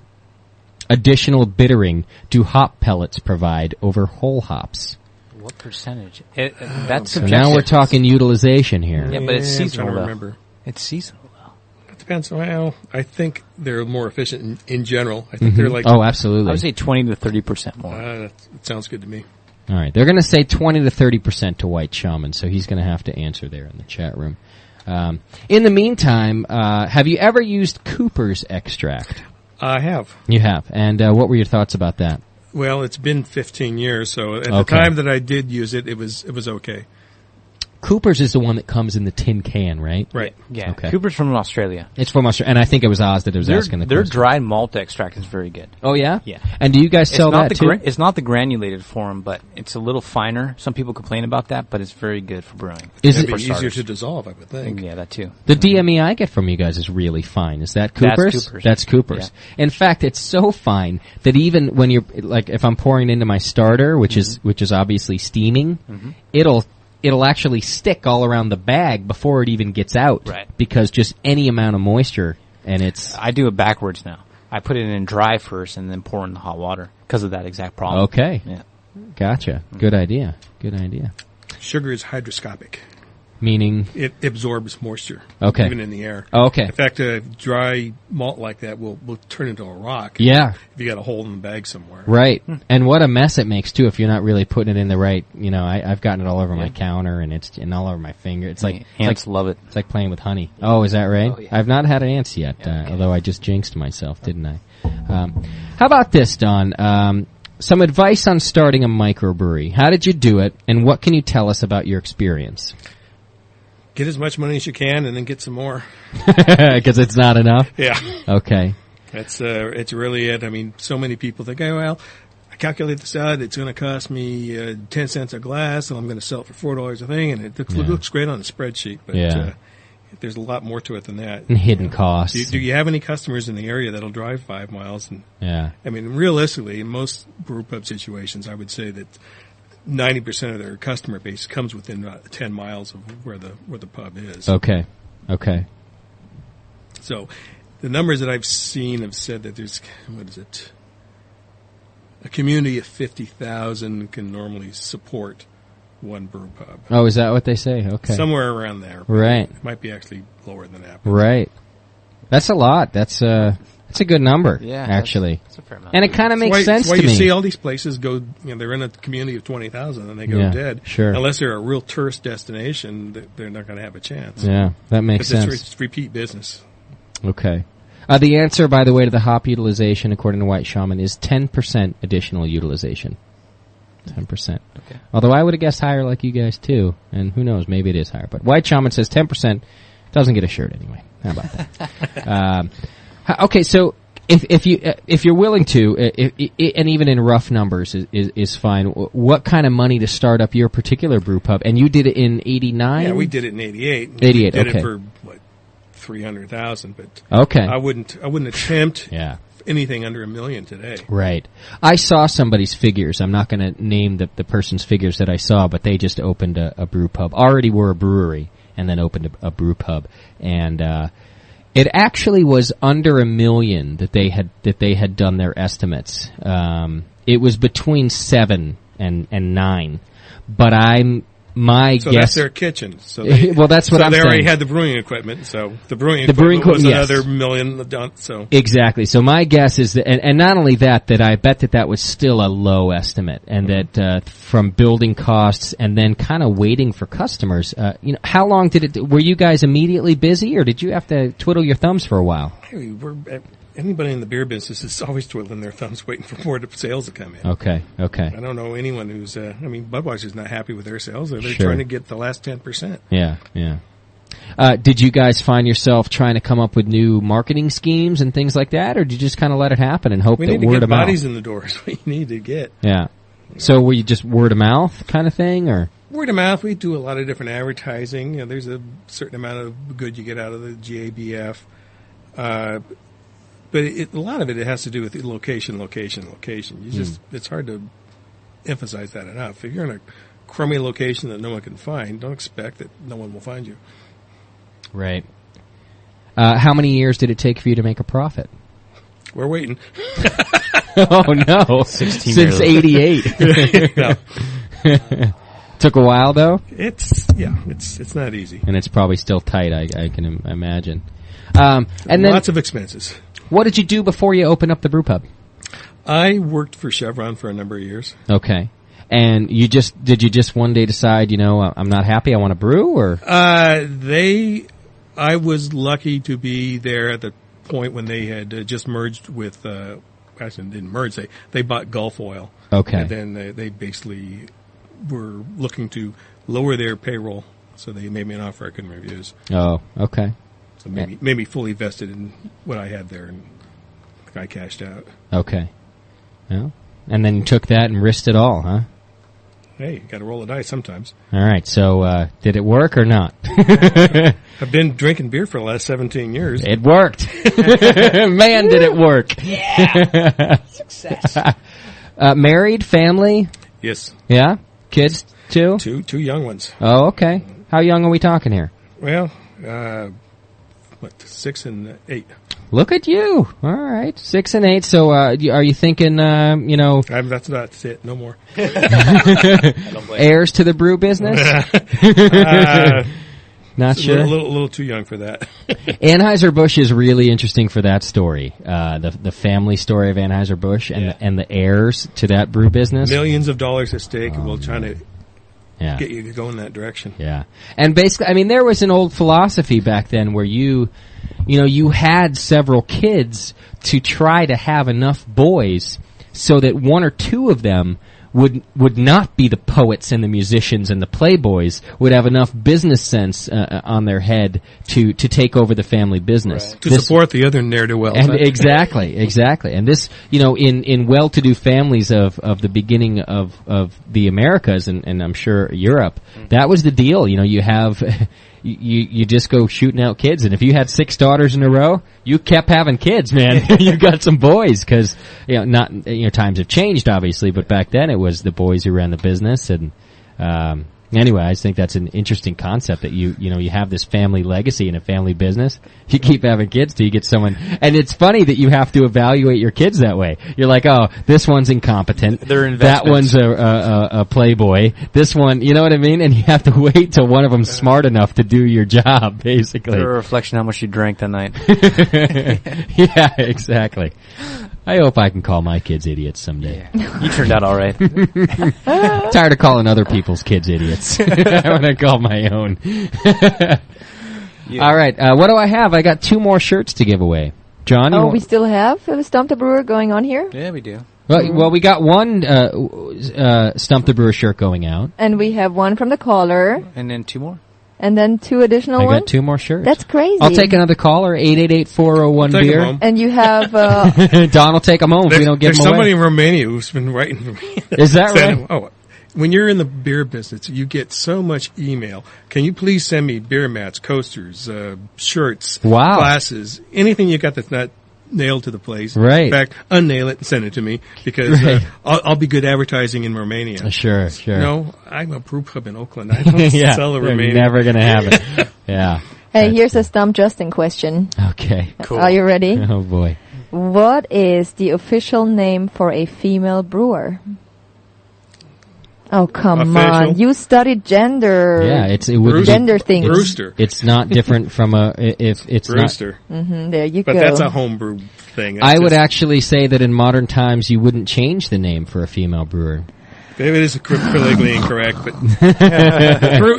additional bittering do hop pellets provide over whole hops?
What percentage? That's
so now we're talking utilization here.
Yeah, but it's seasonal.
I'm trying to remember.
It's seasonal.
It depends. Well, I think they're more efficient in general. I think they're like...
Oh, absolutely.
I would say 20 to 30% more.
That sounds good to me.
All right. They're going to say 20 to 30% to White Shaman, so he's going to have to answer there in the chat room. In the meantime, have you ever used Cooper's extract?
I have.
You have. And what were your thoughts about that?
Well, it's been 15 years, so at the time that I did use it, it was okay.
Cooper's is the one that comes in the tin can, right?
Right.
Yeah.
Okay.
Cooper's from Australia.
It's from Australia, and I think it was Oz that was asking the question.
Their dried malt extract is very good.
Oh, yeah?
Yeah.
And do you guys sell that, too?
It's not the granulated form, but it's a little finer. Some people complain about that, but it's very good for brewing.
It'd be easier to dissolve, I would think.
Yeah, that too.
The DME I get from you guys is really fine. Is that Cooper's? That's Cooper's. Yeah. In fact, it's so fine that even when you're, like, if I'm pouring into my starter, which is obviously steaming, it'll it'll actually stick all around the bag before it even gets out.
Right.
Because just any amount of moisture, and it's...
I do it backwards now. I put it in dry first and then pour in the hot water because of that exact problem.
Okay.
Yeah.
Gotcha. Good idea.
Sugar is hygroscopic.
Meaning?
It absorbs moisture.
Okay.
Even in the air.
Okay.
In fact, a dry malt like that will turn into a rock.
Yeah.
If you got a hole in the bag somewhere.
Right. And what a mess it makes, too, if you're not really putting it in the right, I've gotten it all over my counter and all over my finger. It's like...
Ants love it.
It's like playing with honey. Oh, is that right?
Oh, yeah.
I've not had ants yet, although I just jinxed myself, didn't I? How about this, Don? Some advice on starting a microbrewery. How did you do it, and what can you tell us about your experience?
Get as much money as you can and then get some more.
Because it's not enough?
Yeah.
Okay.
It's really it. I mean, so many people think, well, I calculate this out. It's going to cost me 10 cents a glass, and I'm going to sell it for $4 a thing, and it looks great on the spreadsheet. But there's a lot more to it than that.
And hidden costs.
Do you have any customers in the area that'll drive 5 miles? And,
I
mean, realistically, in most brew pub situations, I would say that 90% of their customer base comes within 10 miles of where the pub is.
Okay.
So the numbers that I've seen have said that there's, a community of 50,000 can normally support one brew pub.
Oh, is that what they say? Okay.
Somewhere around there.
Right.
It might be actually lower than that.
Right. That's a lot. That's a good number, actually.
That's a fair amount.
And it kind of makes sense to me.
That's why you see all these places go, they're in a community of 20,000 and they go dead.
Sure.
Unless they're a real tourist destination, they're not going to have a chance.
Yeah, that makes sense.
It's repeat business.
Okay. The answer, by the way, to the hop utilization, according to White Shaman, is 10% additional utilization. 10%.
Okay.
Although I would have guessed higher like you guys, too. And who knows, maybe it is higher. But White Shaman says 10% doesn't get a shirt anyway. How about that? Okay, so if you're willing to, and even in rough numbers is fine. What kind of money to start up your particular brew pub? And you did it in '89.
Yeah, we did it in '88.
88.
We did
okay.
it for $300,000, but
okay.
I wouldn't attempt anything under $1 million today.
Right. I saw somebody's figures. I'm not going to name the person's figures that I saw, but they just opened a brew pub. Already were a brewery, and then opened a brew pub, and it actually was under $1 million that they had done their estimates. It was between 7 and 9, but my guess.
So that's their kitchen. So
well, that's what I'm saying.
So they already had the brewing equipment. So the brewing equipment was another $1 million. So
exactly. So my guess is that, and not only that I bet that was still a low estimate, and that from building costs and then kind of waiting for customers. How long did it? Were you guys immediately busy, or did you have to twiddle your thumbs for a while?
Hey, anybody in the beer business is always twiddling their thumbs waiting for more sales to come in.
Okay.
I don't know anyone who's, Budweiser's not happy with their sales. They're trying to get the last 10%.
Yeah. Did you guys find yourself trying to come up with new marketing schemes and things like that, or did you just kind of let it happen and hope that word of mouth?
We need to get bodies in the doors. We need to get.
Yeah. So were you just word of mouth kind of thing, or?
Word of mouth. We do a lot of different advertising. There's a certain amount of good you get out of the GABF. But a lot of it has to do with location. It's hard to emphasize that enough. If you're in a crummy location that no one can find, don't expect that no one will find you.
Right. How many years did it take for you to make a profit?
We're waiting.
Oh no!
16
Since
years.
'88. Took a while though.
It's not easy,
and it's probably still tight. I can imagine. And then
lots of expenses.
What did you do before you opened up the brew pub?
I worked for Chevron for a number of years.
Okay. And did you just one day decide, I'm not happy, I want to brew, or?
I was lucky to be there at the point when they had just merged with, actually didn't merge, they bought Gulf Oil.
Okay.
And then they basically were looking to lower their payroll, so they made me an offer I couldn't refuse.
Oh, okay.
So maybe fully vested in what I had there, and I cashed out.
Okay. Well, and then you took that and risked it all, huh?
Hey, you got to roll the dice sometimes.
All right. So, did it work or not?
I've been drinking beer for the last 17 years.
It worked. Man, did it work.
Yeah. Success.
Married, family?
Yes.
Yeah? Kids? Two?
Two young ones.
Oh, okay. How young are we talking here?
Well, 6 and 8.
Look at you. All right. 6 and 8. So, are you thinking,
That's it. No more.
heirs to the brew business? Not sure.
A little too young for that.
Anheuser-Busch is really interesting for that story. The family story of Anheuser-Busch and the heirs to that brew business.
Millions of dollars at stake. We'll try to get you to go in that direction.
Yeah. And basically, there was an old philosophy back then where you had several kids to try to have enough boys so that one or two of them would not be the poets and the musicians and the playboys, would have enough business sense on their head to take over the family business.
Right. To support the other ne'er-do-wells.
And exactly. And this, in well-to-do families of the beginning of the Americas and I'm sure Europe, that was the deal. You have... You just go shooting out kids, and if you had 6 daughters in a row, you kept having kids, man. You got some boys, because times have changed, obviously, but back then it was the boys who ran the business. And anyway, I just think that's an interesting concept that you have this family legacy and a family business. You keep having kids till you get someone, and it's funny that you have to evaluate your kids that way. You're like, oh, this one's incompetent. That one's a playboy. This one, you know what I mean? And you have to wait till one of them's smart enough to do your job, basically.
They're a reflection of how much you drank that night.
Yeah, exactly. I hope I can call my kids idiots someday.
Yeah. You turned out all right.
Tired of calling other people's kids idiots. I want to call my own. All right. What do I have? I got 2 more shirts to give away. John?
We still have Stump the Brewer going on here?
Yeah, we do.
Well, we got one Stump the Brewer shirt going out.
And we have one from the caller.
And then 2 more.
And then 2 additional ones?
I got 2 more shirts.
That's crazy.
I'll take another caller, 888-401-BEER.
And you have...
Don will take them home if we don't give them away.
There's somebody in Romania who's been writing for me.
Is that right?
Oh, when you're in the beer business, you get so much email. Can you please send me beer mats, coasters, shirts, glasses, anything you got that's not nailed to the place.
Right.
In fact, unnail it and send it to me because I'll be good advertising in Romania.
Sure.
No, I'm a brew pub in Oakland. I don't sell a Romania.
You're never going to have it. Yeah.
Hey, here's a Stump Justin question.
Okay.
Cool. Are you ready?
Oh, boy.
What is the official name for a female brewer? Oh, come on. You studied gender.
Yeah, it
would gender things.
Brewster.
It's not different from if it's
Brewster.
There you
go. But that's a homebrew thing. That's
I would actually say that in modern times you wouldn't change the name for a female brewer.
It is politically incorrect, but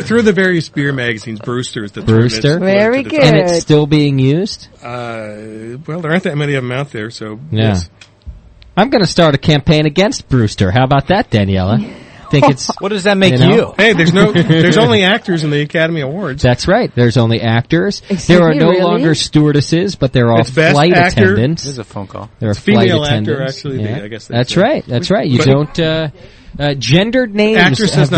through the various beer magazines, Brewster is the term.
Brewster?
Very good.
And it's still being used?
Well, there aren't that many of them out there, so yes.
I'm going to start a campaign against Brewster. How about that, Daniela? Think it's
what does that make you?
Hey, there's only actors in the Academy Awards.
That's right. There's only actors. There are no longer stewardesses, but they're all flight attendants.
There's a phone call.
There are
female
flight
actor,
attendants.
actually.
Yeah.
I guess
that's right. That's right. You don't. Gendered names have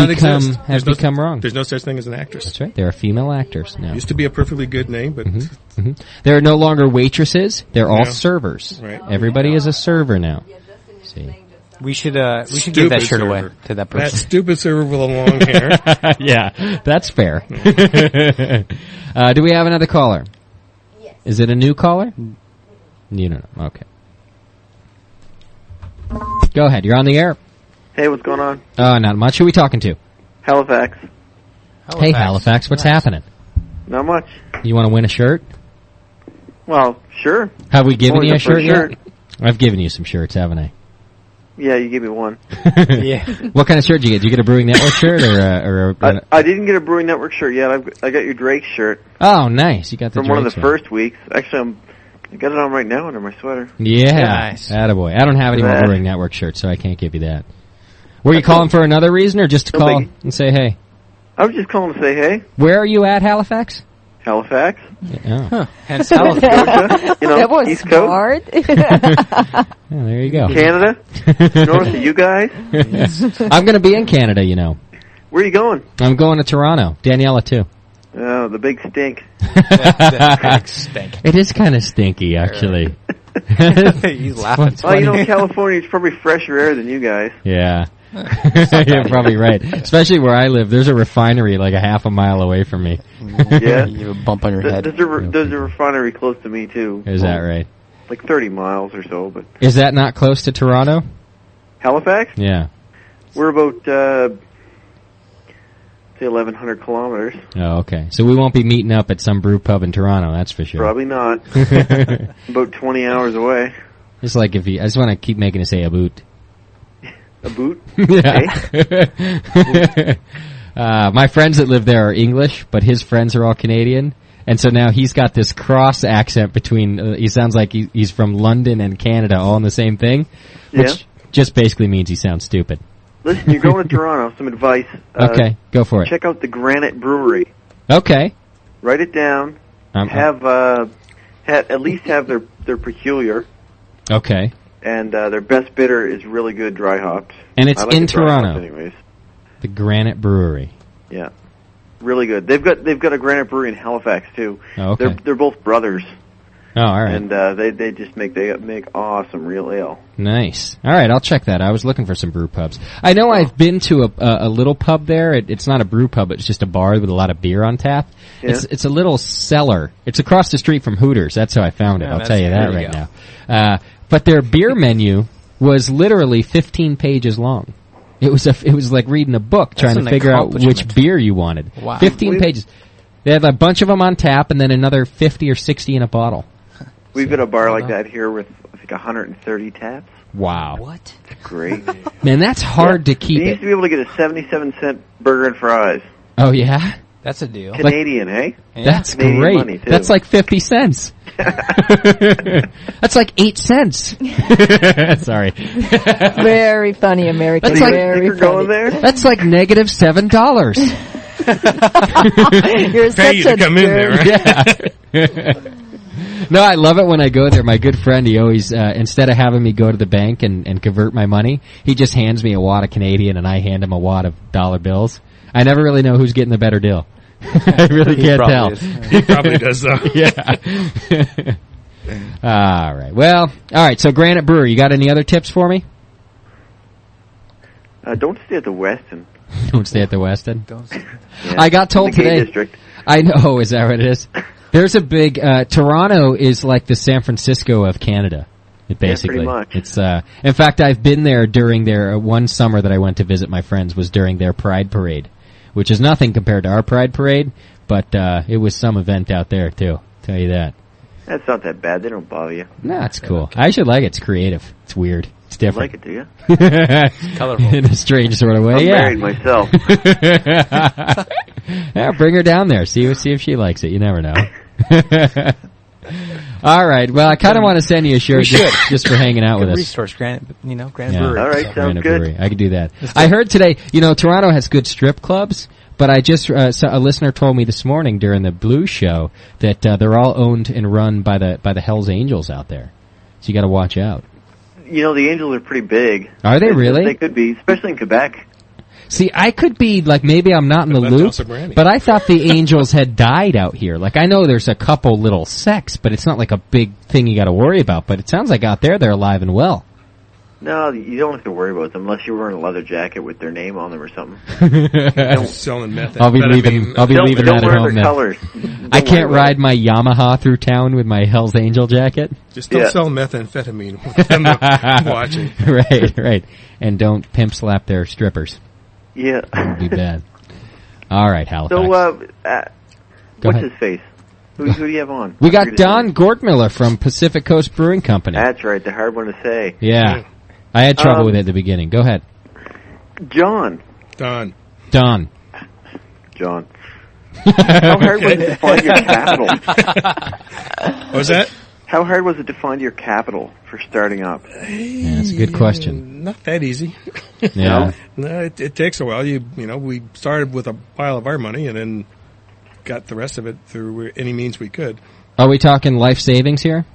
become wrong.
There's no such thing as an actress.
That's right. There are female actors now.
Used to be a perfectly good name, but
there are no longer waitresses. They're all servers.
Right.
Everybody is a server now. See.
We should give that shirt away to that person.
That stupid server with a long hair.
Yeah, that's fair. Do we have another caller? Yes. Is it a new caller? You don't know. Okay. Go ahead. You're on the air.
Hey, what's going on?
Not much. Who are we talking to?
Halifax.
Hey, Halifax. What's happening?
Not much.
You want to win a shirt?
Well, sure.
Have we given you a shirt yet? I've given you some shirts, haven't I?
Yeah, you gave me one.
Yeah. What kind of shirt did you get? Did you get a Brewing Network shirt or
I didn't get a Brewing Network shirt yet. I got your Drake shirt.
Oh, nice. You got the
from
Drake
one of the first weeks. Actually, I got it on right now under my sweater.
Yeah.
Nice.
Attaboy. I don't have any more Brewing Network shirts, so I can't give you that. Were you calling for another reason or just to call and say hey?
I was just calling to say hey.
Where are you at, Halifax?
Halifax.
Yeah. Oh.
And South
Georgia,
that was
East
smart.
Coast.
Oh, there you go.
Canada. North of you guys.
Yes. I'm going to be in Canada, you know.
Where are you going?
I'm going to Toronto. Daniela, too.
Oh, the big stink.
the big stink.
It is kind of stinky, actually.
He's laughing.
Well, California is probably fresher air than you guys.
Yeah. You're probably right. Especially where I live, there's a refinery like a half a mile away from me.
Yeah.
You have a bump on your head.
There's a refinery close to me, too.
Is that right?
Like 30 miles or so. But
is that not close to Toronto?
Halifax?
Yeah.
We're about, say, 1,100 kilometers.
Oh, okay. So we won't be meeting up at some brew pub in Toronto, that's for sure.
Probably not. About 20 hours away.
It's like if you... I just want to keep making it say a boot.
A boot?
Yeah. My friends that live there are English, but his friends are all Canadian. And so now he's got this cross accent between... he sounds like he's from London and Canada all in the same thing. Which just basically means he sounds stupid.
Listen, you're going to Toronto. Some advice.
Okay, go for it.
Check out the Granite Brewery.
Okay.
Write it down. At least have their peculiar.
Okay.
And their best bitter is really good dry hopped.
And it's in Toronto.
Anyways.
The Granite Brewery.
Yeah. Really good. They've got a Granite Brewery in Halifax too.
Oh, okay.
They're both brothers.
Oh, all right.
And they just make awesome real ale.
Nice. All right, I'll check that. I was looking for some brew pubs. I know I've been to a little pub there. It's not a brew pub, it's just a bar with a lot of beer on tap. Yeah. It's a little cellar. It's across the street from Hooters. That's how I found it. I'll tell you that right now. But their beer menu was literally 15 pages long. It was like reading a book trying to figure out which beer you wanted.
Wow.
15 pages. They have a bunch of them on tap and then another 50 or 60 in a bottle.
We've got a bar like that here with, I think, 130 taps.
Wow.
What?
It's great.
Man, that's hard to keep.
You used to be able to get a 77-cent burger and fries.
Oh, yeah?
That's a deal.
Canadian, hey?
Yeah. That's
Canadian
great.
Money, too.
That's like 50 cents. That's like 8 cents. Sorry.
Very funny, American.
That's like,
very funny.
Going there?
That's like negative $7.
You're
pay you to come in there, right?
Yeah. No, I love it when I go there. My good friend, he always, instead of having me go to the bank and convert my money, he just hands me a wad of Canadian and I hand him a wad of dollar bills. I never really know who's getting the better deal. I really can't tell.
He probably does, though.
Yeah. All right. Well, all right. So, Granite Brewery, you got any other tips for me?
Don't stay at the Westin.
Don't stay at the Westin?
Yeah.
I got told
the gay
today.
district.
I know. Is that what it is? There's a big Toronto is like the San Francisco of Canada. Basically,
pretty much.
It's in fact, I've been there during their one summer that I went to visit my friends was during their Pride Parade, which is nothing compared to our Pride Parade, but it was some event out there too. Tell you that.
That's not that bad. They don't bother you.
No, it's cool. I actually like it. It's creative. It's weird. It's different.
You like it, do you?
It's colorful.
In a strange sort of way.
I'm
yeah.
married myself.
Yeah, bring her down there. See if she likes it. You never know. All right. Well, I kind of want to send you a shirt just for hanging out with us.
Resource, Granite Brewery.
All right, sounds good.
Brewery. I could do that. I heard today, Toronto has good strip clubs, but I just a listener told me this morning during the Blues show that they're all owned and run by the Hells Angels out there. So you got to watch out.
The Angels are pretty big.
Are they really?
They could be, especially in Quebec.
See, I could be, maybe I'm not in the loop, but I thought the Angels had died out here. I know there's a couple little sects, but it's not like a big thing you got to worry about. But it sounds like out there they're alive and well.
No, you don't have to worry about them unless you're wearing a leather jacket with their name on them or something.
Selling meth.
I'll be leaving that at home then.
Colors.
I can't ride my Yamaha through town with my Hell's Angel jacket.
Just don't sell methamphetamine with them watching.
Right. And don't pimp slap their strippers.
Yeah.
That would be bad. All right, Halifax.
So, what's his face? Who do you have on?
We got Don Gortmiller from Pacific Coast Brewing Company.
That's right, the hard one to say.
Yeah. I had trouble with it at the beginning. Go ahead.
John.
Don.
How hard was it to find your capital?
What was that?
How hard was it to find your capital for starting up?
Yeah, that's a good question.
Not that easy.
Yeah.
No, it takes a while. We started with a pile of our money and then got the rest of it through any means we could.
Are we talking life savings here?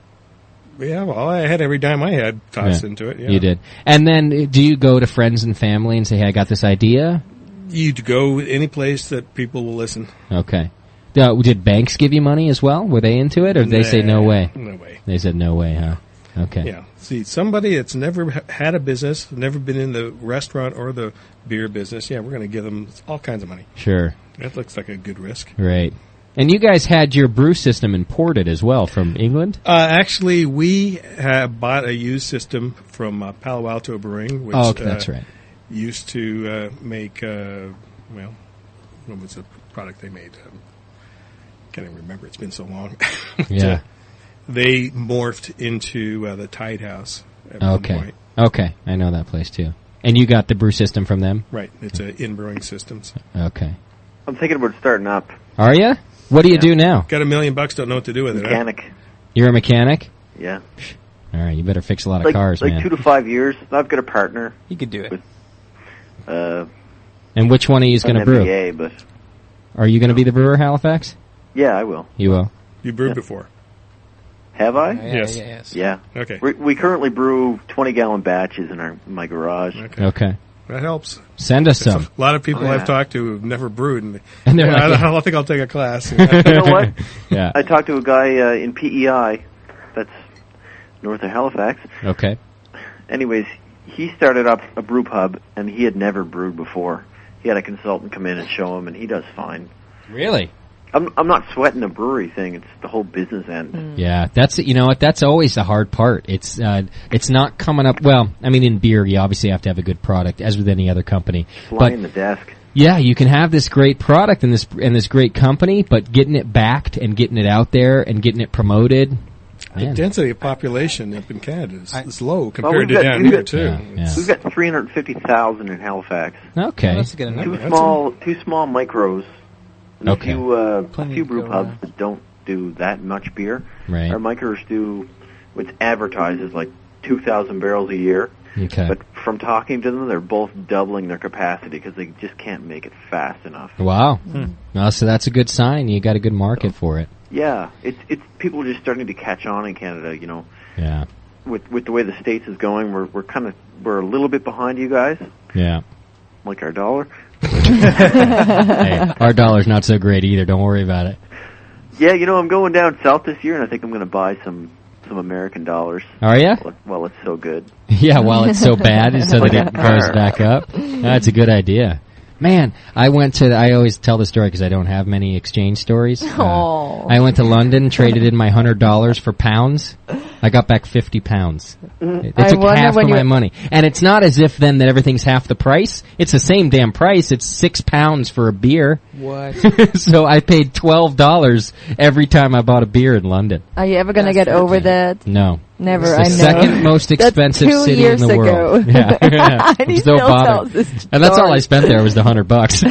Yeah, well, I had every dime I had tossed into it. Yeah.
You did. And then do you go to friends and family and say, hey, I got this idea?
You'd go any place that people will listen.
Okay. Did banks give you money as well? Were they into it, or did they say no way?
No way.
They said no way, huh? Okay.
Yeah. See, somebody that's never had a business, never been in the restaurant or the beer business, we're going to give them all kinds of money.
Sure.
That looks like a good risk.
Right. And you guys had your brew system imported as well from England?
Actually, we have bought a used system from Palo Alto Brewing, which
that's right.
used to make, what was the product they made? Can't even remember. It's been so long.
Yeah.
They morphed into the Tide House at one point.
Okay. I know that place, too. And you got the brew system from them?
Right. It's in-brewing systems.
Okay.
I'm thinking about starting up.
Are you? What do you do now?
Got $1 million, don't know what to do with it.
Mechanic.
Huh?
You're a mechanic?
Yeah.
All right, you better fix a lot of cars, man.
2 to 5 years. I've got a partner.
You could do it.
And which one of you is going to brew?
MBA, but
Are you going to be the brewer, Halifax?
Yeah, I will.
You will?
You brewed before.
Have I?
Yes.
Yeah.
Okay.
We currently brew 20-gallon batches in my garage.
Okay.
That helps.
Send us some.
A lot of people I've talked to who've never brewed,
and they're like,
I don't think I'll take a class.
You know what?
Yeah.
I talked to a guy in PEI, that's north of Halifax.
Okay.
Anyways, he started up a brew pub, and he had never brewed before. He had a consultant come in and show him, and he does fine.
Really?
I'm not sweating the brewery thing. It's the whole business end.
Yeah, that's that's always the hard part. It's not coming up. Well, I mean, in beer, you obviously have to have a good product, as with any other company.
Flying the desk.
Yeah, you can have this great product and this great company, but getting it backed and getting it out there and getting it promoted.
The density of population up in Canada is low compared to down here too.
Yeah.
We've got 350,000 in Halifax.
Okay,
that's a good number.
Two small micros. And
Okay.
a few brew pubs that don't do that much beer.
Right.
Our micros do what's advertised as like 2,000 barrels a year.
Okay.
But from talking to them, they're both doubling their capacity because they just can't make it fast enough.
Wow. Well, so that's a good sign. You got a good market for it.
Yeah, it's people are just starting to catch on in Canada.
Yeah.
With the way the States is going, we're a little bit behind you guys.
Yeah.
Like our dollar.
Hey, our dollar's not so great either. Don't worry about it.
Yeah, I'm going down south this year, and I think I'm going to buy some American dollars.
Are you?
Well, it's so good.
Yeah, while it's so bad, so that it goes back up. That's a good idea. Man, I always tell the story because I don't have many exchange stories. I went to London, traded in my $100 for pounds. I got back 50 pounds. They took half of my money. And it's not as if then that everything's half the price. It's the same damn price. It's £6 for a beer.
What?
So I paid $12 every time I bought a beer in London.
Are you ever going to get over that?
No.
Never,
I know. It's the second most expensive city in the world. Yeah.
And he
still
still
bothered.
tells this
And that's all I
story.
spent there was the $100.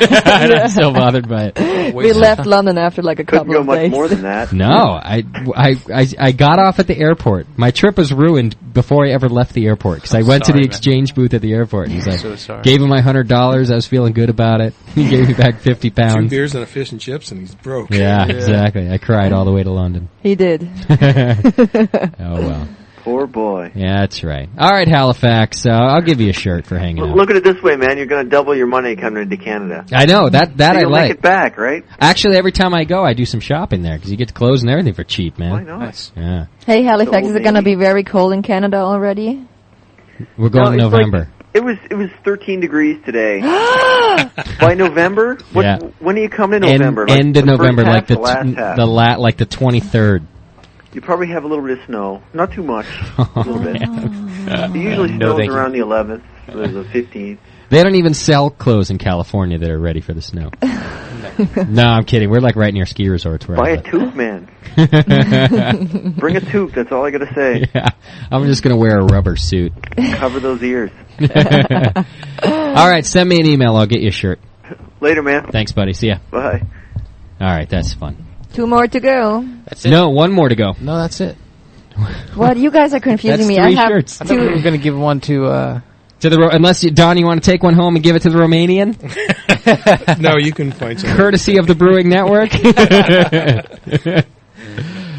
And I'm still bothered by it.
We left London after like a
Couldn't
couple
go
of
much
days.
more than that.
No, I got off at the airport. My trip was ruined before I ever left the airport because I went to the exchange booth at the airport. And he's like,
so sorry.
gave him my $100. I was feeling good about it. He gave me back 50
2
pounds.
beers and a fish and chips, and he's broke.
Yeah, exactly. I cried all the way to London.
He did.
Oh well.
Poor boy.
Yeah, that's right. All right, Halifax. I'll give you a shirt for hanging out.
Look at it this way, man. You're going to double your money coming into Canada.
I know that
So
I
you'll
like.
make it back, right?
Actually, every time I go, I do some shopping there because you get clothes and everything for cheap, man.
Why not?
Yeah,
Hey, Halifax,
So
is it going to
maybe-
be very cold in Canada already?
we're going in
No, it's
November.
It was 13 degrees today. By November?
Yeah.
When do you come in November? Like
End of
the first
November,
half,
like
the last half?
like the 23rd.
You probably have a little bit of snow. Not too much. A little bit. It usually
No,
snows
thank you.
around the 11th, or the 15th.
They don't even sell clothes in California that are ready for the snow. No, I'm kidding. We're like right near ski resorts. Where
Buy
I
a
live.
toque, man. Bring a toque. That's all I got to say.
Yeah, I'm just going to wear a rubber suit.
Cover those ears.
All right, send me an email. I'll get you a shirt.
Later, man.
Thanks, buddy. See ya.
Bye.
All right, that's fun.
2 more to go.
That's it.
No, one more to go.
No, that's it.
What? You guys are confusing
That's
me.
3
I have
shirts.
I thought we were
2.
going to give one to...
Unless Don, you want to take one home and give it to the Romanian,
No, you can find some.
courtesy of the Brewing Network.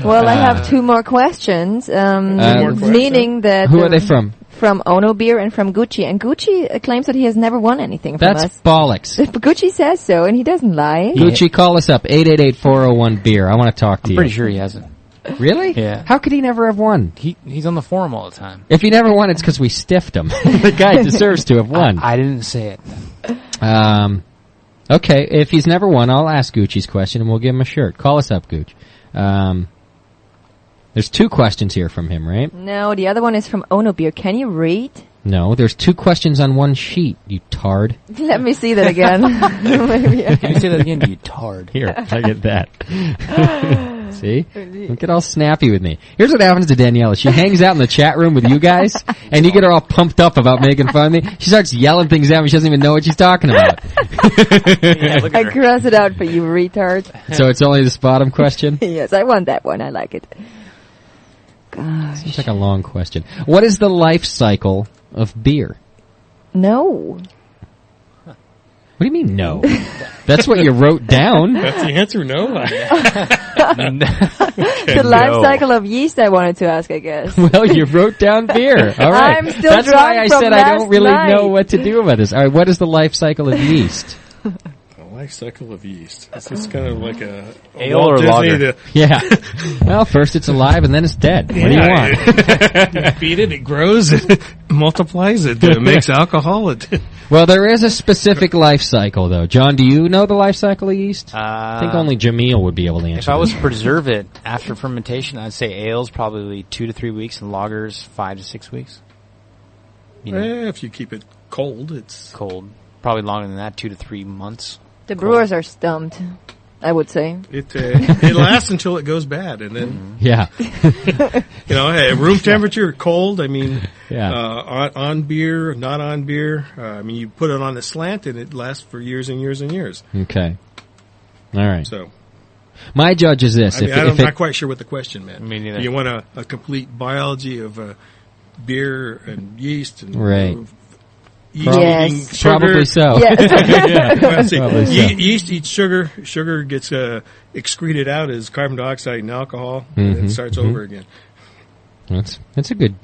Well, I have 2 more questions. Meaning that...
Who are they from?
From Ono Beer and from Gucci. And Gucci claims that he has never won anything from
That's
us.
bollocks.
Gucci says so, and he doesn't lie.
Gucci, call us up, 888-401-BEER. I want to talk to you.
Pretty sure he hasn't.
Really?
Yeah.
How could he never have won?
He's on the forum all the time.
If he never won, it's because we stiffed him. The guy deserves to have won.
I didn't say it.
Okay, if he's never won, I'll ask Gucci's question and we'll give him a shirt. Call us up, Gooch. There's 2 questions here from him, right?
No, the other one is from Ono Beer. Can you read?
No, there's 2 questions on one sheet, you tard.
Let me see that again.
Can you say that again, you tard?
Here, I get that. See? Don't get all snappy with me. Here's what happens to Daniela. She hangs out in the chat room with you guys, and you get her all pumped up about making fun of me. She starts yelling things at me. She doesn't even know what she's talking about.
I cross it out for you, retard.
So it's only this bottom question?
Yes, I want that one. I like it. Gosh.
Seems like a long question. What is the life cycle of beer?
No.
What do you mean, no? That's what you wrote down.
That's the answer, no.
The life cycle of yeast I wanted to ask, I guess.
Well, you wrote down beer. All right.
I'm still
That's why I said I don't really
night.
know what to do about this. All right, what is the life cycle of yeast?
Life cycle of yeast. It's kind of like a
ale or lager.
Yeah. Well, first it's alive and then it's dead. What do you want?
You feed it, it grows, it multiplies, it makes alcohol.
Well, there is a specific life cycle, though. John, do you know the life cycle of yeast? I think only Jameel would be able to answer.
If I was to preserve it after fermentation, I'd say ales probably 2 to 3 weeks and lagers 5 to 6 weeks.
If you keep it cold, it's
cold. Probably longer than that, 2 to 3 months.
The brewers are stumped, I would say.
It lasts until it goes bad, and then
yeah,
hey, room temperature, cold. I mean,
yeah,
on beer, not on beer. I mean, you put it on a slant, and it lasts for years and years and years.
Okay, all right.
So,
my judge is this:
I'm not quite sure what the question meant.
Me neither.
You want a complete biology of beer and yeast, and
right.
Yes,
probably so.
Yes.
Probably so.
Yeast eats sugar. Sugar gets excreted out as carbon dioxide and alcohol, and it starts over again.
That's a good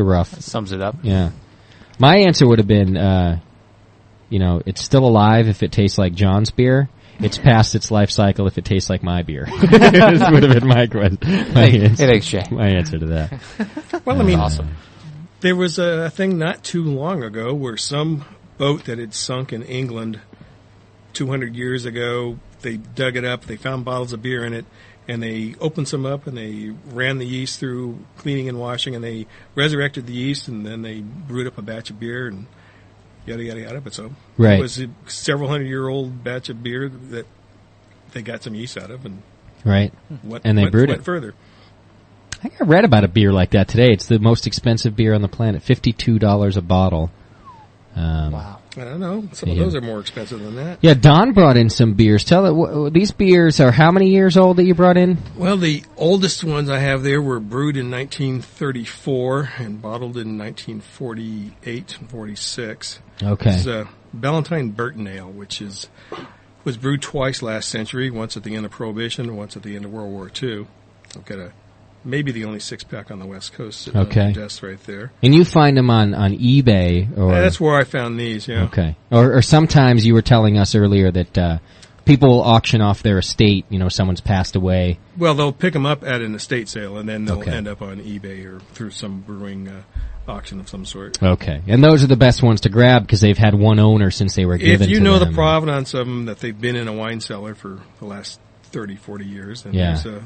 rough.
That sums it up.
Yeah. My answer would have been, it's still alive if it tastes like John's beer. It's past its life cycle if it tastes like my beer. This would have been my answer to that.
Well, I mean,
awesome.
There was a thing not too long ago where some boat that had sunk in England 200 years ago, they dug it up, they found bottles of beer in it, and they opened some up and they ran the yeast through cleaning and washing, and they resurrected the yeast, and then they brewed up a batch of beer and yada, yada, yada. But so
right.
It was a several hundred-year-old batch of beer that they got some yeast out of, and
right. They brewed it
further.
I think I read about a beer like that today. It's the most expensive beer on the planet, $52 a bottle.
Wow.
I don't know. Some of those are more expensive than that.
Yeah, Don brought in some beers. These beers are how many years old that you brought in?
Well, the oldest ones I have there were brewed in 1934 and bottled in 1948 and 46.
Okay.
This is Ballantine Burton Ale, which was brewed twice last century, once at the end of Prohibition and once at the end of World War II. I've got maybe the only 6-pack on the West Coast sitting on the desk right there.
And you find them on eBay? Or
that's where I found these, yeah.
Okay. Or sometimes you were telling us earlier that people auction off their estate, someone's passed away.
Well, they'll pick them up at an estate sale, and then they'll end up on eBay or through some brewing auction of some sort.
Okay. And those are the best ones to grab because they've had one owner since they were given to them.
If you know the provenance of them, that they've been in a wine cellar for the last 30, 40 years, and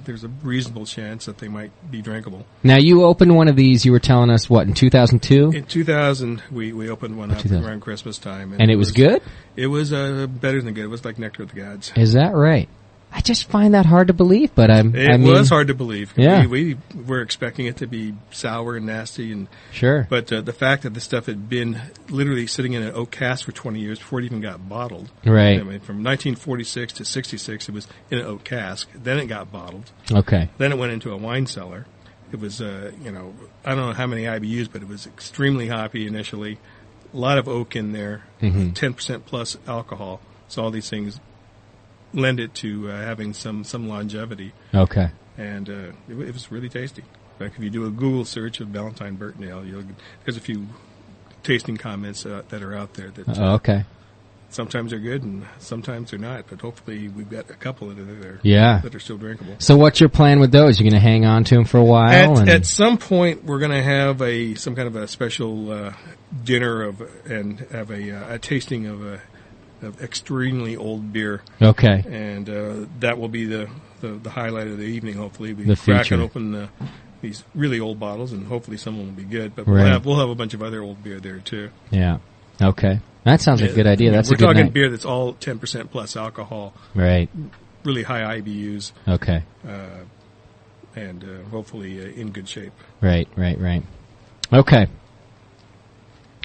there's a reasonable chance that they might be drinkable.
Now, you opened one of these, you were telling us, in 2002?
In 2000, we opened one up around Christmas time.
And it was good?
It was better than good. It was like nectar of the gods.
Is that right? I just find that hard to believe, but
It was hard to believe.
Yeah.
We were expecting it to be sour and nasty.
Sure.
But the fact that the stuff had been literally sitting in an oak cask for 20 years before it even got bottled.
Right.
I mean, from 1946 to 66, it was in an oak cask. Then it got bottled.
Okay.
Then it went into a wine cellar. It was, I don't know how many IBUs, but it was extremely hoppy initially. A lot of oak in there, 10% plus alcohol. So all these things lend it to having some longevity.
Okay.
And it was really tasty. In fact, if you do a Google search of Ballantine Burton Ale, there's a few tasting comments that are out there that
okay.
sometimes they're good and sometimes they're not. But hopefully we've got a couple that are that are still drinkable.
So what's your plan with those? You're going to hang on to them for a while?
At some point, we're going to have some kind of a special dinner and have a tasting of extremely old beer.
Okay.
And that will be the highlight of the evening. Hopefully, we
the
cracking open these really old bottles, and hopefully some of them will be good. But we'll have a bunch of other old beer there too.
Yeah. Okay. That sounds like a good idea. That's a good night.
We're talking beer that's all 10% plus alcohol.
Right.
Really high IBUs.
Okay.
And hopefully in good shape.
Right. Okay.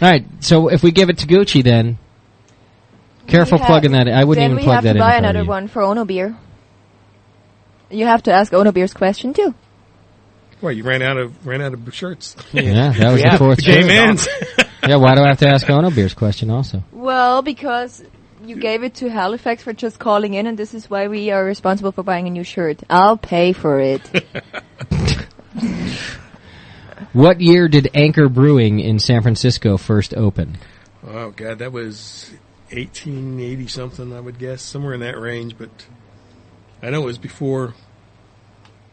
All right. So if we give it to Gucci, then careful plugging that. I wouldn't even plug that in.
Then we have to buy another one for Ono Beer. You have to ask Ono Beer's question too.
Well, you ran out of shirts.
Yeah, that was the fourth
shirt.
Yeah, why do I have to ask Ono Beer's question also?
Well, because you gave it to Halifax for just calling in, and this is why we are responsible for buying a new shirt. I'll pay for it.
What year did Anchor Brewing in San Francisco first open?
Oh, God, that was 1880 something, I would guess, somewhere in that range. But I know it was before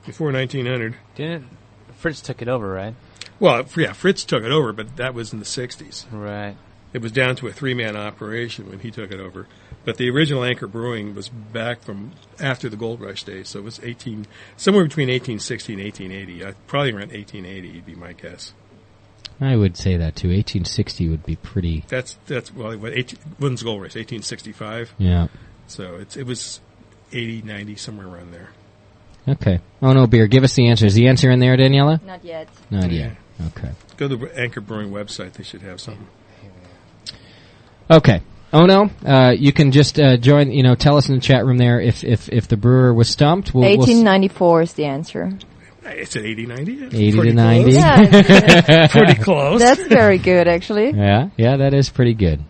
1900.
Didn't Fritz took it over, right?
Well, yeah, Fritz took it over, but that was in the 60s.
Right.
It was down to a 3-man operation when he took it over. But the original Anchor Brewing was back from after the Gold Rush days, so it was somewhere between 1860 and 1880. Probably around 1880 would be my guess.
I would say that too. 1860 would be pretty.
When's the Gold Rush? 1865.
Yeah.
So it was 80, 90, somewhere around there.
Okay. Oh no, Beer. Give us the answer. Is the answer in there, Daniela?
Not yet.
Not yet. Okay.
Go to the Anchor Brewing website. They should have something.
Okay. Oh no. You can just join. Tell us in the chat room there if the brewer was stumped.
1894 is the answer.
It's at 80, 90.
80 to 90.
Yeah,
pretty close.
That's very good, actually.
Yeah, that is pretty good.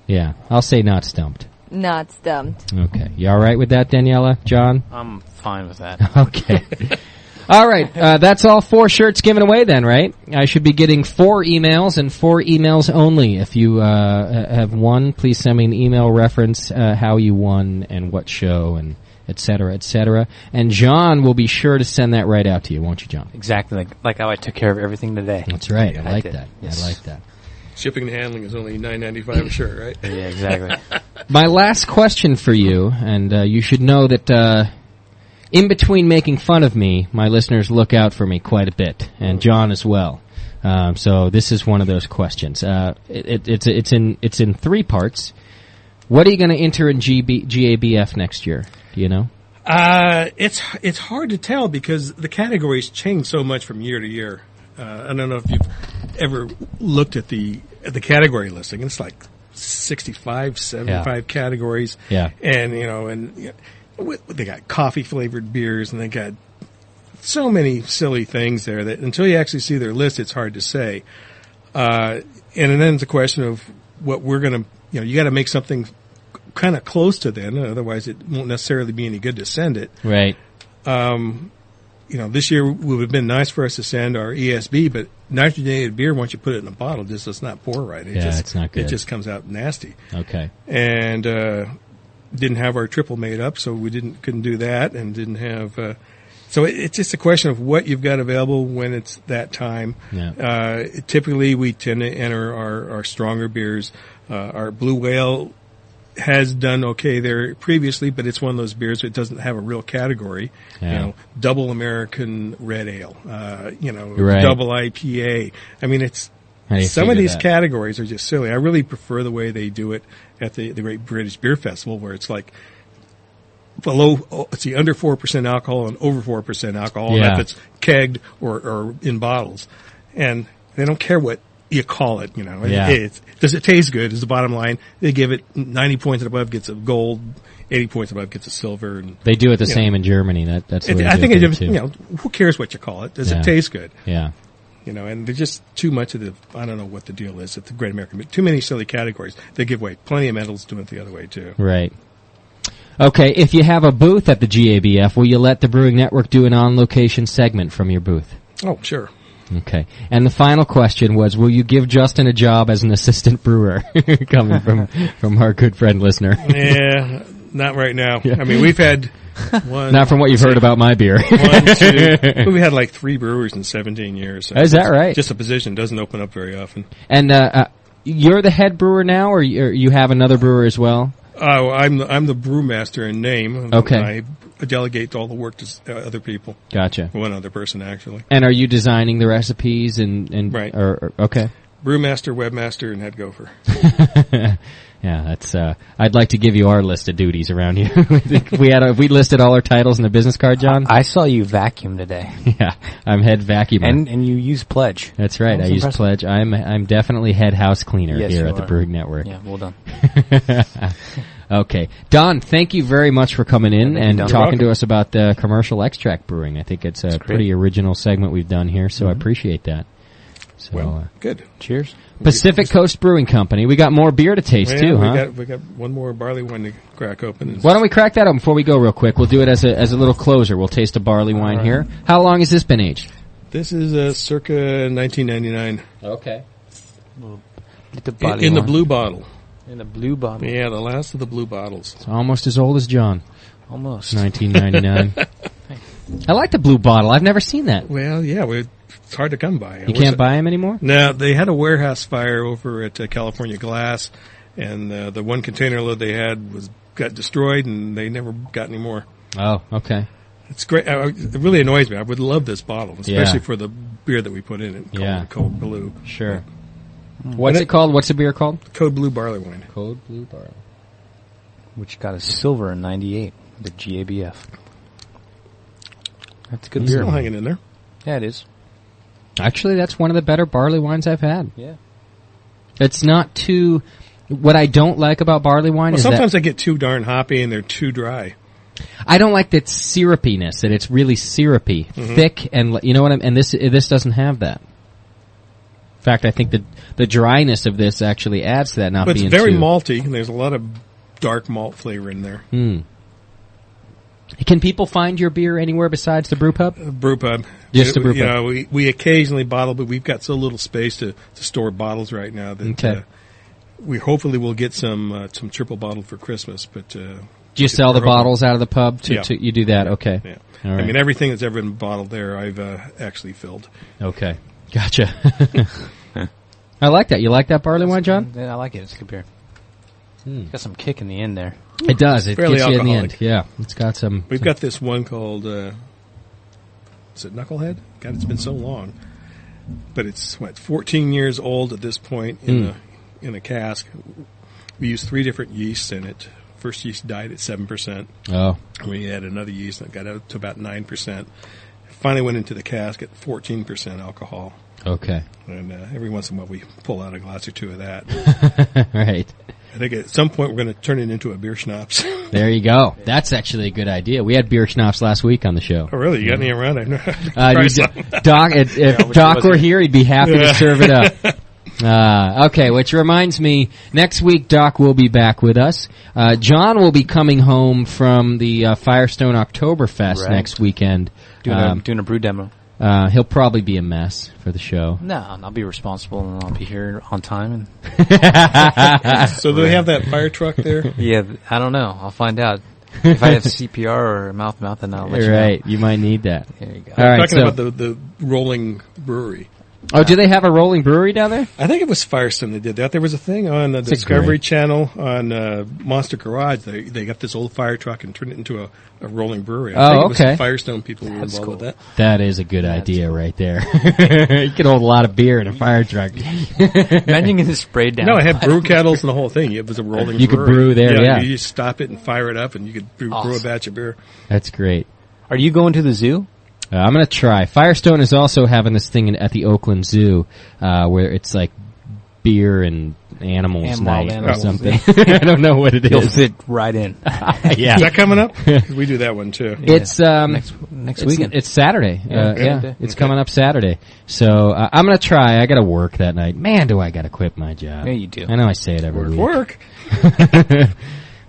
Yeah, I'll say not stumped.
Not stumped.
Okay. You all right with that, Daniela? John?
I'm fine with that.
Okay. All right. That's all 4 shirts given away then, right? I should be getting 4 emails and 4 emails only. If you have won, please send me an email reference how you won and what show and et cetera, et cetera. And John will be sure to send that right out to you, won't you, John?
Exactly. Like how I took care of everything today.
That's right. I like that. Yes. I like that.
Shipping and handling is only $9.95 a shirt, right?
Yeah, exactly.
My last question for you, and you should know that in between making fun of me, my listeners look out for me quite a bit, and John as well. So this is one of those questions. It's in 3 parts. What are you going to enter in GABF next year? Do you know?
It's hard to tell because the categories change so much from year to year. I don't know if you've ever looked at the category listing. It's like 65, 75 categories.
Yeah.
And, they got coffee flavored beers and they got so many silly things there that until you actually see their list, it's hard to say. And then it's a question of what we're going to, you got to make something kind of close to then. Otherwise it won't necessarily be any good to send it.
Right.
This year would have been nice for us to send our ESB, but nitrogenated beer, once you put it in a bottle, just does not pour right.
It's not good.
It just comes out nasty.
Okay.
And didn't have our triple made up, so we couldn't do that, and didn't have. So it's just a question of what you've got available when it's that time.
Yeah.
Typically, we tend to enter our stronger beers. Our Blue Whale has done okay there previously, but it's one of those beers that doesn't have a real category.
Yeah.
Double American Red Ale,
Right.
double IPA. I mean, some of these categories are just silly. I really prefer the way they do it at the Great British Beer Festival, where it's like under 4% alcohol and over 4% alcohol, and if it's kegged or in bottles. And they don't care what you call it, does it taste good is the bottom line. They give it 90 points and above gets a gold, 80 points and above gets a silver. And
they do it the same in Germany. That's the way
I think
it too.
Who cares what you call it? Does it taste good?
Yeah.
And there's just too much of I don't know what the deal is at the Great American, but too many silly categories. They give away plenty of medals doing it the other way too.
Right. Okay, if you have a booth at the GABF, will you let the Brewing Network do an on-location segment from your booth?
Oh, sure.
Okay. And the final question was, will you give Justin a job as an assistant brewer? Coming from our good friend listener.
Yeah, not right now. Yeah. I mean, we've had one...
Not from what you've heard about my beer.
1, 2... We had like 3 brewers in 17 years. So
is that right?
Just a position doesn't open up very often.
And you're the head brewer now, or you have another brewer as well?
Oh, I'm the brewmaster in name.
Okay.
I delegate all the work to other people.
Gotcha.
One other person, actually.
And are you designing the recipes and
right?
Okay.
Brewmaster, webmaster, and head gopher.
Yeah, that's. I'd like to give you our list of duties around here. We listed all our titles in the business card, John.
I saw you vacuum today.
Yeah, I'm head vacuumer,
and you use Pledge.
That's right. I use Pledge. I'm definitely head house cleaner here at the Brewing Network.
Yeah, well done.
Okay, Don, thank you very much for coming in and talking to us about the commercial extract brewing. I think it's a pretty original segment we've done here, so I appreciate that. So,
good.
Cheers.
Pacific Coast Brewing Company. We got more beer to taste too, huh?
We got one more barley wine to crack open.
Why don't we crack that open before we go real quick? We'll do it as a little closer. We'll taste a barley wine here. How long has this been aged?
This is circa 1999.
Okay.
In the blue bottle.
In the blue bottle.
Yeah, the last of the blue bottles.
It's almost as old as John.
Almost.
1999. I like the blue bottle. I've never seen that.
Well, yeah, it's hard to come by.
You can't buy them anymore?
No, they had a warehouse fire over at California Glass, and the one container load they had got destroyed, and they never got any more.
Oh, okay.
It's great. It really annoys me. I would love this bottle, especially for the beer that we put in it. Called Code Blue.
Sure. What's it called? What's the beer called?
Code Blue Barley Wine.
Code Blue Barley.
Which got a silver in 98, the GABF. That's a good
beer.
beer.
Still hanging in there.
Yeah, it is.
Actually, that's one of the better barley wines I've had.
Yeah.
It's not too... What I don't like about barley wine is
sometimes they get too darn hoppy and they're too dry.
I don't like that syrupiness, that it's really syrupy, thick, and you know what and this doesn't have that. In fact, I think the dryness of this actually adds to that not being too...
It's very malty, and there's a lot of dark malt flavor in there.
Can people find your beer anywhere besides the brewpub?
Brewpub.
Just the brewpub.
You know, we occasionally bottle, but we've got so little space to store bottles right now that we hopefully will get some triple bottled for Christmas. But do
you sell the bottles out of the pub? You do that? Okay.
Yeah.
All right.
I mean, everything that's ever been bottled there, I've actually filled.
Okay. Gotcha. I like that. You like that barley wine, John?
Yeah, I like it. It's a good beer. It's got some kick in the end there.
It does. It
fairly
gets you
alcoholic.
in the end. Yeah. It's got some...
We've got this one called... is it Knucklehead? God, it's been so long. But it's, 14 years old at this point in a cask. We used 3 different yeasts in it. First yeast died at 7%.
Oh.
We had another yeast that got up to about 9%. Finally went into the cask at 14% alcohol.
Okay.
And every once in a while we pull out a glass or two of that.
Right.
I think at some point we're going to turn it into a beer schnapps.
There you go. That's actually a good idea. We had beer schnapps last week on the show.
Oh, really? You got any around? I know.
Doc, if Doc were here, he'd be happy to serve it up. Okay, which reminds me, next week Doc will be back with us. John will be coming home from the Firestone Oktoberfest next weekend.
Doing a brew demo.
He'll probably be a mess for the show.
No, I'll be responsible and I'll be here on time.
So do they have that fire truck there?
Yeah, I don't know. I'll find out. If I have CPR or mouth-to-mouth, then I'll let you know.
Right, you might need that.
There you go.
All right,
talking about the rolling brewery.
Oh, do they have a rolling brewery down there?
I think it was Firestone that did that. There was a thing on the Discovery Channel on Monster Garage. They got this old fire truck and turned it into a rolling brewery. I think it was the Firestone people who were involved with that.
That is a good idea right there. You can hold a lot of beer in a fire truck.
Imagine getting sprayed down.
No, it had brew kettles and the whole thing. It was a rolling brewery.
You could brew there, yeah.
You just stop it and fire it up, and you could brew a batch of beer.
That's great.
Are you going to the zoo?
I'm going to try. Firestone is also having this thing at the Oakland Zoo where it's like beer and animals night or something. I don't know what it is.
You'll fit right in.
Yeah.
Is that coming up? We do that one too.
It's
next weekend.
It's Saturday. It's coming up Saturday. So I'm going to try. I got to work that night. Man, do I got to quit my job.
Yeah, you do.
I know I say it every week.
Work.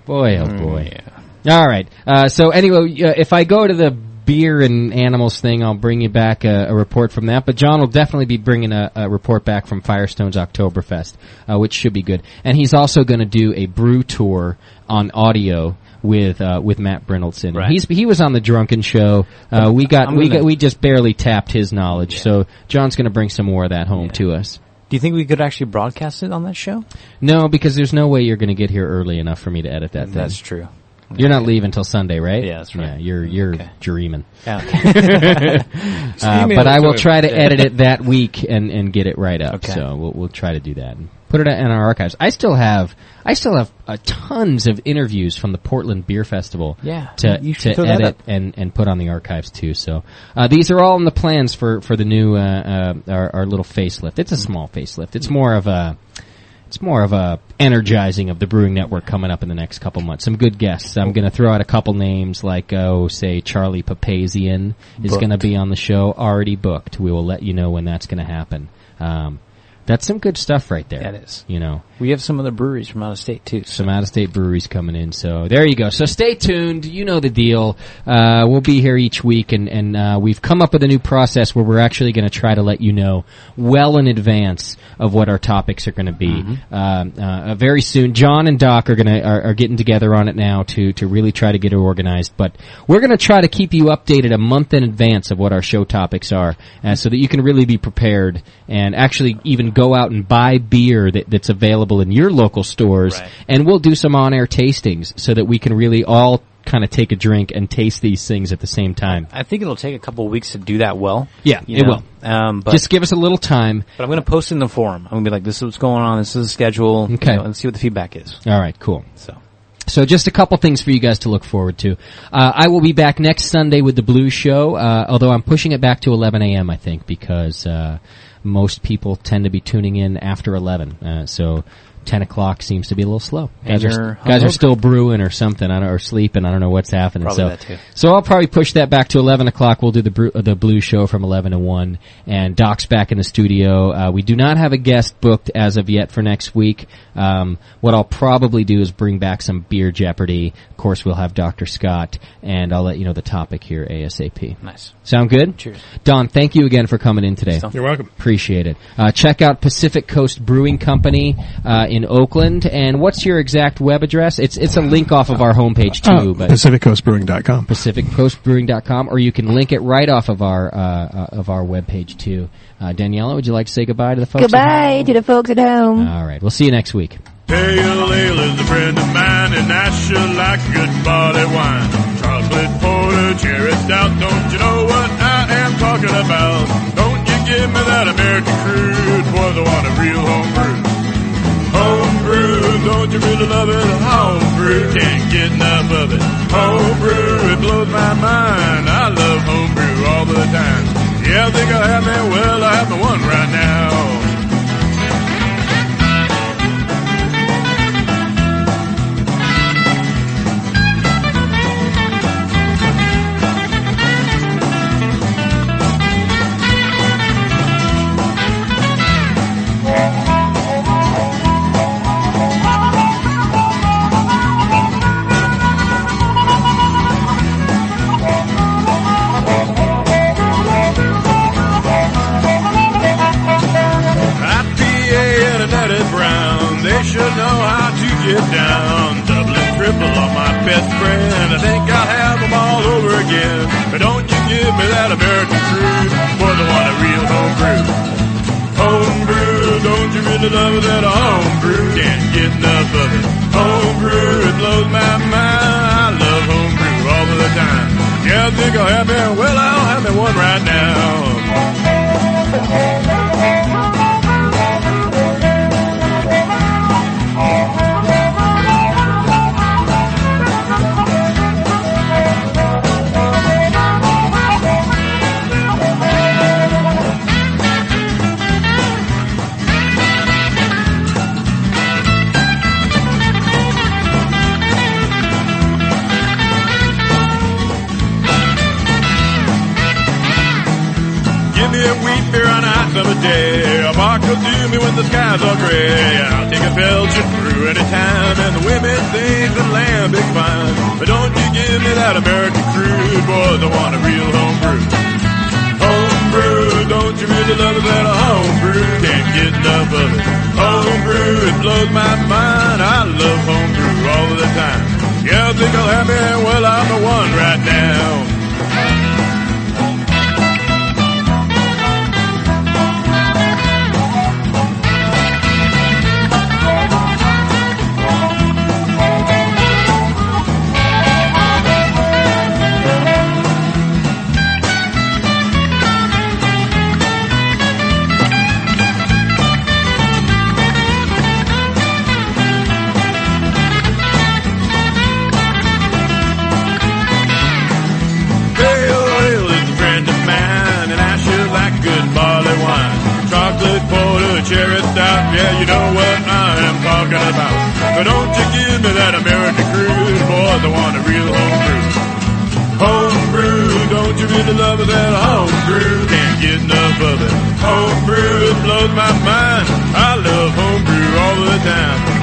Boy, oh boy. Yeah. All right. So anyway, if I go to the beer and animals thing, I'll bring you back a report from that. But John will definitely be bringing a report back from Firestone's Oktoberfest, which should be good. And he's also going to do a brew tour on audio with Matt Brindleton.
Right.
He was on the Drunken Show. We just barely tapped his knowledge. Yeah. So John's going to bring some more of that home to us.
Do you think we could actually broadcast it on that show?
No, because there's no way you're going to get here early enough for me to edit that thing.
That's true.
You're not leaving until Sunday, right?
Yeah, that's right.
Yeah, you're dreaming.
Yeah, okay.
But I will try to edit it that week and get it right up. Okay. So we'll try to do that and put it in our archives. I still have tons of interviews from the Portland Beer Festival.
Yeah,
to edit and put on the archives too. So these are all in the plans for the new our little facelift. It's a small facelift. It's more of a energizing of the Brewing Network coming up in the next couple months. Some good guests. I'm going to throw out a couple names like, say, Charlie Papazian is going to be on the show. Already booked. We will let you know when that's going to happen. That's some good stuff right there.
That is.
You know.
We have some other breweries from out of state, too.
Some out-of-state breweries coming in. So there you go. So stay tuned. You know the deal. We'll be here each week, and we've come up with a new process where we're actually going to try to let you know well in advance of what our topics are going to be. Mm-hmm. Very soon, John and Doc are getting together on it now to really try to get it organized. But we're going to try to keep you updated a month in advance of what our show topics are, so that you can really be prepared and actually even go out and buy beer that's available in your local stores, right. And we'll do some on-air tastings so that we can really all kind of take a drink and taste these things at the same time.
I think it'll take a couple of weeks to do that well.
Yeah, it will. But just give us a little time.
But I'm going to post it in the forum. I'm going to be like, this is what's going on, this is the schedule,
okay.
And see what the feedback is.
All right, cool. So just a couple things for you guys to look forward to. I will be back next Sunday with the Blues Show, although I'm pushing it back to 11 a.m., I think, because most people tend to be tuning in after 11. So 10 o'clock seems to be a little slow. Guys are still brewing or something, or sleeping. I don't know what's happening.
Probably that too.
So I'll probably push that back to 11 o'clock. We'll do the Blues Show from 11 to 1. And Doc's back in the studio. We do not have a guest booked as of yet for next week. What I'll probably do is bring back some Beer Jeopardy. Of course, we'll have Dr. Scott, and I'll let you know the topic here ASAP.
Nice.
Sound good?
Cheers.
Don, thank you again for coming in today.
You're welcome.
Appreciate it. Check out Pacific Coast Brewing Company in Oakland. And what's your exact web address? It's a link off of our homepage too. But
PacificCoastBrewing.com.
PacificCoastBrewing.com, or you can link it right off of our webpage too. Daniela, would you like to say goodbye to the folks?
Goodbye to the folks at home.
All right, we'll see you next week.
Pale ale is a friend of mine, and I sure like good barley wine. Chocolate porter, cherry stout, don't you know what I am talking about? Don't you give me that American crude, boys, I want a real homebrew. Homebrew, don't you really love it? Homebrew, can't get enough of it. Homebrew, it blows my mind. I love homebrew all the time. Yeah, I think I have me, well, I have me one right now. Should know how to get down. Double and triple on my best friend. I think I'll have them all over again. But don't you give me that American crude, boys, I want a real homebrew. Homebrew, don't you really love that homebrew? Can't get enough of it. Homebrew, it blows my mind. I love homebrew all of the time. Yeah, I think I'll have me, well, I'll have me one right now. give me a wheat beer on a hot summer day. A bark will do me when the skies are gray. I'll take a Belgian brew anytime, and the women think the lambic fine. But don't you give me that American crude, boys, I want a real home brew. Home brew, don't you really love it that a home brew? Can't get enough of it. Home brew, it blows my mind. I love home brew all of the time. Yeah, I think I'll have me, well, I'm the one right now. Cherry stout, yeah, you know what I am talking about. But don't you give me that American crude, boys, I want a real home brew. Home brew, don't you really love it, that home brew? Can't get enough of it. Home brew, it blows my mind. I love home brew all the time.